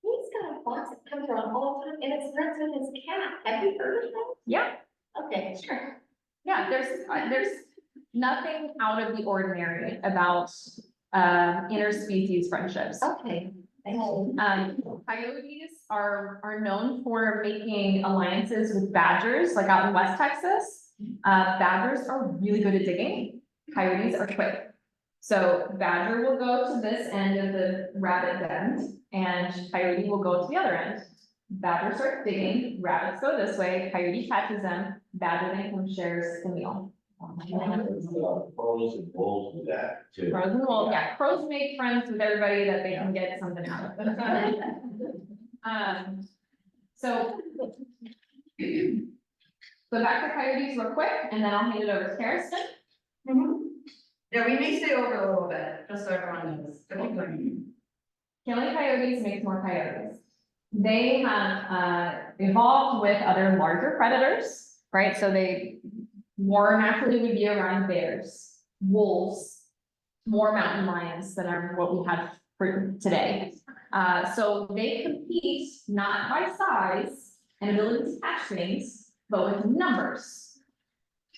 he's got a fox that comes around all the time, and it's friends with his cat. Have you heard of that? yeah, Okay, sure. Yeah, there's nothing out of the ordinary about, interspecies friendships. Okay. Thank you. Coyotes are known for making alliances with badgers, like out in West Texas. Badgers are really good at digging. Coyotes are quick. So badger will go to this end of the rabbit den and coyote will go to the other end. Badger starts digging, rabbits go this way, coyote catches them, badger then comes shares the meal. Crows and wolves do that too. Crows and wolves, yeah, crows make friends with everybody that they can get something out of. So go back to coyotes real quick, and then I'll hand it over to Harrison. Yeah, we may stay over a little bit, just so everyone knows. Killing coyotes makes more coyotes. They have evolved with other larger predators, right? So they more naturally would be around bears, wolves, more mountain lions than are what we have for today. So they compete not by size and ability to catch things, but with numbers.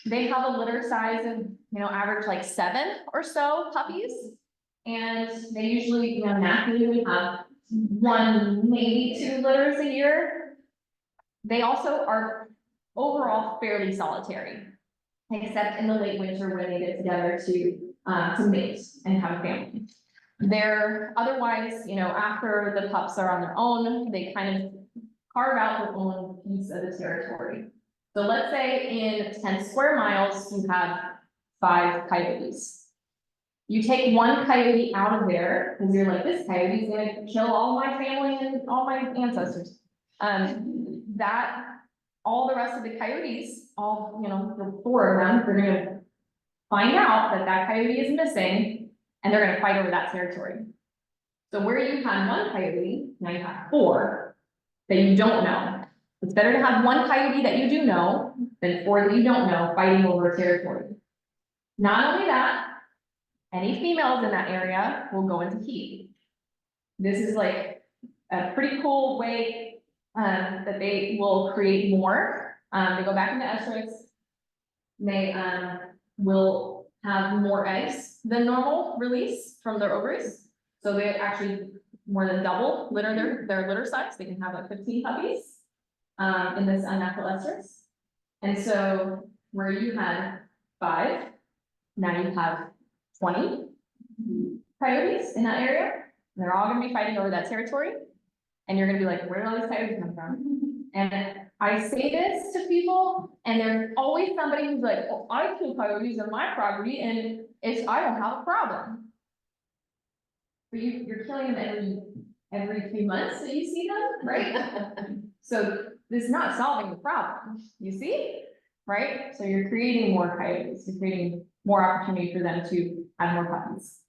They have a litter size of, average like 7 or so puppies. And they usually, naturally would have 1, maybe 2 litters a year. They also are overall fairly solitary, except in the late winter when they get together to mate and have a family. They're otherwise, after the pups are on their own, they kind of carve out their own piece of the territory. So let's say in 10 square miles, you have 5 coyotes. You take 1 coyote out of there, because you're like, this coyote's gonna kill all my family and all my ancestors. That, all the rest of the coyotes, all, the 4 of them, they're gonna find out that that coyote is missing, and they're gonna fight over that territory. So where you had 1 coyote, now you have 4 that you don't know. It's better to have 1 coyote that you do know than 4 that you don't know fighting over territory. Not only that, any females in that area will go into heat. This is like a pretty cool way that they will create more. They go back into estrus. They will have more eggs than normal release from their ovaries. So they actually more than double litter their litter size. They can have like 15 puppies in this unnatural estrus. And so where you had 5, now you have 20 coyotes in that area. And they're all gonna be fighting over that territory. And you're gonna be like, where do all these coyotes come from? And I say this to people, and there's always somebody who's like, oh, I kill coyotes on my property, and I don't have a problem. But you're killing them every few months that you see them, right? So this is not solving the problem, you see, right? So you're creating more coyotes, you're creating more opportunity for them to have more puppies.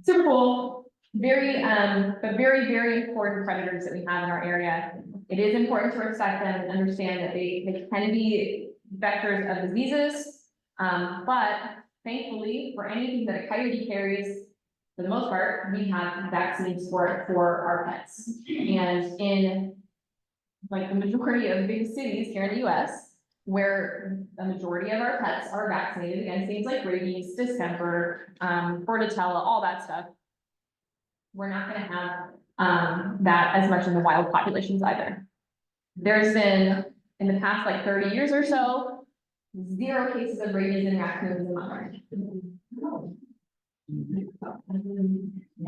Super cool, but very, very important predators that we have in our area. It is important to respect them and understand that they can be vectors of diseases, but thankfully, for anything that a coyote carries, for the most part, we have vaccines for our pets. And in like the majority of big cities here in the US, where the majority of our pets are vaccinated against things like rabies, distemper, bordetella, all that stuff, we're not gonna have that as much in the wild populations either. There's been, in the past like 30 years or so, 0 cases of rabies in raccoons in Montgomery.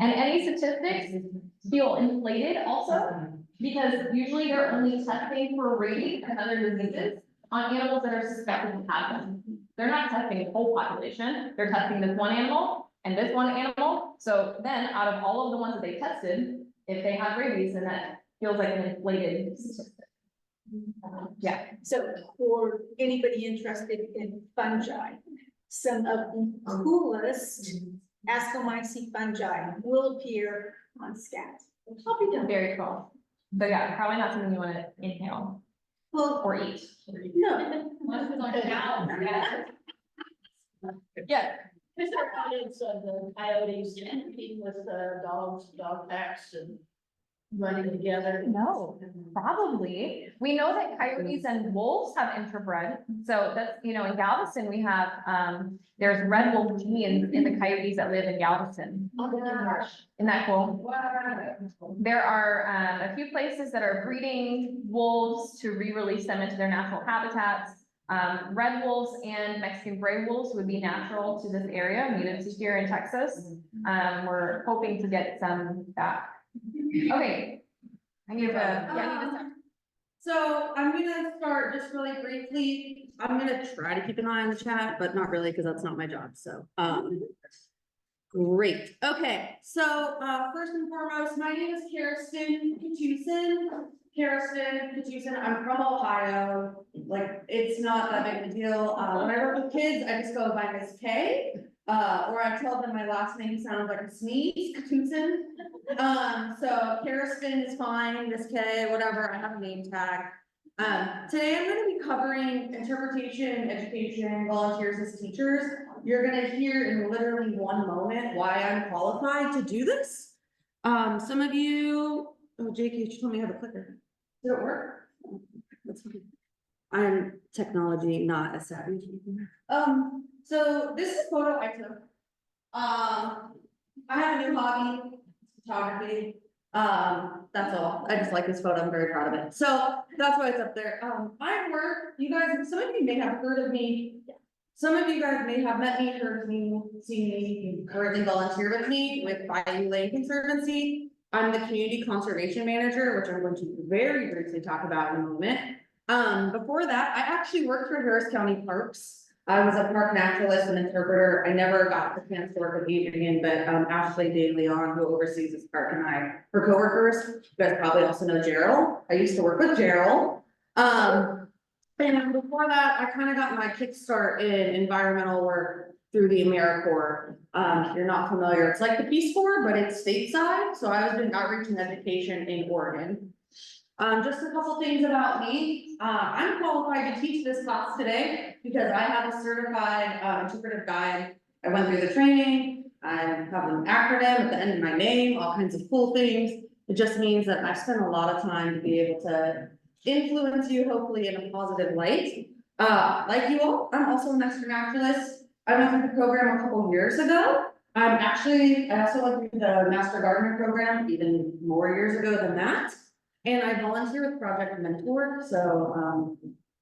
And any statistics feel inflated also, because usually they're only testing for rabies and other diseases on animals that are suspected to have them. They're not testing the whole population, they're testing this one animal and this one animal. So then out of all of the ones that they tested, if they have rabies, then that feels like an inflated statistic. Yeah. So for anybody interested in fungi, some of the coolest Ascomyces fungi will appear on scat. Very cool. But yeah, probably not something you want to inhale Well, or eat. no, Yeah. Is there evidence of the coyotes competing with the dog packs and running together? No, probably. We know that coyotes and wolves have interbred. So that's, you know, in Galveston, we have, there's red wolf genes in the coyotes that live in Galveston. Oh, the marsh. Isn't that cool? There are, a few places that are breeding wolves to re-release them into their natural habitats. Red wolves and Mexican gray wolves would be natural to this area, native to here in Texas. We're hoping to get some back. Okay. I need to, yeah, I need to start. So I'm gonna start just really briefly. I'm gonna try to keep an eye on the chat, but not really, because that's not my job, so, great. Okay, so, first and foremost, my name is Kirsten Katusin. I'm from Ohio. Like, it's not that big of a deal. When I work with kids, I just go by Miss K. Or I tell them my last name sounds like a sneeze, Katusin. So Kirsten is fine, Miss K, whatever, I have a name tag. Today I'm gonna be covering interpretation, education, volunteers as teachers. You're gonna hear in literally one moment why I'm qualified to do this. Some of you, oh, JK, you told me I have a clicker. Did it work? That's fine. I'm technology, not a savvy. So this is a photo I took. I have a new hobby, photography. That's all. I just like this photo. I'm very proud of it. So that's why it's up there. I work, you guys, some of you may have heard of me. Some of you guys may have met me, heard of me, seen me, you currently volunteer with me with Bayou Lane Conservancy. I'm the community conservation manager, which I'm going to very briefly talk about in a moment. Before that, I actually worked for Harris County Parks. I was a park naturalist and interpreter. I never got the chance to work with Adrian, but Ashley De Leon, who oversees this park, and I were coworkers. You guys probably also know Gerald. I used to work with Gerald. And before that, I kind of got my kickstart in environmental work through the AmeriCorps. If you're not familiar, it's like the Peace Corps, but it's stateside. So I was doing outreach and education in Oregon. Just a couple things about me. I'm qualified to teach this class today because I have a certified interpretive guide. I went through the training. I have an acronym at the end of my name, all kinds of cool things. It just means that I spent a lot of time to be able to influence you, hopefully in a positive light. Like you all, I'm also a master naturalist. I went through the program a couple years ago. I also went through the Master Gardener program even more years ago than that. And I volunteer with Project Mentor, so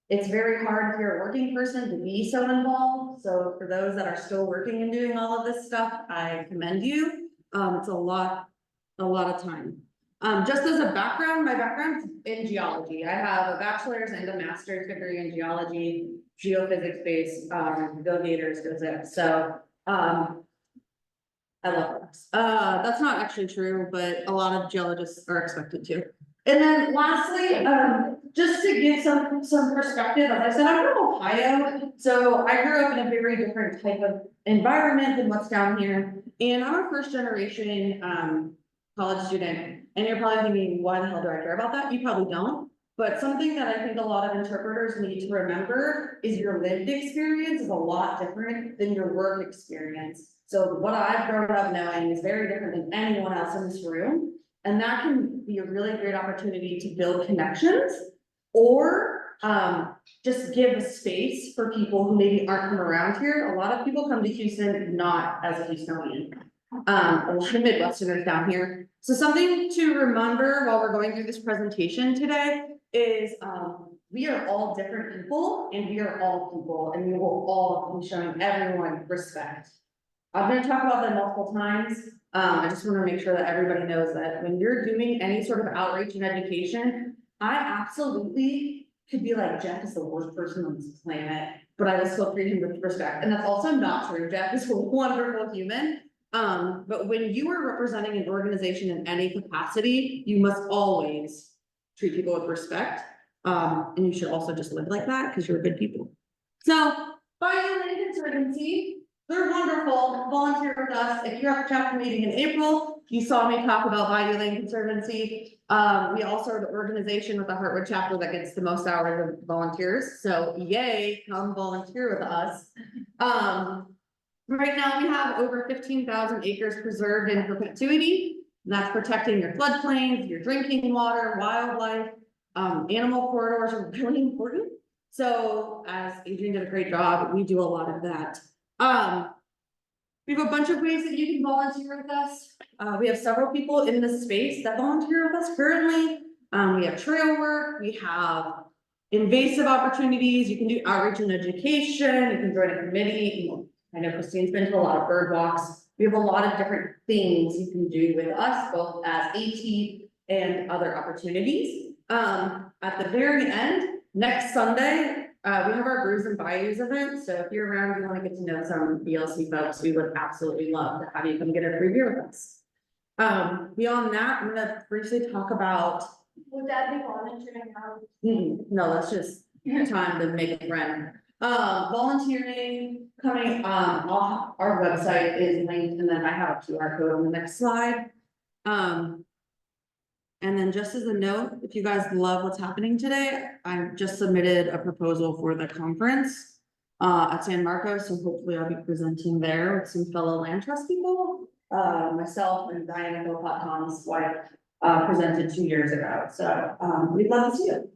it's very hard if you're a working person to be so involved. So for those that are still working and doing all of this stuff, I commend you. It's a lot of time. Just as a background, my background's in geology. I have a bachelor's and a master's degree in geology, geophysics-based, Bill Gator's physics. So I love rocks. That's not actually true, but a lot of geologists are expected to. And then lastly, just to give some perspective, as I said, I'm from Ohio, so I grew up in a very different type of environment than what's down here. And I'm a first generation college student, and you're probably thinking, why the hell do I care about that? You probably don't. But something that I think a lot of interpreters need to remember is your lived experience is a lot different than your work experience. So what I've grown up knowing is very different than anyone else in this room. And that can be a really great opportunity to build connections or just give a space for people who maybe aren't from around here. A lot of people come to Houston not as a Houstonian. A lot of Midwesterners down here. So something to remember while we're going through this presentation today is we are all different people and we are all people and we will all be showing everyone respect. I'm going to talk about that multiple times. I just want to make sure that everybody knows that when you're doing any sort of outreach and education, I absolutely could be like, Jeff is the worst person on this planet, but I will still treat him with respect. And that's also not true. Jeff is a wonderful human. But when you are representing an organization in any capacity, you must always treat people with respect. And you should also just live like that because you're good people. So, Bayou Lane Conservancy, they're wonderful. Volunteer with us. If you're at the chapter meeting in April, you saw me talk about Bayou Lane Conservancy. We also are the organization with the Heartwood chapter that gets the most hours of volunteers. So yay, come volunteer with us. Right now we have over 15,000 acres preserved in perpetuity. And that's protecting your floodplains, your drinking water, wildlife, animal corridors are really important. So as Adrian did a great job, we do a lot of that. We have a bunch of ways that you can volunteer with us. We have several people in this space that volunteer with us currently. We have trail work, we have invasive opportunities, you can do outreach and education, you can join a committee. I know Christine's been to a lot of bird walks. We have a lot of different things you can do with us, both as AT and other opportunities. At the very end, next Sunday, we have our Brews and Bayous event, so if you're around, you wanna get to know some BLC folks, we would absolutely love to have you come get a free beer with us. Beyond that, I'm gonna briefly talk about. Would that be volunteering out? No, that's just time to make a friend. Volunteering, coming, our website is linked, and then I have a QR code on the next slide. And then just as a note, if you guys love what's happening today, I've just submitted a proposal for the conference at San Marcos, so hopefully I'll be presenting there with some fellow land trust people. Myself and Diana Philpott, Tom's wife, presented 2 years ago, so we'd love to see you.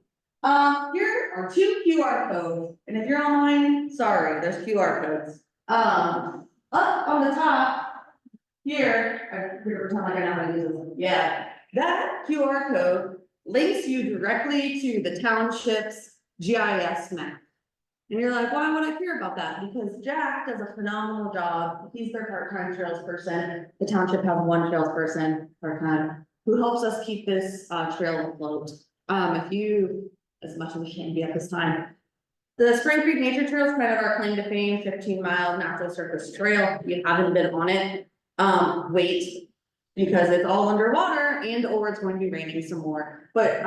Here are 2 QR codes, and if you're online, sorry, there's QR codes. Up on the top here, I pretend like I know how to use this. Yeah. That QR code links you directly to the township's GIS map. And you're like, why would I care about that? Because Jack does a phenomenal job. He's their part-time trails person. The township has 1 trails person part-time who helps us keep this trail afloat. If you, as much as we can be at this time, the Spring Creek Nature Trail is kind of our claim to fame, 15-mile natural surface trail. If you haven't been on it, wait. Because it's all underwater and or it's going to be raining some more. But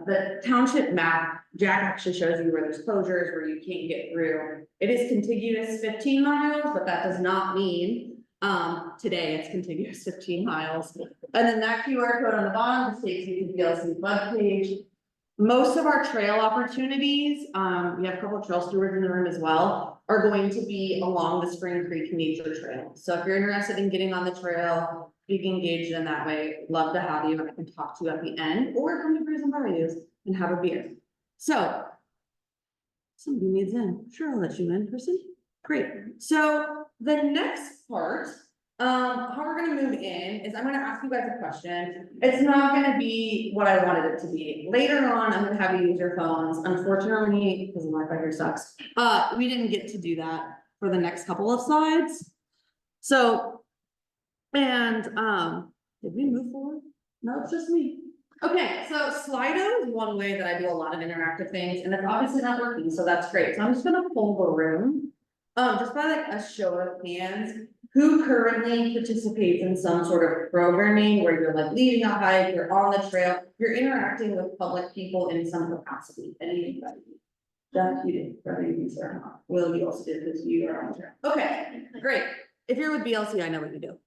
the township map, Jack actually shows you where there's closures, where you can't get through. It is contiguous 15 miles, but that does not mean today it's contiguous 15 miles. And then that QR code on the bottom just takes you to the BLC webpage. Most of our trail opportunities, we have a couple of trail stewards in the room as well, are going to be along the Spring Creek Nature Trail. So if you're interested in getting on the trail, being engaged in that way, love to have you, and I can talk to you at the end, or come to Brews and Bayous and have a beer. So, somebody needs in, sure, I'll let you in, person. Great, so the next part, how we're gonna move in is I'm gonna ask you guys a question. It's not gonna be what I wanted it to be. Later on, I'm gonna have you use your phones. Unfortunately, because the Wi-Fi here sucks, we didn't get to do that for the next couple of slides. So, and, did we move forward? No, it's just me. Okay, so Slido is one way that I do a lot of interactive things, and it's obviously not working, so that's great. So I'm just gonna poll the room. Just by like a show of hands, who currently participates in some sort of programming where you're like leading a hike, you're on the trail, you're interacting with public people in some capacity, anybody? Jeff, you did, whether you use it or not. Will, you also did because you are on the trail. Okay, great. If you're with BLC, I know what you do.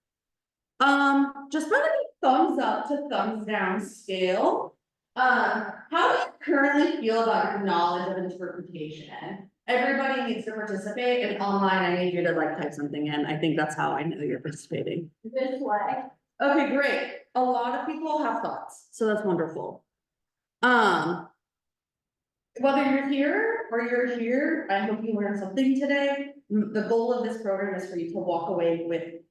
Just by like a thumbs up to thumbs down scale, how do you currently feel about your knowledge of interpretation? Everybody needs to participate, and online, I need you to like type something in. I think that's how I know you're participating. This way. Okay, great. A lot of people have thoughts, so that's wonderful. Whether you're here or you're here, I hope you learned something today. The goal of this program is for you to walk away with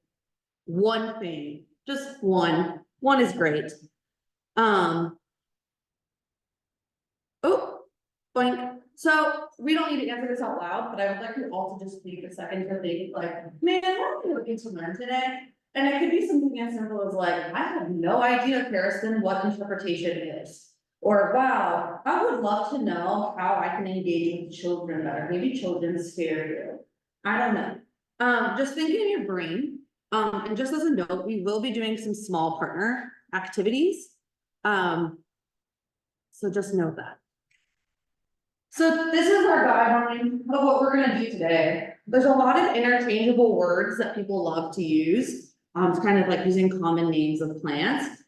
one thing, just one. One is great. Oh, blank. So we don't need to answer this out loud, but I would like you all to just take a second to think like, man, what are we looking to learn today? And it could be something as simple as like, I have no idea, Kirsten, what interpretation is. Or wow, I would love to know how I can engage with children better. Maybe children scare you. I don't know. Just think in your brain. And just as a note, we will be doing some small partner activities. So just note that. So this is our guideline of what we're gonna do today. There's a lot of interchangeable words that people love to use. It's kind of like using common names of plants.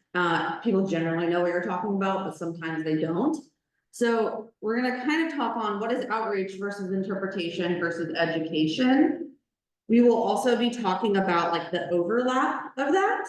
People generally know what you're talking about, but sometimes they don't. So we're gonna kind of talk on what is outreach versus interpretation versus education. We will also be talking about like the overlap of that.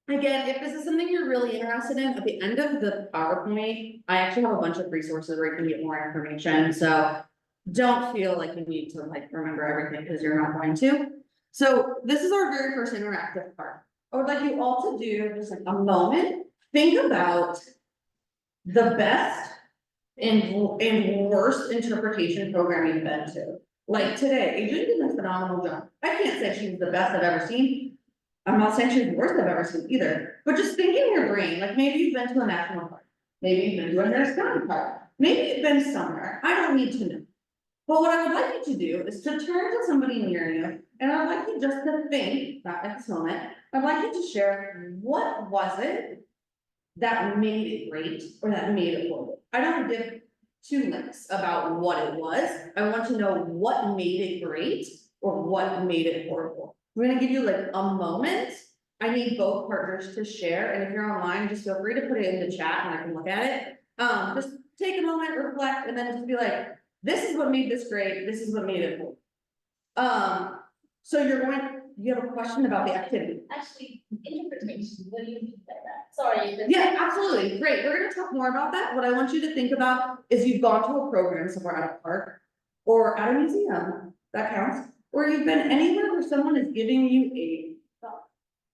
Again, if this is something you're really interested in, at the end of the PowerPoint, I actually have a bunch of resources where you can get more information, so. Don't feel like you need to like remember everything, because you're not going to. So this is our very first interactive part. I would like you all to do just like a moment, think about the best and worst interpretation program you've been to. Like today, Adrian did a phenomenal job. I can't say she's the best I've ever seen. I'm not saying she's the worst I've ever seen either, but just think in your brain, like maybe you've been to a national park, maybe you've been to a Harris County park, maybe you've been somewhere, I don't need to know. But what I would like you to do is to turn to somebody near you, and I'd like you just to think, not at this moment, I'd like you to share, what was it that made it great or that made it horrible? I don't give two licks about what it was, I want to know what made it great or what made it horrible. I'm gonna give you like a moment, I need both partners to share, and if you're online, just feel free to put it in the chat and I can look at it. Just take a moment, reflect, and then just be like, this is what made this great, this is what made it cool. So you have a question about the activity? Actually, interpretation, what do you mean by that? Sorry. Yeah, absolutely, great, we're gonna talk more about that. What I want you to think about is you've gone to a program somewhere at a park or at a museum, that counts, or you've been anywhere where someone is giving you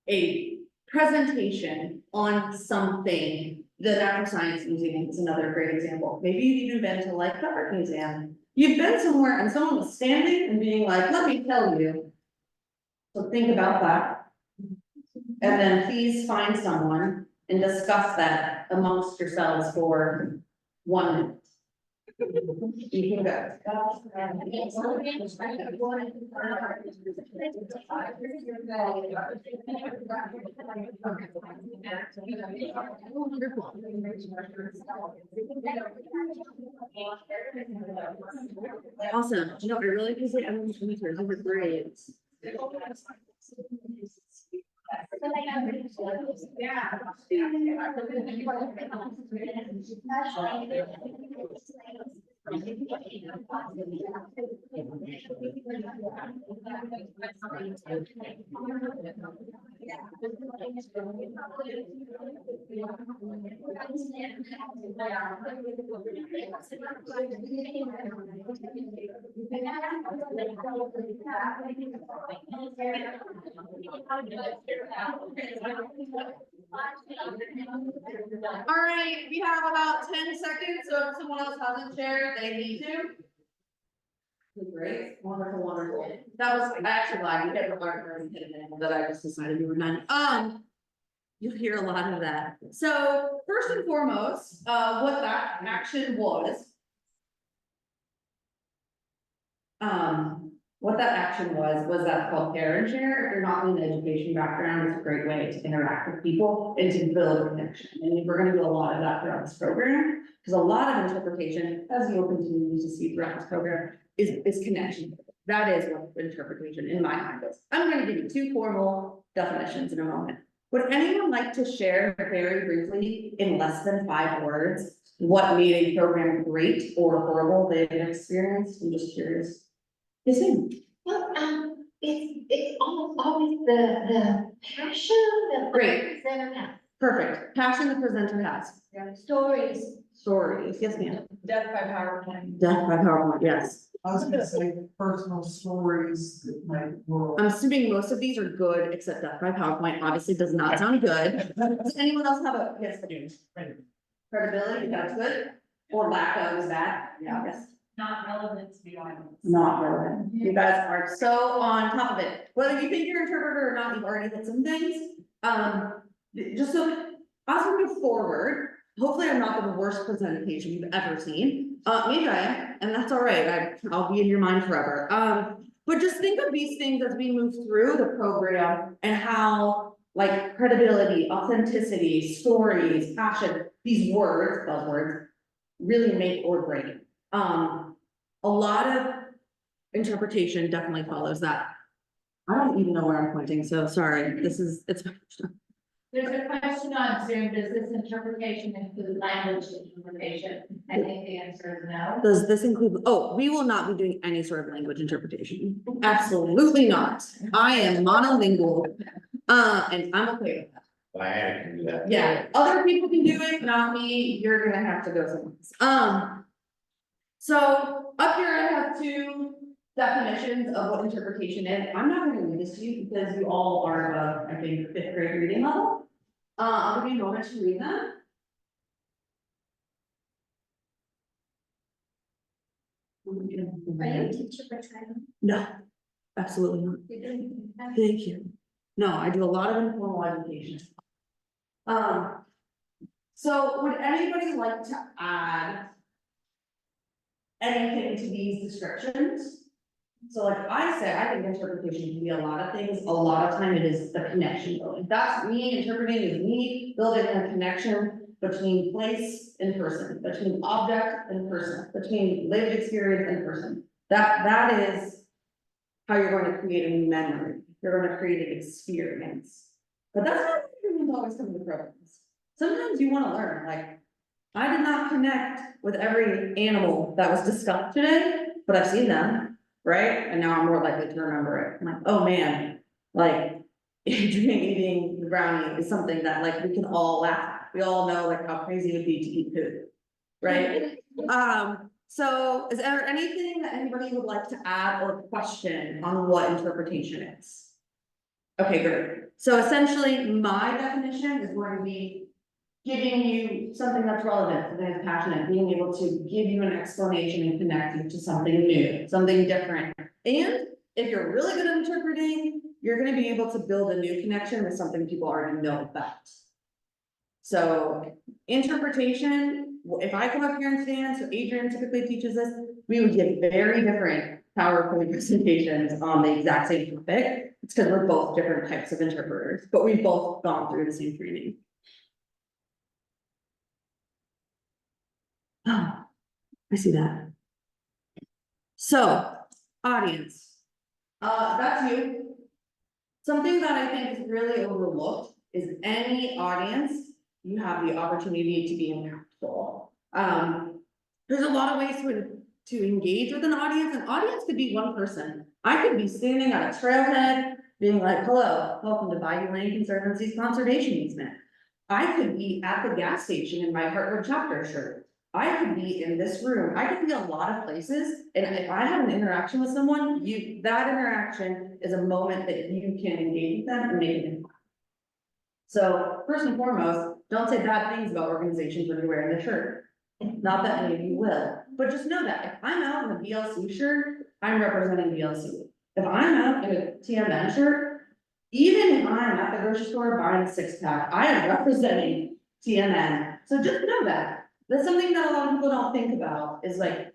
a presentation on something. The Natural Science Museum is another great example. Maybe you've even been to like the art museum. You've been somewhere and someone was standing and being like, let me tell you. So think about that. And then please find someone and discuss that amongst yourselves for 1 minute. You can go. Awesome. You know, I really appreciate everyone's answers. Those were great. All right, we have about 10 seconds, so if someone else hasn't shared, they need to. Great, wonderful, wonderful. That was, I actually lied, you guys are that I just decided we were done. You'll hear a lot of that. So first and foremost, what that action was. What that action was that called Care and Share. If you're not in the education background, it's a great way to interact with people and to build a connection. And we're gonna do a lot of that throughout this program, because a lot of interpretation, as you'll continue to see throughout this program, is connection. That is what interpretation in my mind is. I'm gonna give you 2 formal definitions in a moment. Would anyone like to share very briefly in less than 5 words what made a program great or horrible they've experienced? I'm just curious. Yes, ma'am. Well, it's almost always the passion that. Great. Presenter has. Perfect. Passion the presenter has. Stories. Stories. Yes, ma'am. Death by PowerPoint. Death by PowerPoint, yes. I was gonna say personal stories that might work. I'm assuming most of these are good, except Death by PowerPoint obviously does not sound good. Does anyone else have a, yes, credibility, that's good, or lack of, is that, yeah, I guess. Not relevant to be honest. Not relevant. You guys are so on top of it. Whether you think you're an interpreter or not, you've already hit some things. Just so as we move forward, hopefully I'm not the worst presentation you've ever seen. Maybe I am, and that's all right. I'll be in your mind forever. But just think of these things as we move through the program and how like credibility, authenticity, stories, passion, these words, buzzwords, really make or break. A lot of interpretation definitely follows that. I don't even know where I'm pointing, so sorry, it's. There's a question on Zoom, does this interpretation include language interpretation? I think the answer is no. Does this include, oh, we will not be doing any sort of language interpretation. Absolutely not. I am monolingual, and I'm okay with that. Diana can do that. Yeah, other people can do it, not me, you're gonna have to go somewhere else. So up here I have two definitions of what interpretation is. I'm not gonna read this to you because you all are above, I think, fifth grade reading level. I'll give you a moment to read them. Are you a teacher for China? No, absolutely not. Thank you. No, I do a lot of informal education. So would anybody like to add anything to these descriptions? So like I said, I think interpretation can be a lot of things. A lot of time it is the connection building. That's me, interpreting is me building a connection between place and person, between object and person, between lived experience and person. That is how you're going to create a new memory. You're going to create an experience. But that's not everyone's always coming to programs. Sometimes you want to learn, like, I did not connect with every animal that was discussed today, but I've seen them, right? And now I'm more likely to remember it. I'm like, oh man, like, eating the brownie is something that like we can all laugh at. We all know like how crazy it would be to eat food, right? So is there anything that anybody would like to add or question on what interpretation is? Okay, great. So essentially, my definition is going to be giving you something that's relevant, something that's passionate, being able to give you an explanation and connect you to something new, something different. And if you're really good at interpreting, you're gonna be able to build a new connection with something people already know about. So interpretation, if I come up here and stand, so Adrian typically teaches this, we would give very different PowerPoint presentations on the exact same topic. It's because we're both different types of interpreters, but we've both gone through the same training. Oh, I see that. So, audience. That's you. Something that I think is really overlooked is any audience, you have the opportunity to be impactful. There's a lot of ways to engage with an audience. An audience could be one person. I could be standing at a trailhead, being like, hello, welcome to Bayou Lane Conservancy's conservation easement. I could be at the gas station in my Heartwood chapter shirt. I could be in this room. I could be a lot of places. And if I have an interaction with someone, that interaction is a moment that you can engage with them and make an impact. So first and foremost, don't say bad things about organizations when you're wearing the shirt. Not that any of you will, but just know that if I'm out in a BLC shirt, I'm representing BLC. If I'm out in a TMN shirt, even if I'm at the grocery store buying a 6-pack, I am representing TMN. So just know that. That's something that a lot of people don't think about is like,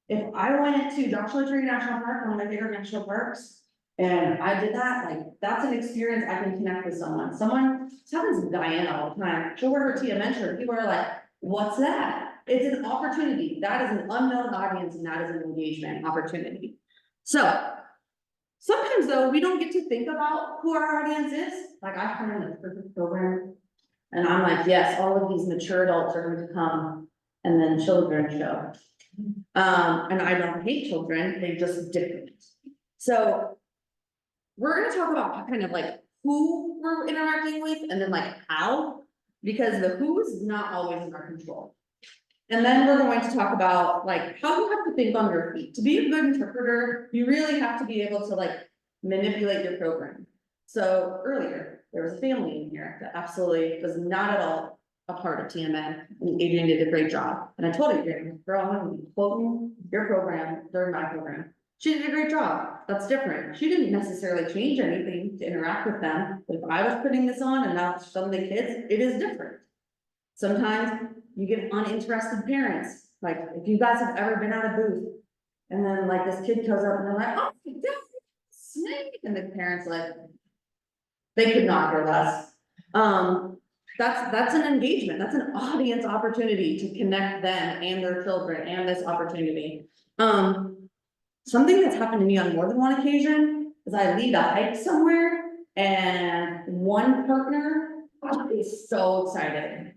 if I went to Joshua Tree National Park, one of my favorite national parks, and I did that, like, that's an experience I can connect with someone. Someone, this happens with Diana all the time. She'll wear her TMN shirt. People are like, what's that? It's an opportunity. That is an unknown audience and that is an engagement opportunity. So sometimes though, we don't get to think about who our audience is. Like I've come in a perfect program and I'm like, yes, all of these mature adults are going to come and then children show. And I don't hate children, they're just different. So we're gonna talk about kind of like who we're interacting with and then like how, because the who is not always in our control. And then we're going to talk about like how you have to think on your feet. To be a good interpreter, you really have to be able to like manipulate your program. So earlier, there was a family in here that absolutely was not at all a part of TMN, and Adrian did a great job. And I told Adrian, girl, I'm gonna be quoting your program during my program. She did a great job. That's different. She didn't necessarily change anything to interact with them. But if I was putting this on and not some of the kids, it is different. Sometimes you get uninterested parents. Like if you guys have ever been at a booth and then like this kid goes up and they're like, oh, snake. And the parents like, they could not care less. That's an engagement. That's an audience opportunity to connect them and their children and this opportunity. Something that's happened to me on more than one occasion is I lead a hike somewhere and one partner is so excited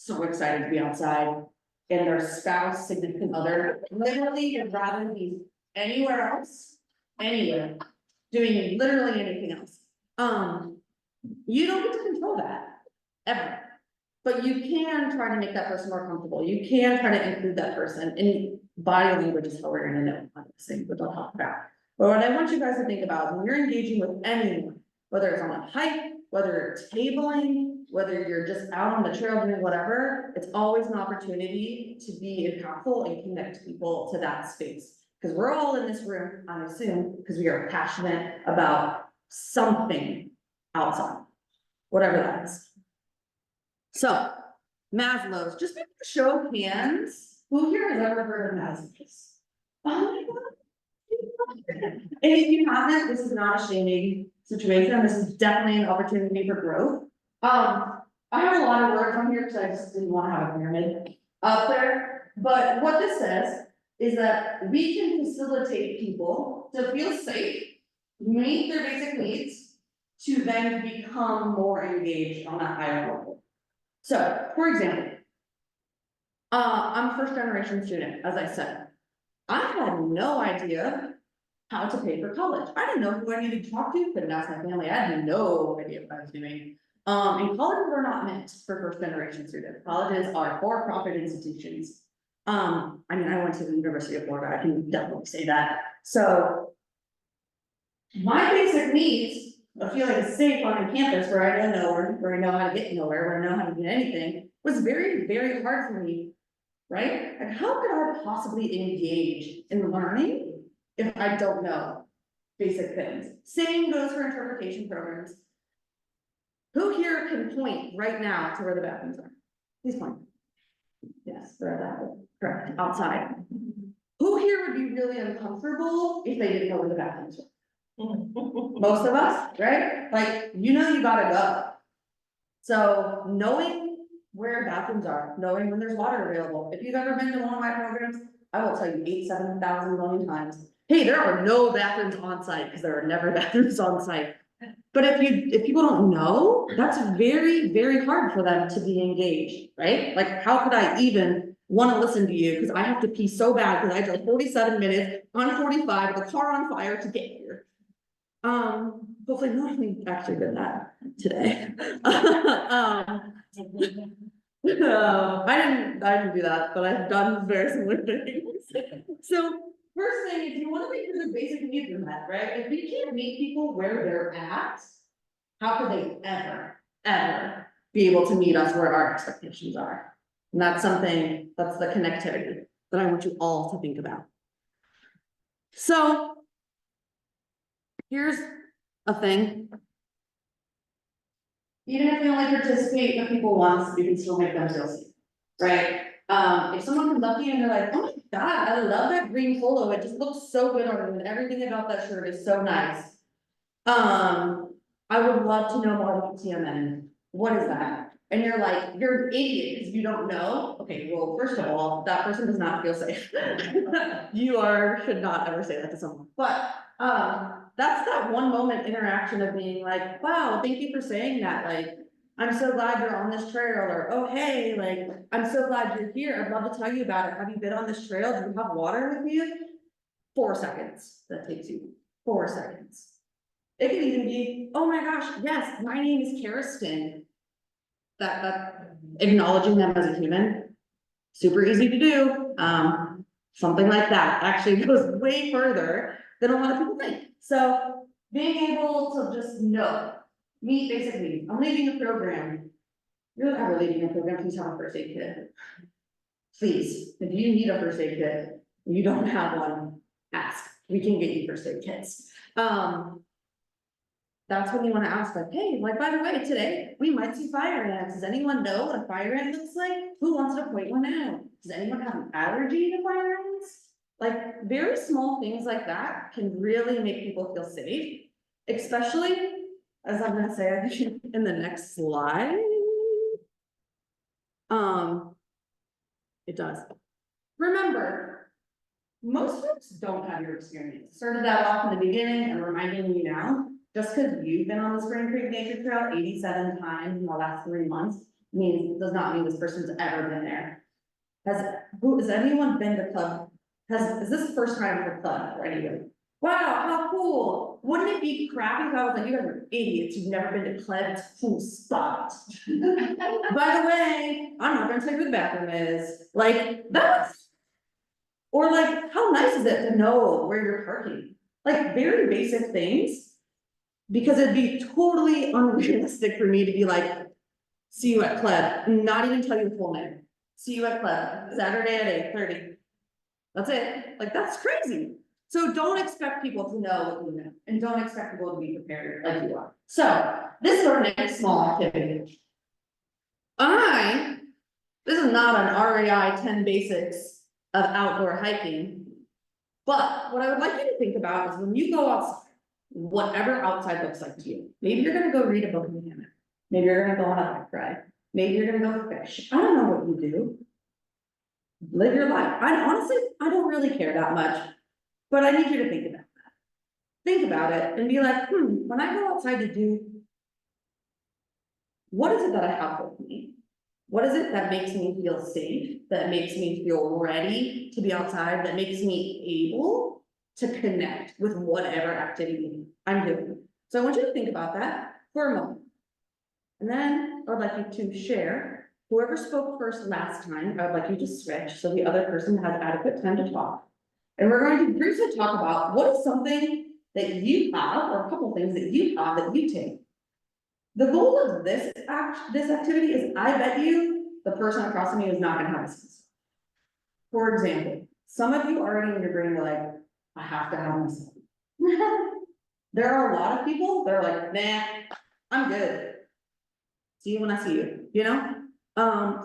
to be outside and their spouse, significant other, literally would rather be anywhere else, anywhere, doing literally anything else. You don't get to control that, ever. But you can try to make that person more comfortable, you can try to include that person, and body language is how we're gonna know, obviously, but I'll talk about. But what I want you guys to think about is when you're engaging with anyone, whether it's on a hike, whether it's tabling, whether you're just out on the trail doing whatever, it's always an opportunity to be impactful and connect people to that space. Because we're all in this room, I assume, because we are passionate about something outside, whatever that is. So, Maslow's, just make a show of hands, who here has ever heard of Maslow's? Oh my God. And if you haven't, this is not a shaming situation, this is definitely an opportunity for growth. I have a lot of words on here because I just didn't want to have a pyramid up there, but what this says is that we can facilitate people to feel safe, meet their basic needs, to then become more engaged on a higher level. So, for example, I'm a first generation student, as I said. I had no idea how to pay for college. I didn't know who I needed to talk to, couldn't ask my family, I had no idea what I was doing. And colleges are not meant for first generation students. Colleges are for-profit institutions. I mean, I went to the University of Florida, I can definitely say that. So my basic needs of feeling safe on a campus where I don't know where I know how to get nowhere, where I know how to get anything, was very, very hard for me, right? And how could I possibly engage in learning if I don't know basic things? Same goes for interpretation programs. Who here can point right now to where the bathrooms are? Please point. Yes, they're that way. Correct, outside. Who here would be really uncomfortable if they didn't know where the bathrooms were? Most of us, right? Like, you know, you gotta go. So knowing where bathrooms are, knowing when there's water available. If you've ever been to one of my programs, I will tell you 7,000 million times. Hey, there are no bathrooms on site because there are never bathrooms on site. But if people don't know, that's very, very hard for them to be engaged, right? Like, how could I even want to listen to you? Because I have to pee so bad because I drove 47 minutes on 45 with a car on fire to get here. Hopefully nobody actually did that today. No, I didn't do that, but I've done very similar things. So first thing, if you want to make sure their basic needs are met, right? If we can't meet people where they're at, how could they ever be able to meet us where our expectations are? And that's something, that's the connectivity that I want you all to think about. So here's a thing. Even if we only participate with people once, we can still make them feel safe, right? If someone comes up to you and they're like, oh my God, I love that green polo, it just looks so good on you, and everything about that shirt is so nice. I would love to know more about TMN. What is that? And you're like, you're an idiot because you don't know. Okay, well, first of all, that person does not feel safe. Should not ever say that to someone. But that's that one moment interaction of being like, wow, thank you for saying that. Like, I'm so glad you're on this trail, or oh hey, like, I'm so glad you're here. I'd love to tell you about it. Have you been on this trail? Do you have water with you? 4 seconds. That takes you 4 seconds. It could even be, oh my gosh, yes, my name is Kirsten. That acknowledging them as a human, super easy to do. Something like that actually goes way further than a lot of people think. So being able to just know, meet basic needs. I'm leading a program. You're ever leading a program, please have a first aid kit. Please, if you need a first aid kit, and you don't have one, ask. We can get you first aid kits. That's when you want to ask, like, hey, like, by the way, today we might see fire ants. Does anyone know what a fire ant looks like? Who wants to point one out? Does anyone have an allergy to fire ants? Like, very small things like that can really make people feel safe, especially, as I'm gonna say, I think in the next slide. It does. Remember, most folks don't have your experience. Started that off in the beginning and reminding you now. Just because you've been on the Spring Creek Nature Trail 87 times in the last 3 months does not mean this person's ever been there. Has anyone been to club? Is this the first time for club for anybody? Wow, how cool. wouldn't it be crappy if I was like, you guys are idiots, you've never been to Clem, it's a cool spot. By the way, I'm not gonna tell you where the bathroom is, like, that's. Or like, how nice is it to know where you're parking? Like, very basic things. Because it'd be totally unrealistic for me to be like, see you at Clem, not even tell you the full name. See you at Clem, Saturday at 8:30. That's it, like, that's crazy. So don't expect people to know what you know, and don't expect people to be prepared like you are. So, this is our next small activity. This is not an RAI 10 basics of outdoor hiking. But what I would like you to think about is when you go outside, whatever outside looks like to you. Maybe you're gonna go read a book in the hammock. Maybe you're gonna go on a bike ride. Maybe you're gonna go fish. I don't know what you do. Live your life. I don't really care that much, but I need you to think about that. Think about it and be like, when I go outside to do, what is it that I have with me? What is it that makes me feel safe, that makes me feel ready to be outside, that makes me able to connect with whatever activity I'm doing? So I want you to think about that for a moment. And then I would like you to share, whoever spoke first last time, I would like you to switch so the other person has adequate time to talk. And we're going to briefly talk about what is something that you have, or a couple things that you have that you take. The goal of this activity is, I bet you the person across from you is not gonna have a sense. For example, some of you already in your brain are like, I have to have this. There are a lot of people that are like, nah, I'm good. See you when I see you, you know?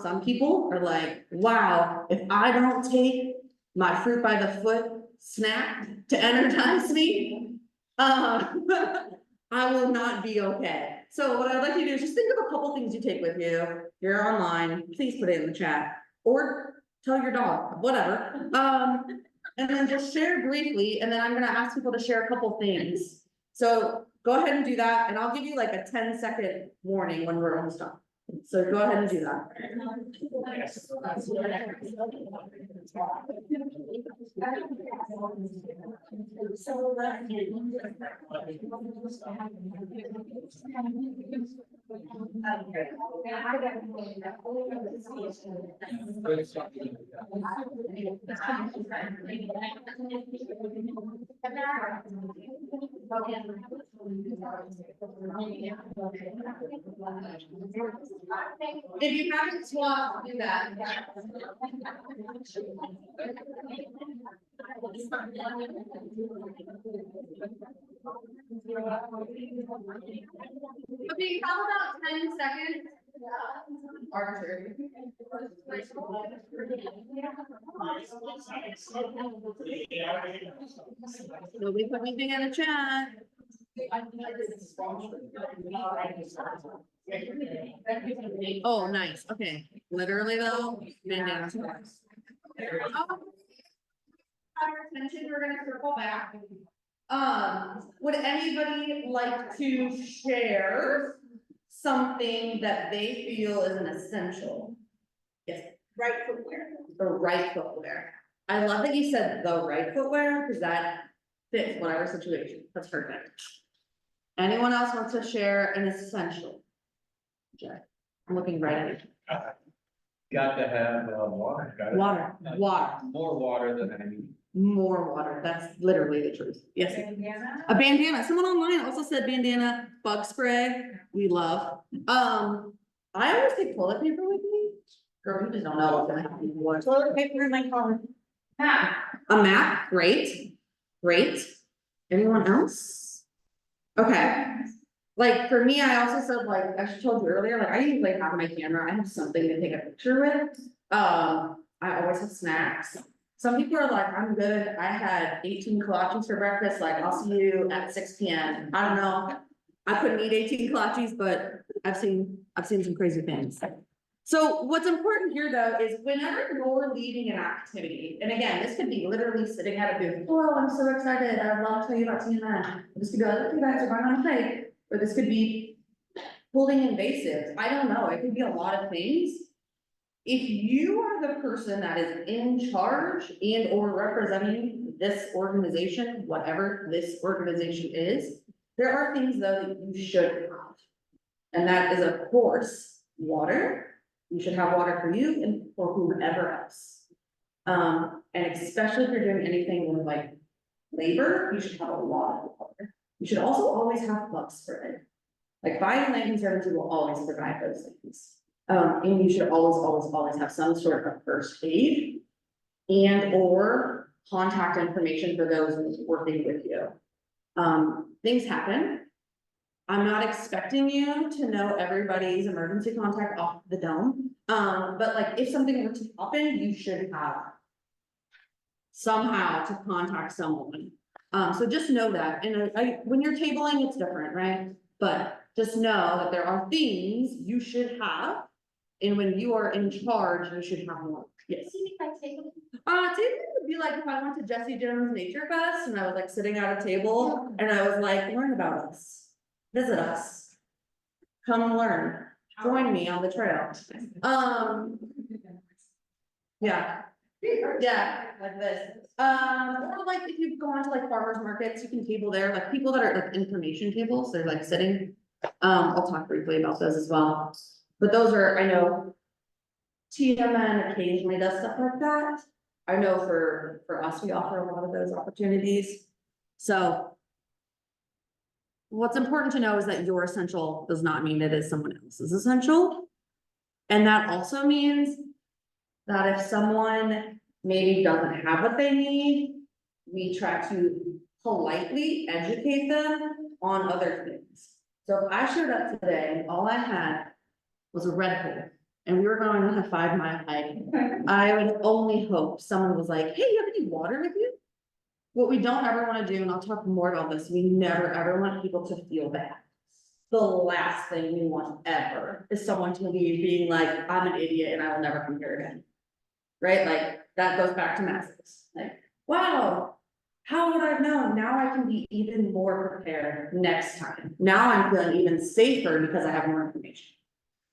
Some people are like, wow, if I don't take my fruit by the foot snack to energize me, I will not be okay. So what I'd like you to do is just think of a couple things you take with you. If you're online, please put it in the chat, or tell your dog, whatever. And then just share briefly, and then I'm gonna ask people to share a couple things. So go ahead and do that, and I'll give you like a 10-second warning when we're almost done. So go ahead and do that. If you haven't swapped, do that. Okay, how about 10 seconds? Arbitrary. Nobody put anything in the chat. Oh, nice, okay, literally though, bandana. Our attention, we're gonna circle back. Would anybody like to share something that they feel is an essential? Yes. Right footwear. The right footwear. I love that you said the right footwear, because that fits whatever situation, that's perfect. Anyone else wants to share an essential? Okay, I'm looking right at you. Got to have water. Gotta- Water, water, More water than I need. more water, that's literally the truth, yes. A bandana, someone online also said bandana, bug spray, we love. I always take toilet paper with me. Girl, you just don't know what's gonna happen. What? Toilet paper in my car. A map, great, great. Anyone else? Okay. Like, for me, I also said, like, I told you earlier, like, I usually have my camera, I have something to take a picture with. I always have snacks. Some people are like, I'm good, I had 18 kolaches for breakfast, like, I'll see you at 6 PM. I don't know. I couldn't eat 18 kolaches, but I've seen some crazy things. So what's important here though is whenever you're leading an activity, and again, this could be literally sitting at a booth, oh, I'm so excited, I'd love to tell you about CNN. This could be like, you guys are going on a hike, or this could be pulling invasives, I don't know, it could be a lot of things. If you are the person that is in charge and or representing this organization, whatever this organization is, there are things though that you should have. And that is, of course, water. You should have water for you and for whomever else. And especially if you're doing anything with like labor, you should have a lot of water. You should also always have bug spray. Like Fire and Land Conservancy will always provide those things. And you should always have some sort of first aid and or contact information for those working with you. Things happen. I'm not expecting you to know everybody's emergency contact off the dome. But like if something were to happen, you should have somehow to contact someone. So just know that, and when you're tabling, it's different, right? But just know that there are things you should have. And when you are in charge, you should have more. Yes. Table would be like if I went to Jesse Jones Nature Fest and I was like sitting at a table and I was like, learn about us, visit us, come learn, join me on the trail. Yeah. Yeah, like this. Or like if you go onto like farmers markets, you can table there, like people that are like information tables, they're like sitting. I'll talk briefly about those as well. But those are, I know TMN occasionally does stuff like that. I know for us, we offer a lot of those opportunities. So what's important to know is that your essential does not mean it is someone else's essential. And that also means that if someone maybe doesn't have what they need, we try to politely educate them on other things. So if I showed up today and all I had was a Red Bull and we were going on a 5-mile hike, I would only hope someone was like, hey, you have any water with you? What we don't ever want to do, and I'll talk more about this, we never ever want people to feel bad. The last thing we want ever is someone to leave being like, I'm an idiot and I will never come here again. Right? Like that goes back to masses. Like, wow, how would I have known? Now I can be even more prepared next time. Now I'm feeling even safer because I have more information.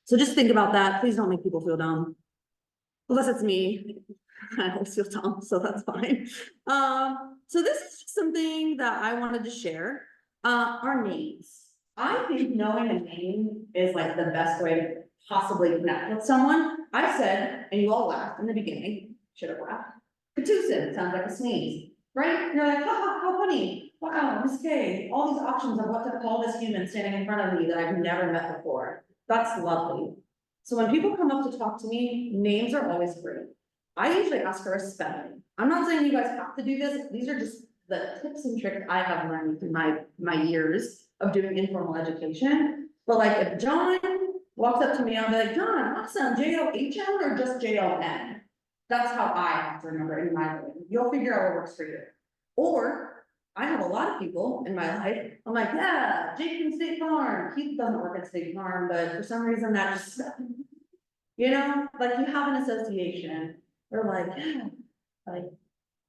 So just think about that. Please don't make people feel dumb. Unless it's me. I always feel dumb, so that's fine. So this is just something that I wanted to share. Our names. I think knowing a name is like the best way to possibly connect with someone. I said, and you all laughed in the beginning, should have laughed. Katusin sounds like a sneeze, right? You're like, ha, how funny. Wow, Miss K, all these options of what to call this human standing in front of me that I've never met before. That's lovely. So when people come up to talk to me, names are always great. I usually ask for a spelling. I'm not saying you guys have to do this. These are just the tips and tricks I have learned through my years of doing informal education. But like if John walks up to me, I'll be like, John, awesome, J-O-H-N or just J-O-N? That's how I have to remember it in my brain. You'll figure out what works for you. Or I have a lot of people in my life. I'm like, yeah, Jake from State Farm. He doesn't work at State Farm, but for some reason that just, you know, like you have an association. Or like, yeah, like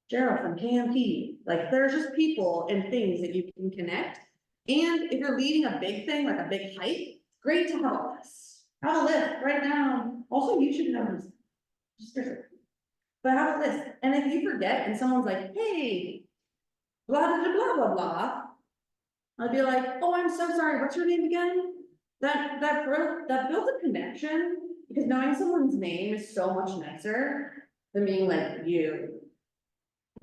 Gerald from KMP. Like there's just people and things that you can connect. And if you're leading a big thing, like a big hike, great to have a list. Have a list right now. Also, you should know this. Just but have a list. And if you forget and someone's like, hey, blah, blah, blah, blah, blah. I'd be like, oh, I'm so sorry. What's your name again? That builds a connection because knowing someone's name is so much nicer than being like you.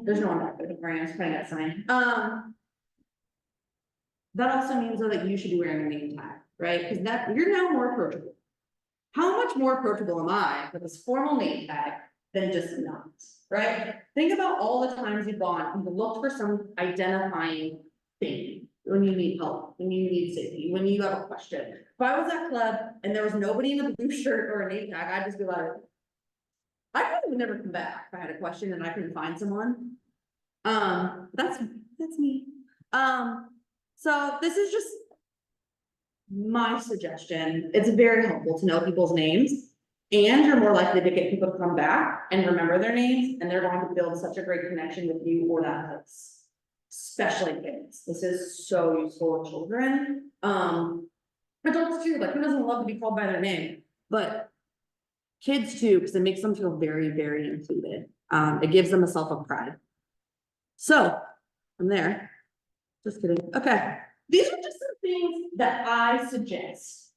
There's no one back there. I'm just putting that sign. That also means though that you should be wearing a name tag, right? Because that you're now more approachable. How much more approachable am I with this formal name tag than just not, right? Think about all the times you've gone and looked for some identifying thing when you need help, when you need safety, when you have a question. If I was at club and there was nobody in a blue shirt or a name tag, I'd just be like, I probably would never come back if I had a question and I couldn't find someone. That's me. So this is just my suggestion. It's very helpful to know people's names and you're more likely to get people to come back and remember their names and they're going to build such a great connection with you or that place, especially kids. This is so useful with children. Adults too, like who doesn't love to be called by their name, but kids too, because it makes them feel very, very included. It gives them a self of pride. So, I'm there. Just kidding. Okay, these are just some things that I suggest.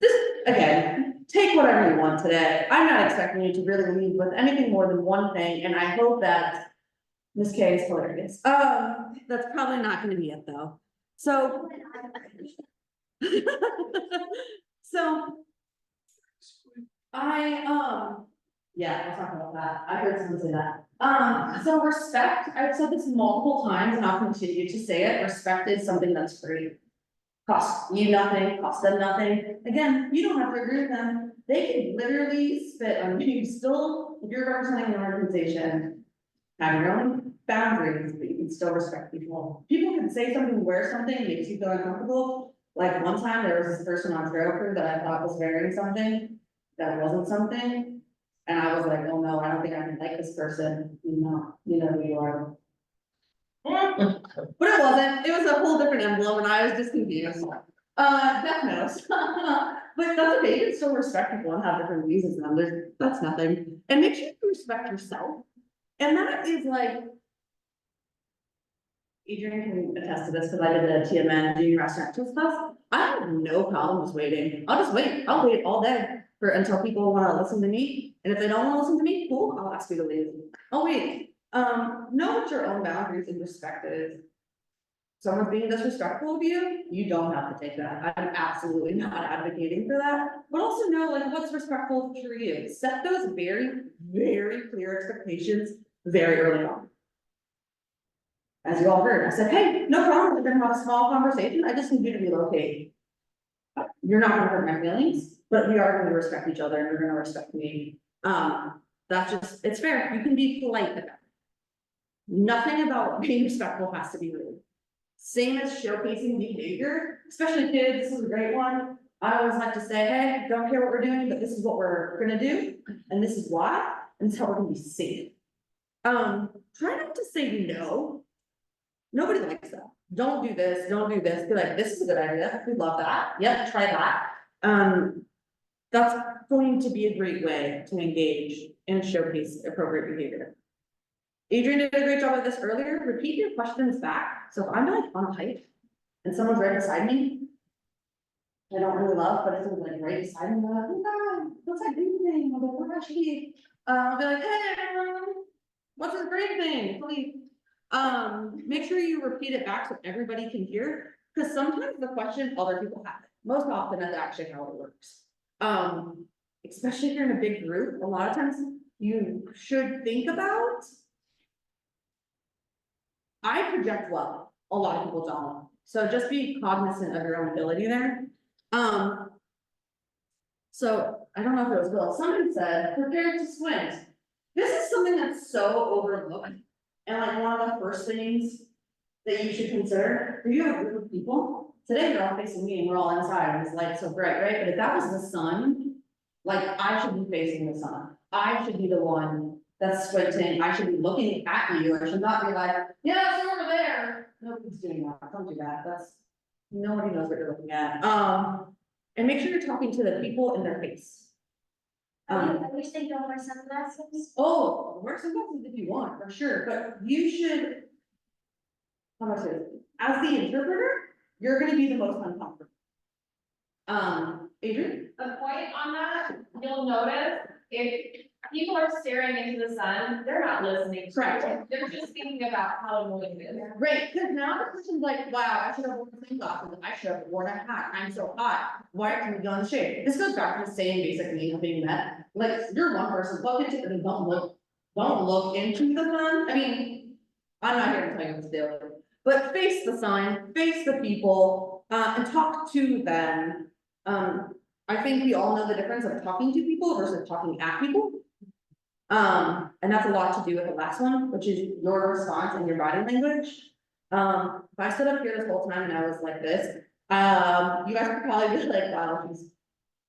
This, again, take whatever you want today. I'm not expecting you to really leave with anything more than one thing, and I hope that Miss K is hilarious. That's probably not gonna be it though. So. So. Yeah, let's talk about that. I heard someone say that. So respect, I've said this multiple times and I'll continue to say it. Respect is something that's free. Costs you nothing, costs them nothing. Again, you don't have to agree with them. They can literally spit on you still, if you're representing an organization. Have your own boundaries, but you can still respect people. People can say something, wear something, makes you feel uncomfortable. Like one time, there was this person on trail crew that I thought was wearing something that wasn't something. And I was like, oh no, I don't think I can like this person, you know who you are. But it wasn't, it was a whole different emblem and I was just confused. Death knows. But that's okay, you can still respect people and have different views as them, that's nothing. And make sure you respect yourself. And that is like. Adrian can attest to this, because I did the TMN junior restaurant tours class. I have no problem just waiting. I'll just wait. I'll wait all day until people want to listen to me. And if they don't want to listen to me, cool, I'll ask you to leave. Oh, wait. Know what your own boundaries and respect is. Someone's being disrespectful of you, you don't have to take that. I'm absolutely not advocating for that. But also know like what's respectful for you. Set those very, very clear expectations very early on. As you all heard, I said, hey, no problem, we're gonna have a small conversation, I just need you to relocate. You're not gonna hurt my feelings, but we are gonna respect each other and you're gonna respect me. That's just, it's fair, you can be polite with that. Nothing about being respectful has to be rude. Same as showcasing behavior, especially kids, this is a great one. I always like to say, hey, don't care what we're doing, but this is what we're gonna do, and this is why, and this is how we're gonna be safe. Try not to say no. Nobody likes that. Don't do this, don't do this. Be like, this is a good idea. We love that. Yep, try that. That's going to be a great way to engage and showcase appropriate behavior. Adrian did a great job of this earlier. Repeat your questions back. So if I'm like on a hike and someone's right beside me, I don't really love, but if someone's like right beside me, I'm like, oh God, what's that green thing? I'll be like, I'll be like, hey, everyone, what's this green thing? Please. Make sure you repeat it back so everybody can hear, because sometimes the question other people have it. Most often that's actually how it works. Especially if you're in a big group, a lot of times you should think about. I project well, a lot of people don't. So just be cognizant of your own ability there. So I don't know if it was Bill, someone said, prepare to squint. This is something that's so overlooked. And like one of the first things that you should consider, if you have a group of people, today they're all facing me and we're all inside and this light's so bright, right? But if that was the sun, like I should be facing the sun. I should be the one that's squinting. I should be looking at you. I should not be like, yeah, it's over there. Nobody's doing that. Don't do that. That's, nobody knows what you're looking at. And make sure you're talking to the people in their face. I wish they don't wear sunglasses. Oh, wear sunglasses if you want, for sure, but you should. How much is it? As the interpreter, you're gonna be the most uncomfortable. Adrian? The point on that, you'll notice if people are staring into the sun, they're not listening. Correct. They're just thinking about how annoying it is. Right, because now the person's like, wow, I should have worn sunglasses, I should have worn a hat, I'm so hot, why can't we go in the shade? This goes back to the same basic need of being met, like, you're one person, look into it and don't look into the sun, I mean, I'm not here to tell you what to do, but face the sun, face the people, and talk to them. I think we all know the difference of talking to people versus talking at people. And that's a lot to do with the last one, which is your response and your body language. If I stood up here this whole time and I was like this, you guys would probably be like, wow, she's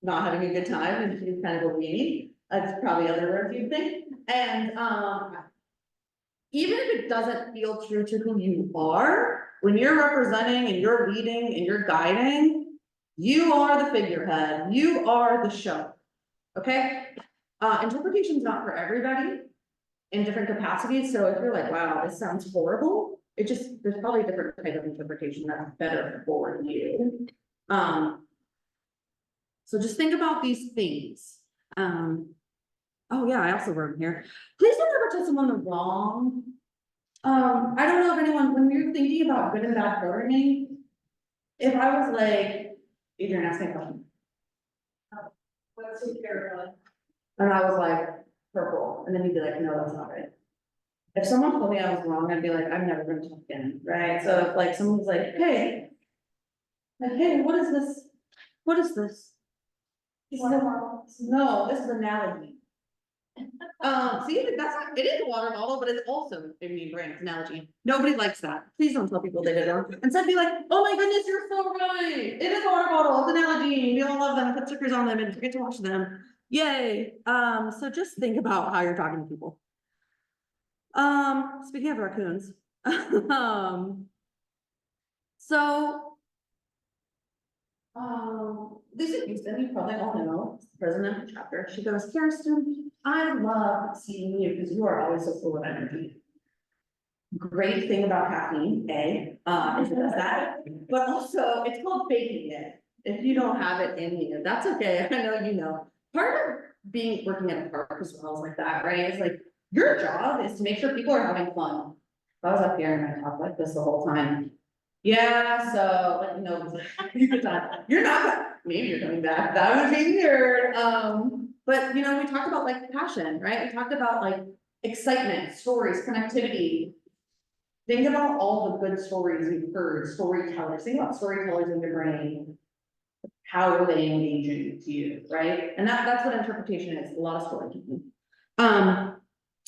not having a good time and she's kind of a weenie. That's probably other words you'd think. And even if it doesn't feel true to who you are, when you're representing and you're leading and you're guiding, you are the figurehead, you are the show, okay? Interpretation is not for everybody. in different capacities, so if you're like, wow, this sounds horrible, there's probably a different type of interpretation that's better for you. So just think about these things. Oh yeah, I also wrote in here, please don't ever tell someone the wrong. I don't know if anyone, when we were thinking about good and bad programming, if I was like, Adrian, ask me a question. What's your favorite one? And I was like, purple, and then you'd be like, no, that's not right. If someone told me I was wrong, I'd be like, I'm never gonna talk again, right? So if like someone's like, hey, what is this? What is this? He said, no, this is analogy. See, that's not, it is a water bottle, but it's also a mean brain analogy. Nobody likes that. Please don't tell people they did it wrong. Instead be like, oh my goodness, you're so right. It is a water bottle, it's an analogy. We all love them, put stickers on them and forget to wash them. Yay. So just think about how you're talking to people. Speaking of raccoons, Lisa Houston, you probably all know, president of the chapter, she goes, Kirsten, I love seeing you because you are always so full of energy. Great thing about caffeine, is it does that, but also it's called faking it. If you don't have it in you, that's okay, I know you know. Part of working at a park as well is like that, right? It's like, your job is to make sure people are having fun. If I was up here and I talk like this the whole time. Yeah, so, like, no, you're not, maybe you're coming back, that would be weird, but you know, we talked about like passion, right? We talked about like excitement, stories, connectivity. Think about all the good stories you've heard, storytellers, think about storytellers in your brain. How are they engaging to you, right? And that's what interpretation is, a lot of storytelling.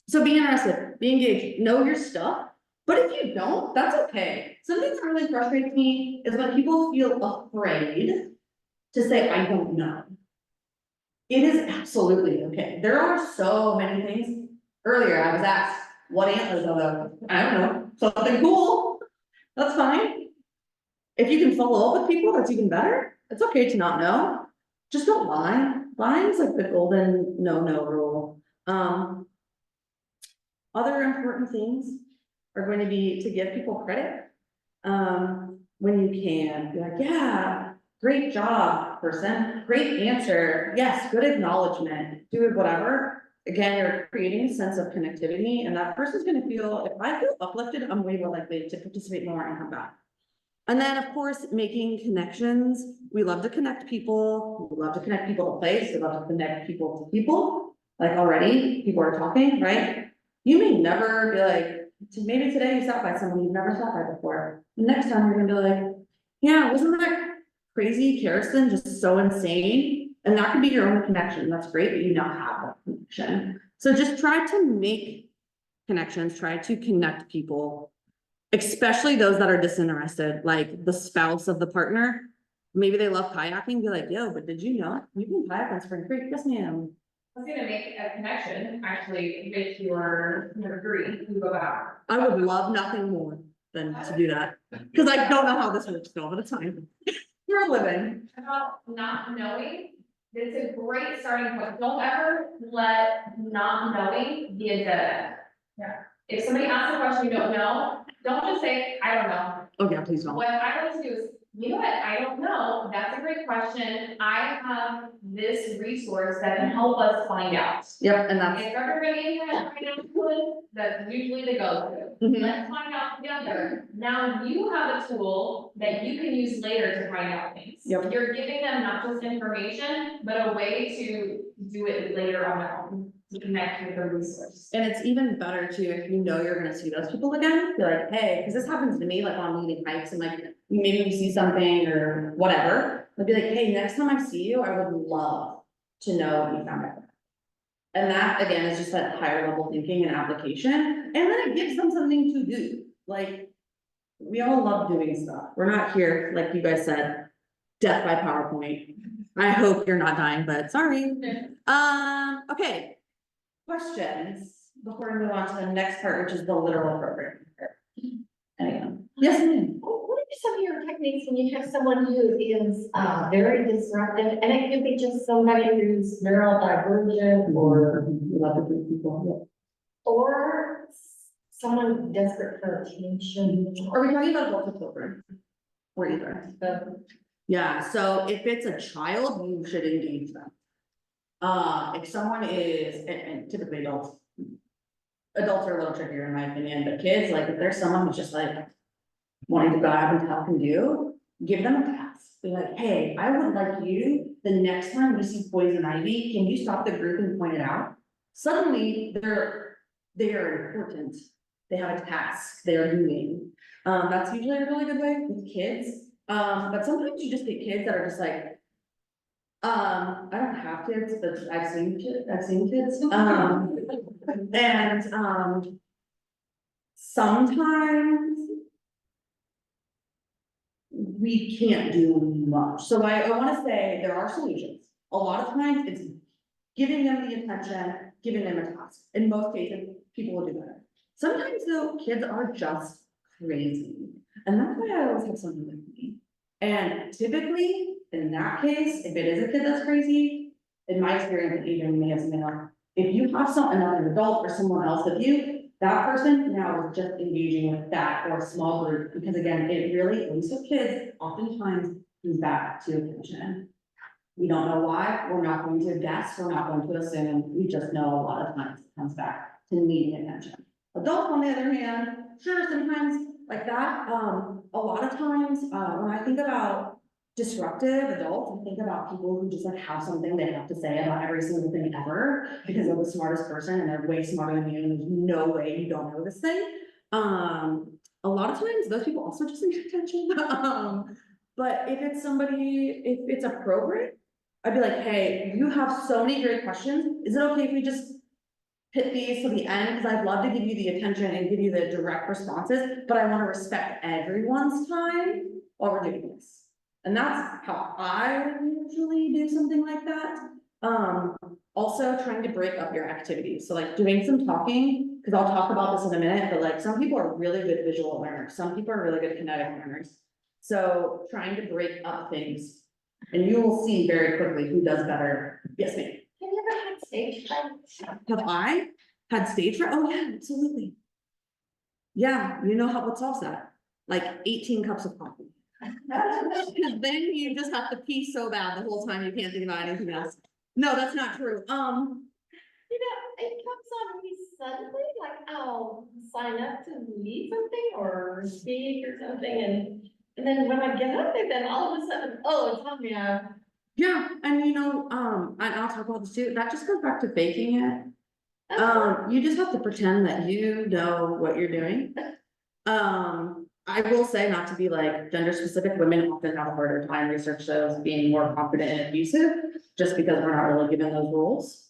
So be interested, be engaged, know your stuff. But if you don't, that's okay. Something that really frustrates me is when people feel afraid to say, I don't know. It is absolutely okay. There are so many things. Earlier, I was asked, what antlers are those? I don't know, something cool. That's fine. If you can follow up with people, that's even better. It's okay to not know. Just don't lie. Lying is like the golden no rule. Other important things are going to be to give people credit. When you can, be like, yeah, great job, person, great answer, yes, good acknowledgement, do it, whatever. Again, you're creating a sense of connectivity, and that person's gonna feel, if I feel uplifted, I'm way more likely to participate more and come back. And then, of course, making connections. We love to connect people, we love to connect people to place, we love to connect people to people. Like already, people are talking, right? You may never be like, maybe today you sat by someone you've never sat by before. The next time you're gonna be like, yeah, wasn't that crazy, Kirsten, just so insane? And that could be your own connection. That's great, but you now have that connection. So just try to make connections, try to connect people, especially those that are disinterested, like the spouse of the partner. Maybe they love kayaking, be like, yo, but did you know you can kayak on Spring Creek? Yes, ma'am. I was gonna make a connection, actually, with your degree, you go out. I would love nothing more than to do that, because I don't know how this works still, but it's fine. You're a living. About not knowing, it's a great starting point. Don't ever let not knowing be a dead end. Yeah. If somebody asks a question you don't know, don't just say, I don't know. Oh yeah, please don't. What I like to do is, you know what, I don't know, that's a great question, I have this resource that can help us find out. Yep, and that's. If everybody has financial, that's usually the go-to. Mhm. Let's find out together. Now you have a tool that you can use later to find out things. Yep. You're giving them not just information, but a way to do it later on their own, to connect with the resource. And it's even better too, if you know you're gonna see those people again, be like, hey, because this happens to me, like on leading hikes and like, maybe we see something or whatever. I'd be like, hey, next time I see you, I would love to know what you found out. And that, again, is just that higher level thinking and application, and then it gives them something to do. Like, we all love doing stuff. We're not here, like you guys said, death by PowerPoint. I hope you're not dying, but sorry. Okay. Questions before we move on to the next part, which is the literal program. Anyone? Yes, ma'am. What are some of your techniques when you have someone who is very disruptive, and it could be just somebody who's neurodivergent or We love to do people. Or someone desperate for attention. Are we talking about adults or children? Or either? Yeah, so if it's a child, you should engage them. If someone is, and typically adults are a little trickier in my opinion, but kids, like if there's someone who's just like wanting to go out and talk and do, give them a task. Be like, hey, I would like you, the next time you see poison ivy, can you stop the group and point it out? Suddenly, they are important. They have a task they are doing. That's usually a really good way with kids. But sometimes you just get kids that are just like, I don't have kids, but I've seen kids, and, sometimes we can't do much, so I wanna say there are solutions. A lot of times it's giving them the attention, giving them a task. In most cases, people will do better. Sometimes though, kids are just crazy, and that's why I always have someone with me. And typically, in that case, if it is a kid that's crazy, in my experience, even me as a male, if you have another adult or someone else with you, that person now is just engaging with that or a small group, because again, it really, at least with kids, oftentimes comes back to attention. We don't know why, we're not going to guess, we're not going to assume, we just know a lot of times it comes back to needing attention. Adults, on the other hand, sure, sometimes like that, a lot of times, when I think about disruptive adults, I think about people who just like have something they have to say about every single thing ever, because they're the smartest person and they're way smarter than you, and there's no way you don't know this thing. A lot of times, those people also just need attention. But if it's somebody, if it's a program, I'd be like, hey, you have so many great questions, is it okay if we just hit these to the end, because I'd love to give you the attention and give you the direct responses, but I want to respect everyone's time while we're doing this. And that's how I usually do something like that. Also trying to break up your activities. So like doing some talking, because I'll talk about this in a minute, but like some people are really good visual learners. Some people are really good kinetic learners. So trying to break up things, and you will see very quickly who does better. Yes, ma'am. Have you ever had stage fright? Have I had stage fright? Oh yeah, absolutely. Yeah, you know what solves that? Like 18 cups of coffee. Because then you just have to pee so bad the whole time you can't think about anything else. No, that's not true. You know, it comes on me suddenly, like I'll sign up to lead something or speak or something, and then when I get up there, then all of a sudden, oh, it's on me. Yeah, and you know, and I'll talk about this too. That just goes back to faking it. You just have to pretend that you know what you're doing. I will say, not to be like gender specific, women often have a harder time, research shows, being more confident and abusive, just because we're not really given those rules.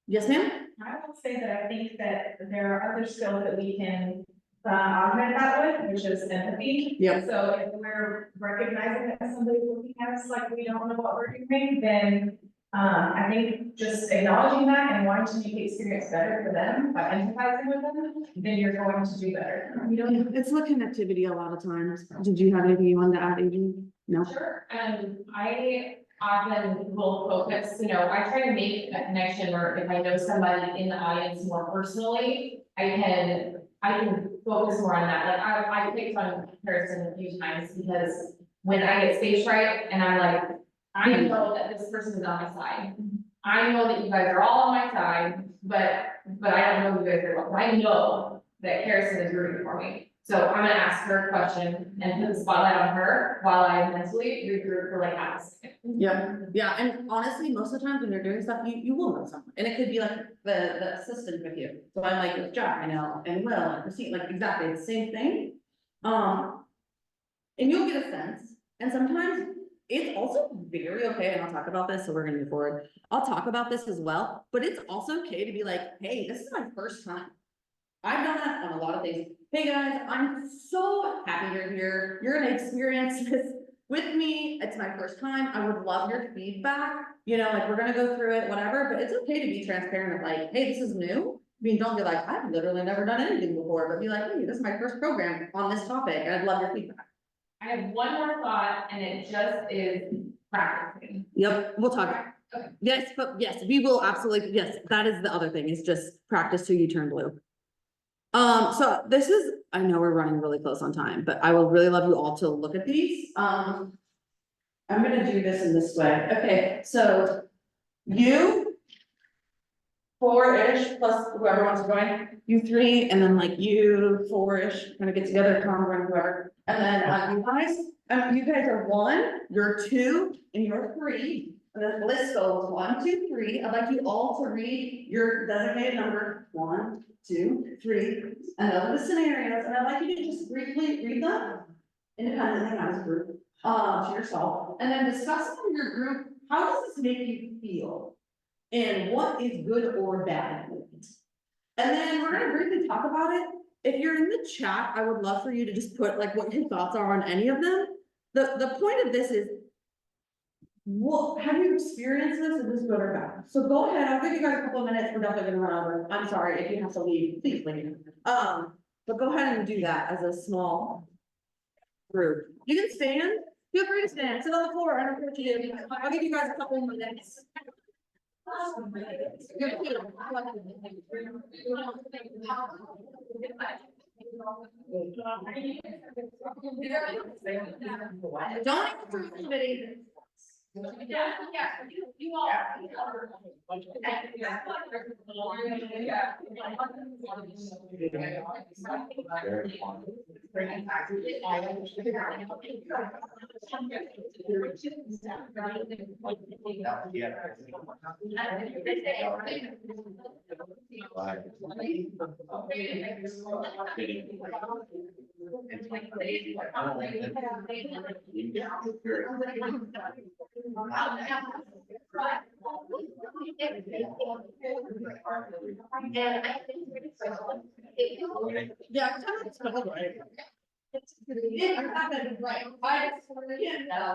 Yes, ma'am? I will say that I think that there are other skills that we can augment that with, which is empathy. Yep. So if we're recognizing that somebody's looking at us like we don't know what we're doing, then I think just acknowledging that and wanting to make the experience better for them by empathizing with them, then you're going to do better. It's the connectivity a lot of times. Did you have anything you wanted to add, Adrian? No? Sure, I often will focus, I try to make a connection where if I know somebody in the audience more personally, I can focus more on that. Like I picked on Harrison a few times because when I get stage fright and I'm like, I know that this person is on my side. I know that you guys are all on my side, but I don't know you guys very well. But I know that Harrison is rooting for me. So I'm gonna ask her a question and put the spotlight on her while I mentally regroup for like half a second. Yeah, and honestly, most of the times when you're doing stuff, you will know someone, and it could be like the assistant with you. So I'm like with Jack, I know, and Will, and Christine, like exactly the same thing. And you'll get a sense, and sometimes it's also very okay, and I'll talk about this, so we're gonna move forward. I'll talk about this as well, but it's also okay to be like, hey, this is my first time. I've done that on a lot of things. Hey guys, I'm so happy you're here. You're gonna experience this with me. It's my first time. I would love your feedback. Like we're gonna go through it, whatever, but it's okay to be transparent of like, hey, this is new. I mean, don't be like, I've literally never done anything before, but be like, hey, this is my first program on this topic, and I'd love your feedback. I have one more thought, and it just is practicing. Yep, we'll talk. Yes, but yes, we will absolutely, yes, that is the other thing, is just practice till you turn blue. So this is, I know we're running really close on time, but I will really love you all to look at these. I'm gonna do this in this way. Okay, so you four-ish plus whoever wants to join, you three, and then like you four-ish, kind of get together, Tom, and whoever. And then you guys are one, you're two, and you're three. And then the list goes 1, 2, 3. I'd like you all to read your designated number, 1, 2, 3, and those are the scenarios, and I'd like you to just briefly read them independently as a group, to yourself, and then discuss in your group, how does this make you feel? And what is good or bad in it? And then we're gonna briefly talk about it. If you're in the chat, I would love for you to just put like what your thoughts are on any of them. The point of this is, what, have you experienced this? Is this good or bad? So go ahead, I'll give you guys a couple of minutes, we're definitely gonna run over. I'm sorry, if you have to leave, please leave. But go ahead and do that as a small group. You can stand, feel free to stand, sit on the floor, I don't care what you do. I'll give you guys a couple of minutes. Don't approve committee. Yeah, you all. Yeah. Yeah, right. I can't know.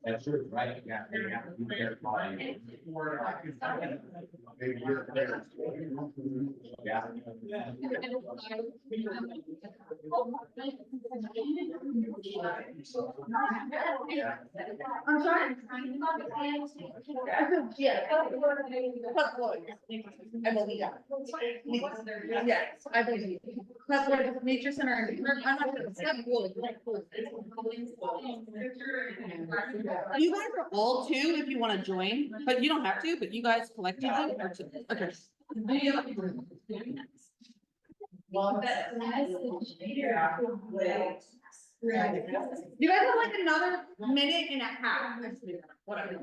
That's true, right? Yeah. I'm sorry? Yeah. I believe that. Yes, I believe. That's what the nature center. I'm not gonna say cool. You guys are all two if you wanna join, but you don't have to, but you guys collectively are two. Okay. You guys have like another minute and a half. Whatever.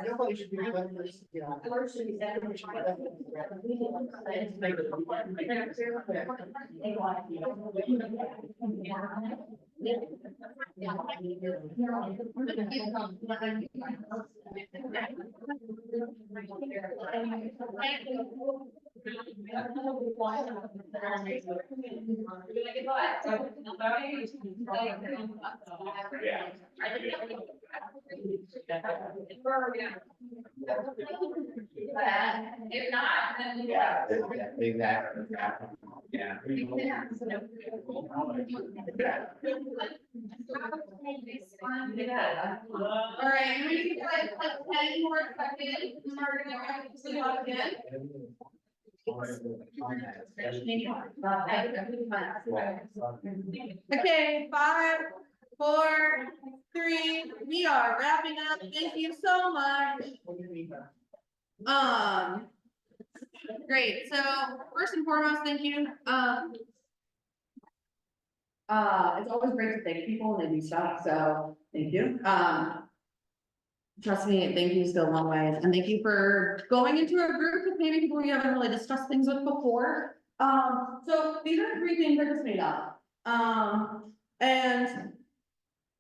Nobody should be doing this, you know. If not, then. Yeah, exactly. Yeah. All right, we need like 10 more seconds, and we're gonna wrap this up again. Okay, 5, 4, 3, we are wrapping up. Thank you so much. Great. So first and foremost, thank you. It's always great to thank people when they do stuff, so thank you. Trust me, thank you go a long way, and thank you for going into a group with maybe people you haven't really discussed things with before. So these are 3 things I just made up. And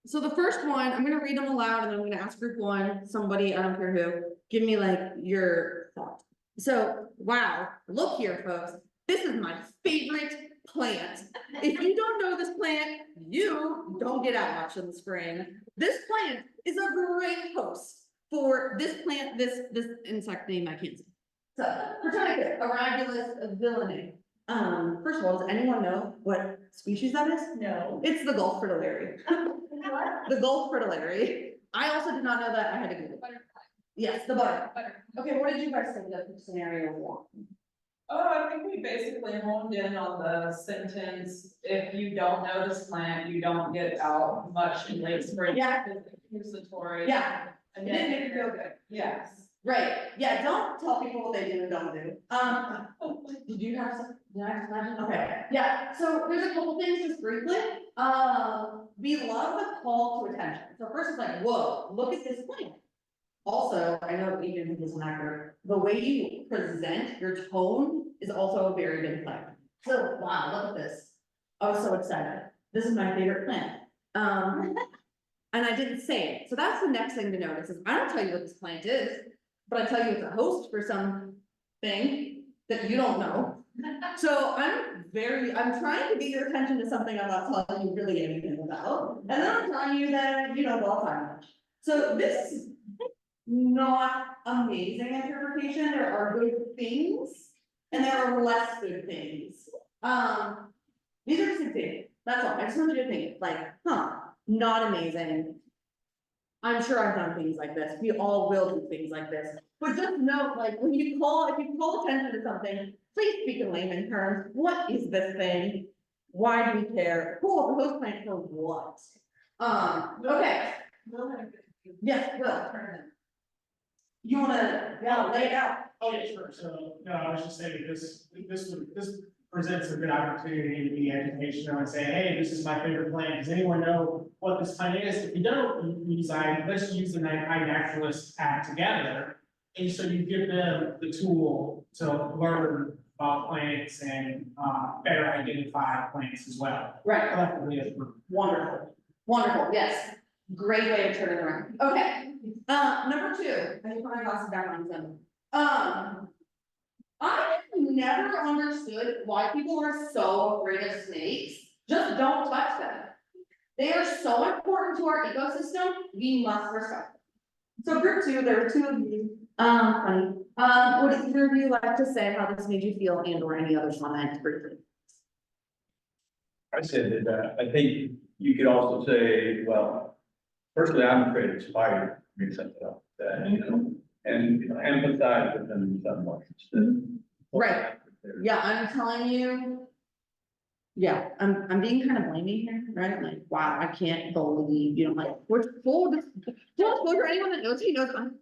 so the first one, I'm gonna read them aloud, and then I'm gonna ask group 1, somebody, I don't care who, give me like your thought. So, wow, look here, folks, this is my favorite plant. If you don't know this plant, you don't get out much in the spring. This plant is a great host for this plant, this insect name I can't say. So, Britannicus, Arabulus villainae. First of all, does anyone know what species that is? No. It's the Gulf fritillary. The Gulf fritillary. I also did not know that. I had to Google. Yes, the butter. Okay, what did you guys think of the scenario one? Oh, I think we basically honed in on the sentence, if you don't know this plant, you don't get out much in late spring. Yeah. It's accusatory. Yeah, And it didn't then, make me feel good. yes. Right, yeah, don't tell people what they do and don't do. Did you have some, did I just imagine? Okay, yeah, so there's a couple things just briefly. We love the call to attention. So first it's like, whoa, look at this plant. Also, I know Adrian is an actor, the way you present your tone is also a very big thing. So, wow, look at this. I was so excited. This is my favorite plant. And I didn't say it. So that's the next thing to notice is I don't tell you what this plant is, but I tell you it's a host for something that you don't know. So I'm trying to get your attention to something I'm not telling you really anything about. And then I'm telling you that you don't go outside much. So this is not amazing interpretation. There are good things and there are less good things. These are just examples. That's all. I just want you to think like, not amazing. I'm sure I've done things like this. We all will do things like this. But just note, like, if you call attention to something, please speak in layman terms. What is this thing? Why do we care? Cool, the host plant for what? Okay. Yes, Will. You wanna lay it out? Oh, yeah, sure. So, no, I was just saying this presents a good opportunity to be educational and say, hey, this is my favorite plant. Does anyone know what this plant is? If you don't, let's use the iNaturalist app together. And so you give them the tool to learn about plants and better identify plants as well. Right. Collectively as a group. Wonderful, wonderful, yes, great way to turn it around, okay. Number two, I need to put my glasses back on them. I have never understood why people are so afraid of snakes, just don't touch them. They are so important to our ecosystem, we must respect them. So group two, there were two of you, funny, would either of you like to say how this made you feel and or any other comment briefly? I said that, I think you could also say, well, personally, I'm afraid of spiders, bring something up, that, you know, and you know, empathize with them in some ways. Right. Yeah, I'm telling you. Yeah, I'm being kind of blaming here, right? Like, wow, I can't believe, you know, like, we're full disclosure, anyone that knows me knows I'm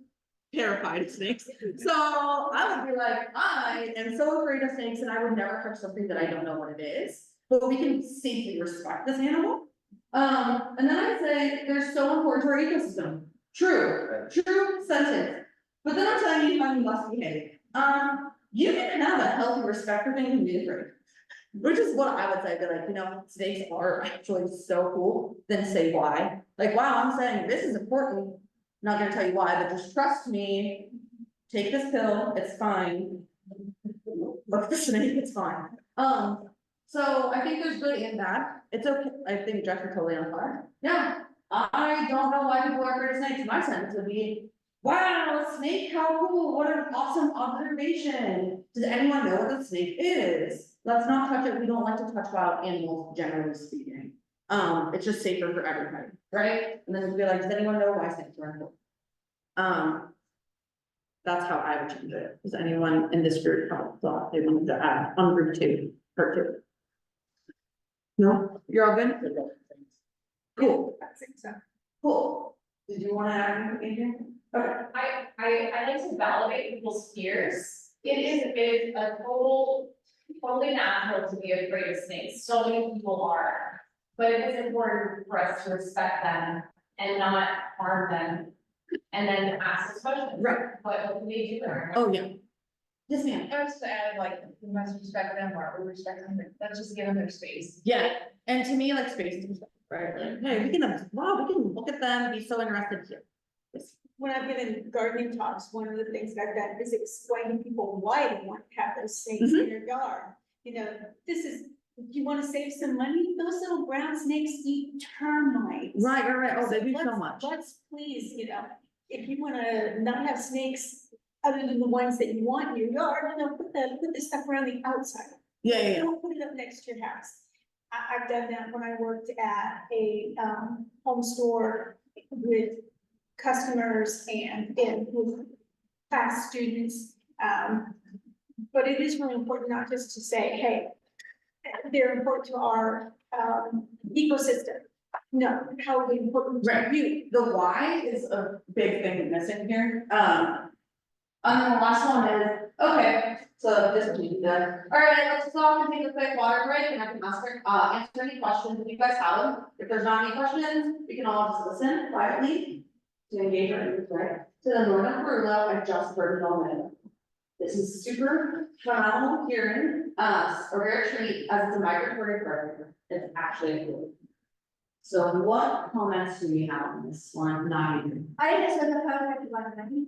terrified of snakes. So I would be like, I am so afraid of snakes and I would never touch something that I don't know what it is. But we can safely respect this animal. And then I'd say they're so important to our ecosystem. True sentence. But then I'm telling you how you must behave. You can have a healthy respect for things and be afraid. Which is what I would say, be like, you know, snakes are actually so cool, then say why. Like, wow, I'm saying this is important. Not gonna tell you why, but just trust me. Take this pill, it's fine. Look at the snake, it's fine. So I think there's good and bad. It's okay. I think Jeff, you're totally on fire. Yeah, I don't know why people are afraid of snakes. My sentence would be, wow, a snake, how cool, what an awesome observation. Does anyone know what a snake is? Let's not touch it. We don't like to touch wild animals, generally speaking. It's just safer for everybody, right? And then it'd be like, does anyone know why snakes are important? That's how I would change it. Does anyone in this group thought they wanted to add on group two, part two? No, you're all good? Cool. Cool. Did you want to add anything, Adrian? Okay. I like to validate people's fears. It is a totally natural to be afraid of snakes. So many people are. But it is important for us to respect them and not harm them. And then ask this question. Right. What do they do? Oh, yeah. Yes, ma'am. I was to add, like, we must respect them, or we respect them, let's just give them their space. Yeah, and to me, like space is respect, right? Like, hey, we can look at them, be so interested here. Yes. When I've been in gardening talks, one of the things that I've done is explain to people why they want to have those snakes in their yard. You know, you want to save some money? Those little brown snakes eat termites. Right. Oh, they do so let's- much. Let's please, you know, if you want to not have snakes other than the ones that you want in your yard, you know, put this stuff around the outside. Yeah. Don't put it up next to your house. I've done that when I worked at a, home store with customers and with past students. But it is really important not just to say, hey, they're important to our, ecosystem. No, how are they important to Right. you? The why is a big thing missing here. And then the last one is, okay, so this will be done. All right, let's go off and take a quick water break and I can answer any questions if you guys have them. If there's not any questions, we can all just listen quietly to engage our youth, right? To the Northern Perula, I just heard it all minute. This is super phenomenal hearing, a rare treat as it's a migratory bird. It's actually cool. So what comments do we have on this one? Not even. I just want to comment one.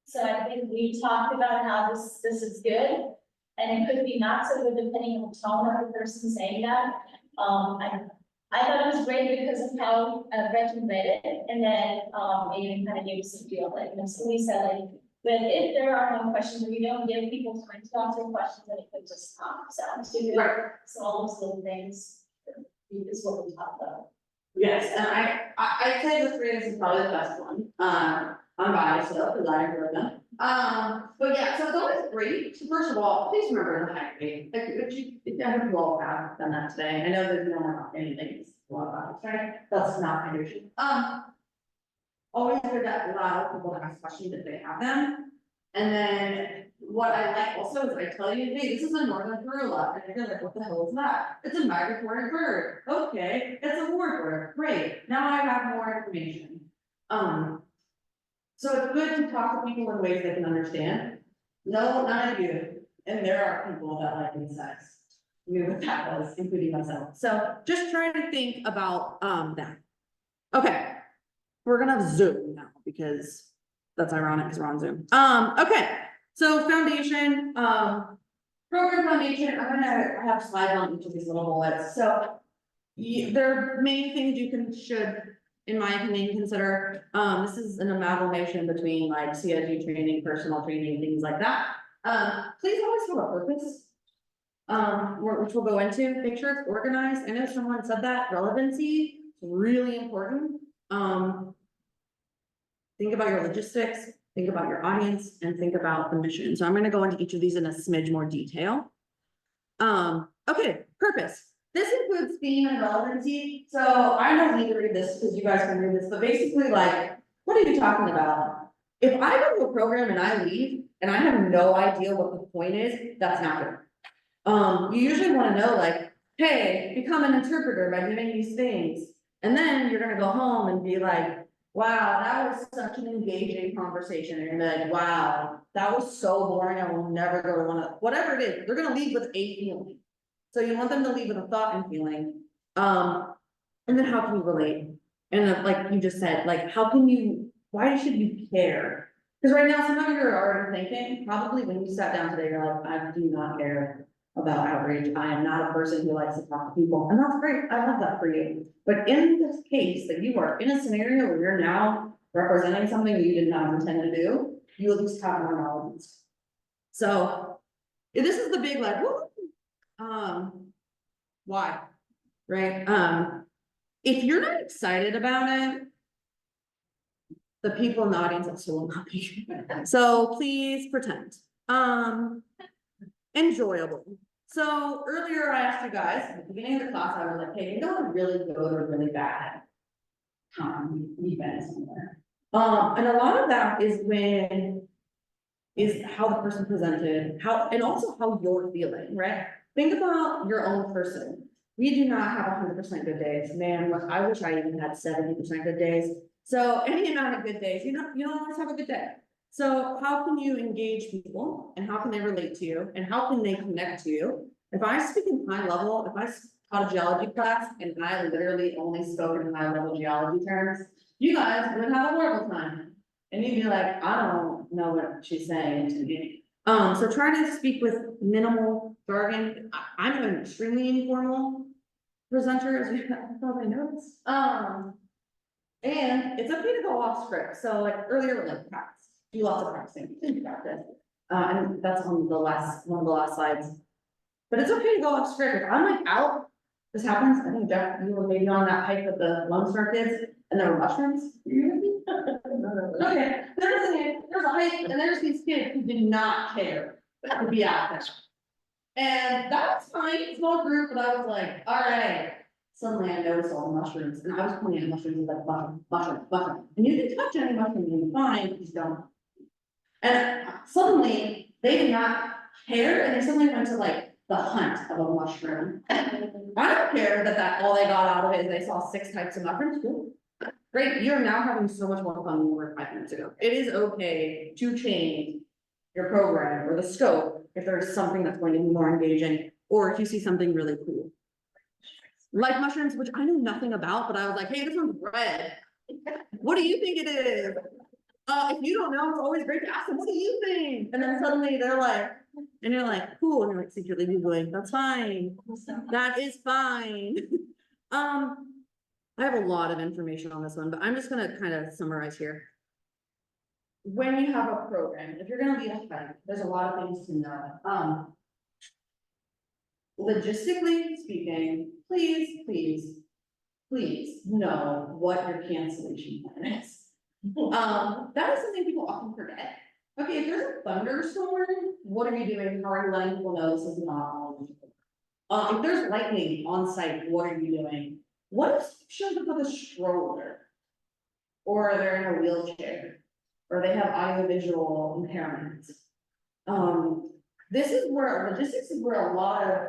So I think we talked about how this is good, and it could be not so good depending on the tone of the person saying that. I thought it was great because of how Gretchen read it, and then it even kind of gave us a feel like, so we said like, but if there are no questions, we don't give people time to answer questions, then it could just sound too good. Right. So all those little things is what we talked about. Yes, and I'd say the 3 is probably the best one. I'm biased though, because I heard them. But yeah, so it's always great. So first of all, please remember the hydrate. Like, I hope you all have done that today. I know there's no more anything, it's a lot of it, right? That's not hydration. Always hear that loud people ask questions if they have them. And then what I like also is I tell you, hey, this is a Northern Perula, and you're like, what the hell is that? It's a migratory bird. Okay, it's a warbird. Great. Now I have more information. So it's good to talk to people in ways they can understand. No, not you. And there are people that like insects. Knew what that was, including myself. So just trying to think about that. Okay. We're gonna zoom now because that's ironic because we're on Zoom. Okay, so foundation, program foundation, I have slides on each of these little bullets, so. There are main things you should, in my opinion, consider. This is an amalgamation between like CSU training, personal training, things like that. Please always have a purpose. Which we'll go into, make sure it's organized. I know someone said that, relevancy, really important. Think about your logistics, think about your audience, and think about the mission. So I'm gonna go into each of these in a smidge more detail. Okay, purpose. This includes theme and relevancy. So I don't need to read this because you guys can read this, but basically like, what are you talking about? If I go to a program and I leave and I have no idea what the point is, that's not good. You usually want to know like, hey, become an interpreter by doing these things. And then you're gonna go home and be like, wow, that was such an engaging conversation. And you're gonna be like, wow, that was so boring. I will never go to one of, whatever it is, they're gonna leave with a feeling. So you want them to leave with a thought and feeling. And then how can you relate? And then, like you just said, like, why should you care? Because right now, some of you are already thinking, probably when you sat down today, you're like, I do not care about outreach. I am not a person who likes to talk to people. And that's great. I love that for you. But in this case that you are in a scenario where you're now representing something you did not intend to do, you at least have more knowledge. So this is the big like, whoa. Why? Right? If you're not excited about it, the people in the audience also will not be. So please pretend. Enjoyable. So earlier I asked you guys at the beginning of the class, I was like, hey, you know what really good or really bad event somewhere. And a lot of that is how the person presented, and also how you're feeling, right? Think about your own person. We do not have 100% good days. Man, I wish I even had 70% good days. So any amount of good days, you don't always have a good day. So how can you engage people and how can they relate to you and how can they connect to you? If I speak in high level, if I taught a geology class and I literally only spoke in high level geology terms, you guys would have a horrible time. And you'd be like, I don't know what she's saying to me. So try to speak with minimal jargon. I'm an extremely informal presenter, as you probably noticed. And it's okay to go off script. So like earlier, like practice, do lots of practicing, practice. And that's on one of the last slides. but it's okay to go off script. If I'm like out, this happens, I think Jeff, you were maybe on that hike with the Lone Star kids, and there were mushrooms. Okay, there's a hike, and there's these kids who did not care to be out there. And that was fine, small group, but I was like, all right. Suddenly I noticed all the mushrooms, and I was pointing at mushrooms like mushroom, and you can touch any mushroom, you're fine, just don't. And suddenly, they did not care, and they suddenly went to like the hunt of a mushroom. I don't care that all they got out of it is they saw 6 types of mushrooms, cool. Great, you're now having so much more fun than you were 5 minutes ago. It is okay to change your program or the scope if there's something that's going to be more engaging, or if you see something really cool. Like mushrooms, which I know nothing about, but I was like, hey, this one's red. What do you think it is? If you don't know, it's always great to ask them, what do you think? And then suddenly they're like, and you're like, cool, and you're like secretly Googling, that's fine. That is fine. I have a lot of information on this one, but I'm just gonna kind of summarize here. When you have a program, if you're gonna lead a hike, there's a lot of things to know. Logistically speaking, please know what your cancellation plan is. That is something people often forget. Okay, if there's a thunderstorm, what are you doing? How are you letting people know this is not on? If there's lightning on site, what are you doing? What if shows up with a stroller? Or they're in a wheelchair, or they have audiovisual impairments. This is where logistics is where a lot of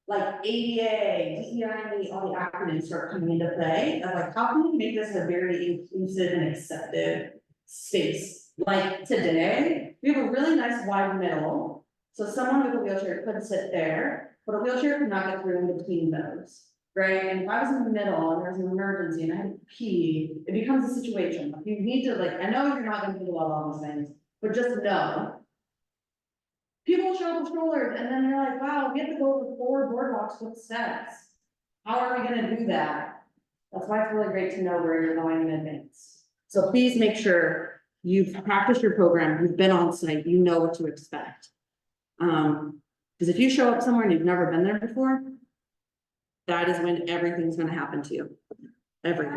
like ADA, DEI, all the acronyms start coming into play. Of like, how can we make this a very inclusive and accepted space? Like today, we have a really nice wide middle. So someone with a wheelchair could sit there, but a wheelchair could not get through in between those. Right? And if I was in the middle and there's an emergency and I had to pee, it becomes a situation. You need to like, I know you're not gonna do well on these things, but just know. People show up with strollers and then they're like, wow, we have to go over 4 boardwalks with steps. How are we gonna do that? That's why it's really great to know where you're going in advance. So please make sure you've practiced your program, you've been on site, you know what to expect. Because if you show up somewhere and you've never been there before, that is when everything's gonna happen to you. Everything.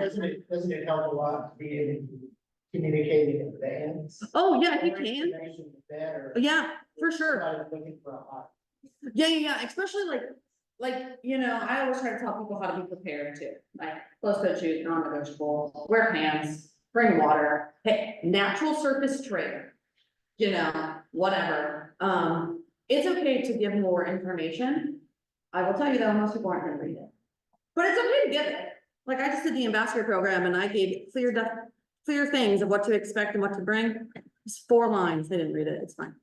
Doesn't it help a lot to be able to communicate in advance? Oh, yeah, if you can. Information is better. Yeah, for sure. Instead of looking for a hot. Yeah, especially like, you know, I always try to tell people how to be prepared too. Like, closed-toed shoes, non-negotiable, wear pants, bring water, hey, natural surface trail. You know, whatever. It's okay to give more information. I will tell you though, most people aren't gonna read it. But it's okay to give it. Like I just did the ambassador program and I gave clear things of what to expect and what to bring. It's 4 lines. They didn't read it. It's fine.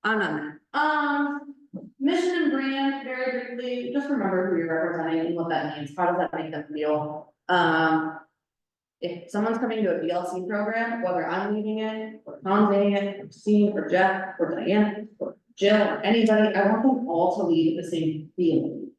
I'm not mad. Mission and brand, very briefly, just remember who you're representing and what that means. How does that make them feel? If someone's coming to a BLC program, whether I'm leading it, or Tom's leading it, or Steve, or Jeff, or Diane, or Jill, or anybody, I want them all to lead with the same feeling.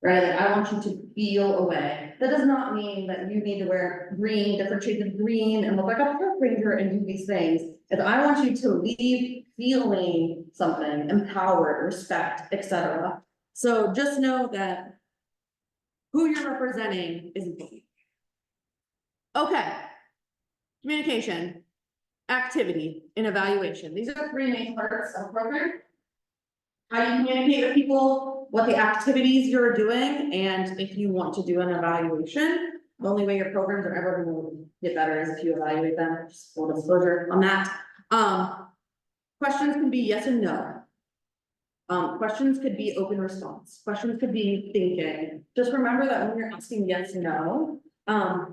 Right? Like, I want you to feel a way. That does not mean that you need to wear green, different shades of green, and look like a park ranger and do these things. And I want you to leave feeling something, empowered, respect, etc. So just know that who you're representing is important. Okay. Communication, activity, and evaluation. These are the 3 main parts of a program. How you communicate with people, what the activities you're doing, and if you want to do an evaluation. The only way your programs are ever going to get better is if you evaluate them. Just full disclosure on that. Questions can be yes and no. Questions could be open response. Questions could be thinking. Just remember that when you're asking yes and no,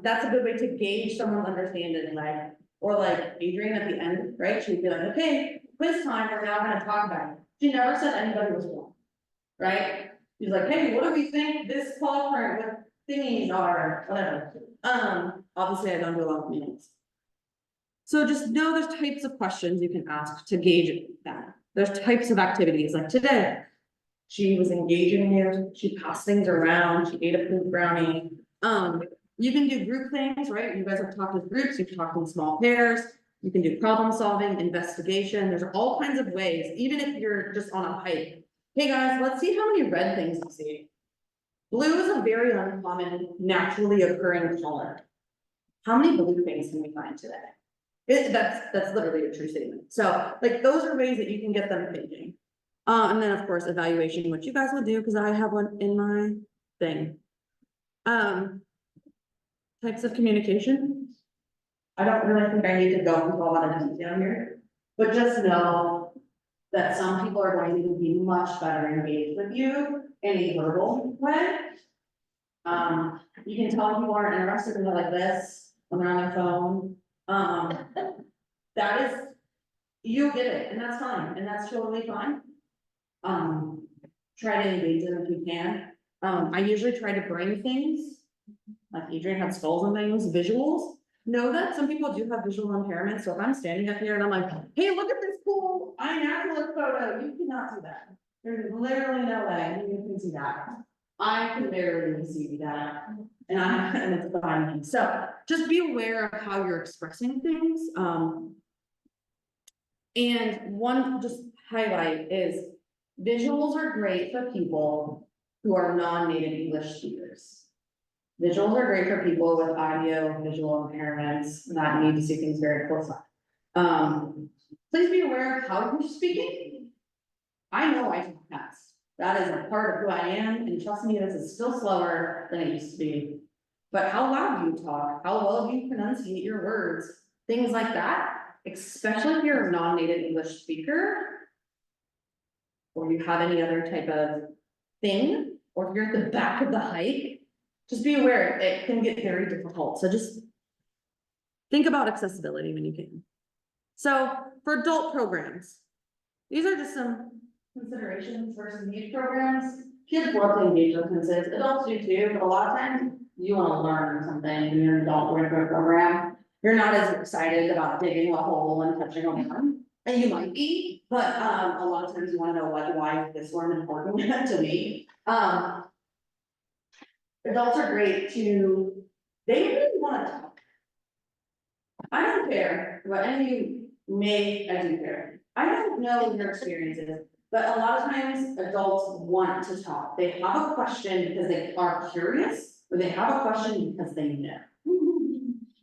that's a good way to gauge someone's understanding, like, or like Adrian at the end, right? She'd be like, okay, quiz time, we're now gonna talk about it. She never said anybody was wrong, right? She's like, hey, what do we think this quadrant with thingies are, whatever. Obviously I don't do a lot of meetings. So just know there's types of questions you can ask to gauge that. There's types of activities, like today, she was engaging you, she passed things around, she ate a poop brownie. You can do group things, right? You guys have talked with groups, you've talked in small pairs. You can do problem solving, investigation. There's all kinds of ways, even if you're just on a hike. Hey guys, let's see how many red things we see. Blue is a very uncommon, naturally occurring color. How many blue things can we find today? That's literally a true statement. So like, those are ways that you can get them thinking. And then of course, evaluation, which you guys will do, because I have one in my thing. Types of communication. I don't really think I need to go into a lot of detail here, but just know that some people are going to be much better engaged with you in a verbal way. You can tell people aren't interested in like this when they're on their phone. That is, you get it, and that's fine, and that's totally fine. Try to engage them if you can. I usually try to bring things, like Adrian had skulls and things, visuals. Know that some people do have visual impairments, so if I'm standing up here and I'm like, hey, look at this cool iNaturalist photo, you cannot do that. There's literally no way you can see that. I can barely see that, and it's fine. So just be aware of how you're expressing things. And one just highlight is visuals are great for people who are non-native English speakers. Visuals are great for people with audio visual impairments that need to see things very close up. Please be aware of how you're speaking. I know I talk fast. That is a part of who I am, and trust me, this is still slower than it used to be. But how loud you talk, how well you pronunciate your words, things like that, especially if you're a non-native English speaker, or you have any other type of thing, or if you're at the back of the hike, just be aware it can get very difficult. So just think about accessibility when you can. So for adult programs, these are just some considerations versus youth programs. Kids love to engage with quizzes, adults do too, but a lot of times you want to learn something when you're an adult going through a program. You're not as excited about digging a hole and touching a worm, and you might be, but a lot of times you want to know like why is this worm important to me. Adults are great to, they really want to talk. I don't care what any of you may, I do care. I don't know what your experience is, but a lot of times adults want to talk. They have a question because they are curious, or they have a question because they know.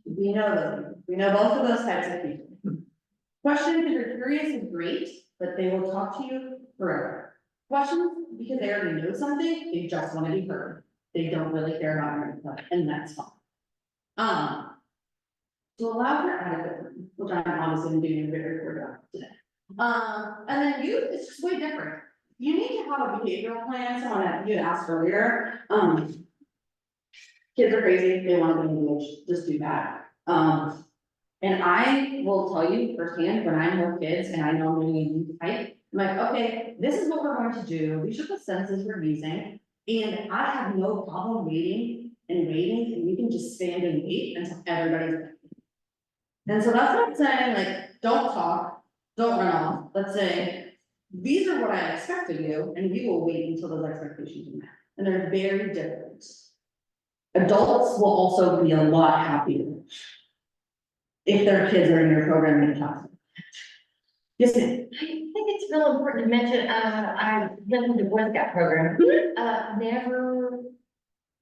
We know them. We know both of those types of people. Question because they're curious is great, but they will talk to you forever. Questions because they already know something, they just want to be heard. They don't really care about your input, and that's fine. To allow for adequate, which I'm obviously doing a very poor job today. And then you, it's just way different. You need to have a behavioral plan, someone that you had asked earlier. Kids are crazy, they want to be engaged, just do that. And I will tell you firsthand, when I'm with kids and I know I'm doing a youth hike, I'm like, okay, this is what we're going to do. These are the sentences we're using. And I have no problem waiting, and you can just stand and wait until everybody's done. And so that's what I'm saying, like, don't talk, don't run off. Let's say, these are what I expect of you, and we will wait until those expectations are met. And they're very different. Adults will also be a lot happier if their kids are in your program and talk. Yes, ma'am. I think it's real important to mention, I live in the Boy Scout program, never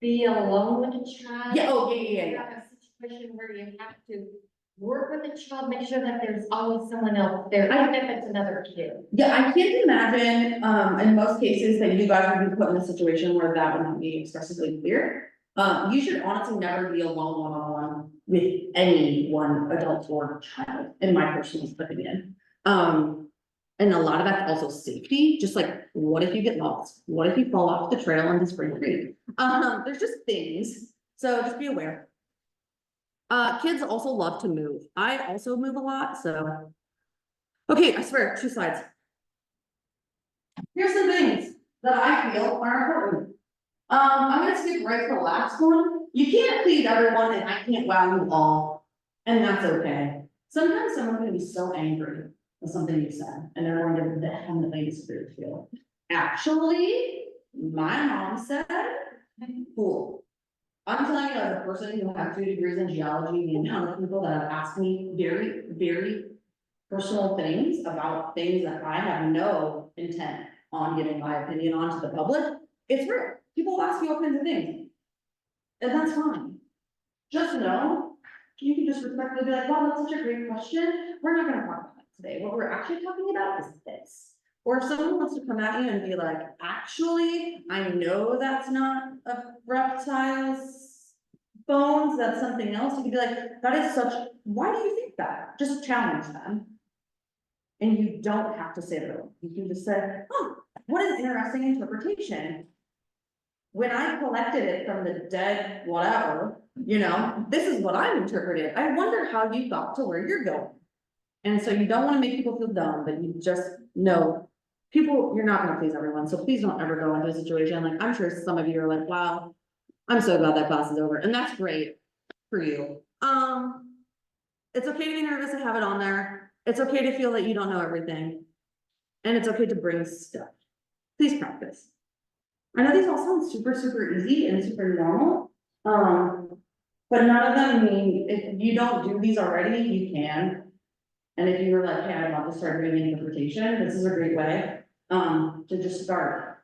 be alone with a child. Yeah, oh, yeah. You have a situation where you have to work with a child, make sure that there's always someone else there, even if it's another kid. Yeah, I can't imagine, in most cases that you guys would be put in a situation where that would not be expressively clear. You should honestly never be alone one-on-one with any one adult or child, in my personal opinion. And a lot of that's also safety, just like, what if you get lost? What if you fall off the trail into Spring Creek? There's just things, so just be aware. Kids also love to move. I also move a lot, so. Okay, I swear, 2 slides. Here's some things that I feel are important. I'm gonna skip right to the last one. You can't please everyone and I can't wow you all, and that's okay. Sometimes someone's gonna be so angry with something you said, and they're going to vehemently disagree with you. Actually, my mom said, cool. I'm telling you, as a person who has 2 degrees in geology, the amount of people that have asked me very, very personal things about things that I have no intent on giving my opinion on to the public. It's real. People ask you all kinds of things. And that's fine. Just know, you can just respectfully be like, wow, that's such a great question. We're not gonna talk about that today. What we're actually talking about is this. Or if someone wants to come at you and be like, actually, I know that's not a reptile's bones, that's something else. You can be like, that is such, why do you think that? Just challenge them. And you don't have to say it all. You can just say, oh, what an interesting interpretation. When I collected it from the dead whatever, you know, this is what I'm interpreting. I wonder how you got to where you're going. And so you don't want to make people feel dumb, but you just know people, you're not gonna please everyone. So please don't ever go into a situation like, I'm sure some of you are like, wow, I'm so glad that class is over. And that's great for you. It's okay to be nervous and have it on there. It's okay to feel that you don't know everything. And it's okay to bring stuff. Please practice. I know these all sound super, super easy and super normal. But none of them mean, if you don't do these already, you can. And if you were like, hey, I'd love to start doing interpretation, this is a great way, to just start.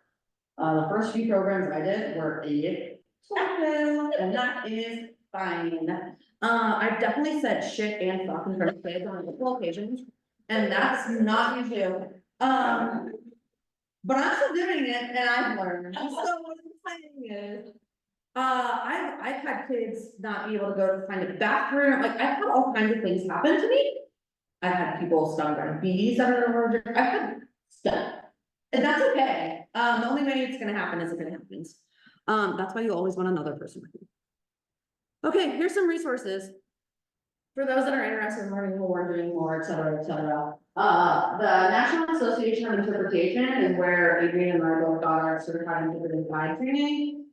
The first few programs I did were and that is fine. I've definitely said shit and fuck in front of kids on multiple occasions, and that's not usually, but I'm still doing it and I've learned. So what I'm saying is, I've had kids not be able to go to find a bathroom, like I've had all kinds of things happen to me. I've had people stung by bees that are allergic, I've had stuff, and that's okay. The only way it's gonna happen is if it happens. That's why you always want another person with you. Okay, here's some resources. For those that are interested in learning more, doing more, et cetera, et cetera. The National Association of Interpretation is where Adrian and I both got our certified interpretive guide training.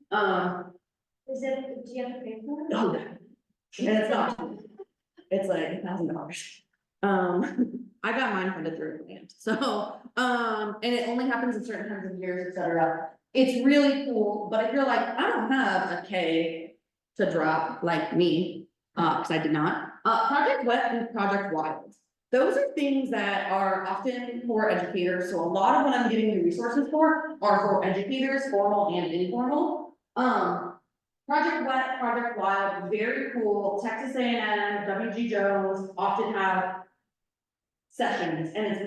Is it, do you have to pay for it? Oh, yeah. And it's not, it's like $1,000. I got mine funded through a grant, so, and it only happens in certain times of years, et cetera. It's really cool, but if you're like, I don't have a K to drop like me, cause I did not, Project Wet and Project Wild. Those are things that are often for educators, so a lot of what I'm giving you resources for are for educators, formal and informal. Project Wet, Project Wild, very cool. Texas A&M, WG Jones often have sessions, and it's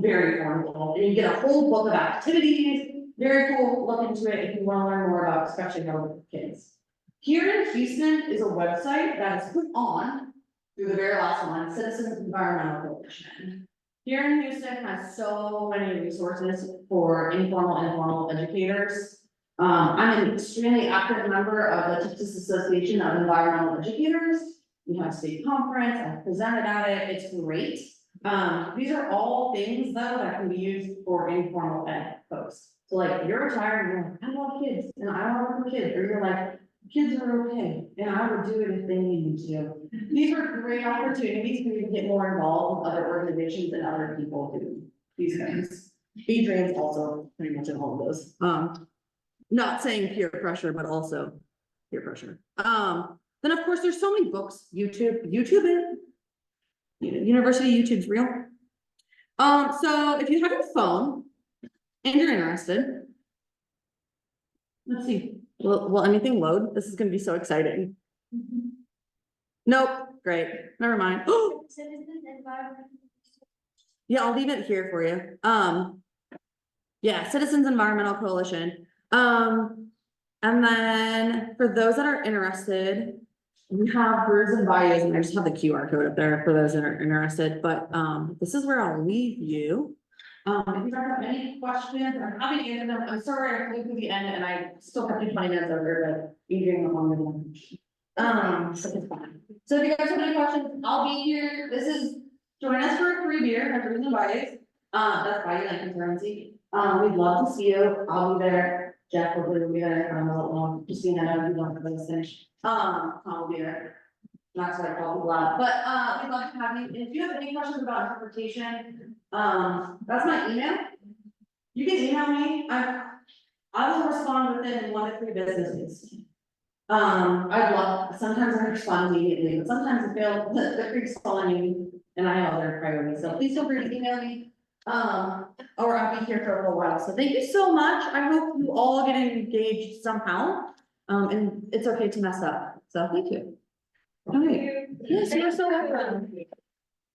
very formal, and you get a whole book of activities. Very cool, look into it if you want to learn more about especially how with kids. Here in Houston is a website that is put on through the very last one, Citizens Environmental Coalition. Here in Houston has so many resources for informal and formal educators. I'm an extremely active member of the Texas Association of Environmental Educators. We have a state conference, I've presented at it, it's great. These are all things though that can be used for informal ed folks. So like, if you're retired and you're like, I love kids and I don't work with kids, or you're like, kids are okay and I would do it if they need me to. These are great opportunities for you to get more involved with other organizations and other people do these things. Adrian's also pretty much in all of those. Not saying peer pressure, but also peer pressure. Then of course, there's so many books, YouTube is, University YouTube's real. So if you have your phone and you're interested, let's see, will anything load? This is gonna be so exciting. Nope, great, never mind. Yeah, I'll leave it here for you. Yeah, Citizens Environmental Coalition. And then for those that are interested, we have Birds and Bayous, and I just have the QR code up there for those that are interested, but this is where I'll leave you. If you don't have any questions, I'm happy to answer them. I'm sorry I flew to the end and I still have 20 minutes over, but Adrian on the one. So it's fine. So if you guys have any questions, I'll be here. This is, join us for a free beer at Birds and Bayous. That's Bayou Lake Conservancy. We'd love to see you. I'll be there. Jeff hopefully will be there. I don't know, Christina, I know you want to finish. I'll be there. Not so I call people out, but we'd love to have you. If you have any questions about interpretation, that's my email. You can email me. I will respond within 1 to 3 business days. Sometimes I respond immediately, but sometimes I feel the creek's calling me and I have other priorities. So please feel free to email me. Or I'll be here for a little while, so thank you so much, I hope you all get engaged somehow, and it's okay to mess up, so thank you. Okay, yes, you're so welcome.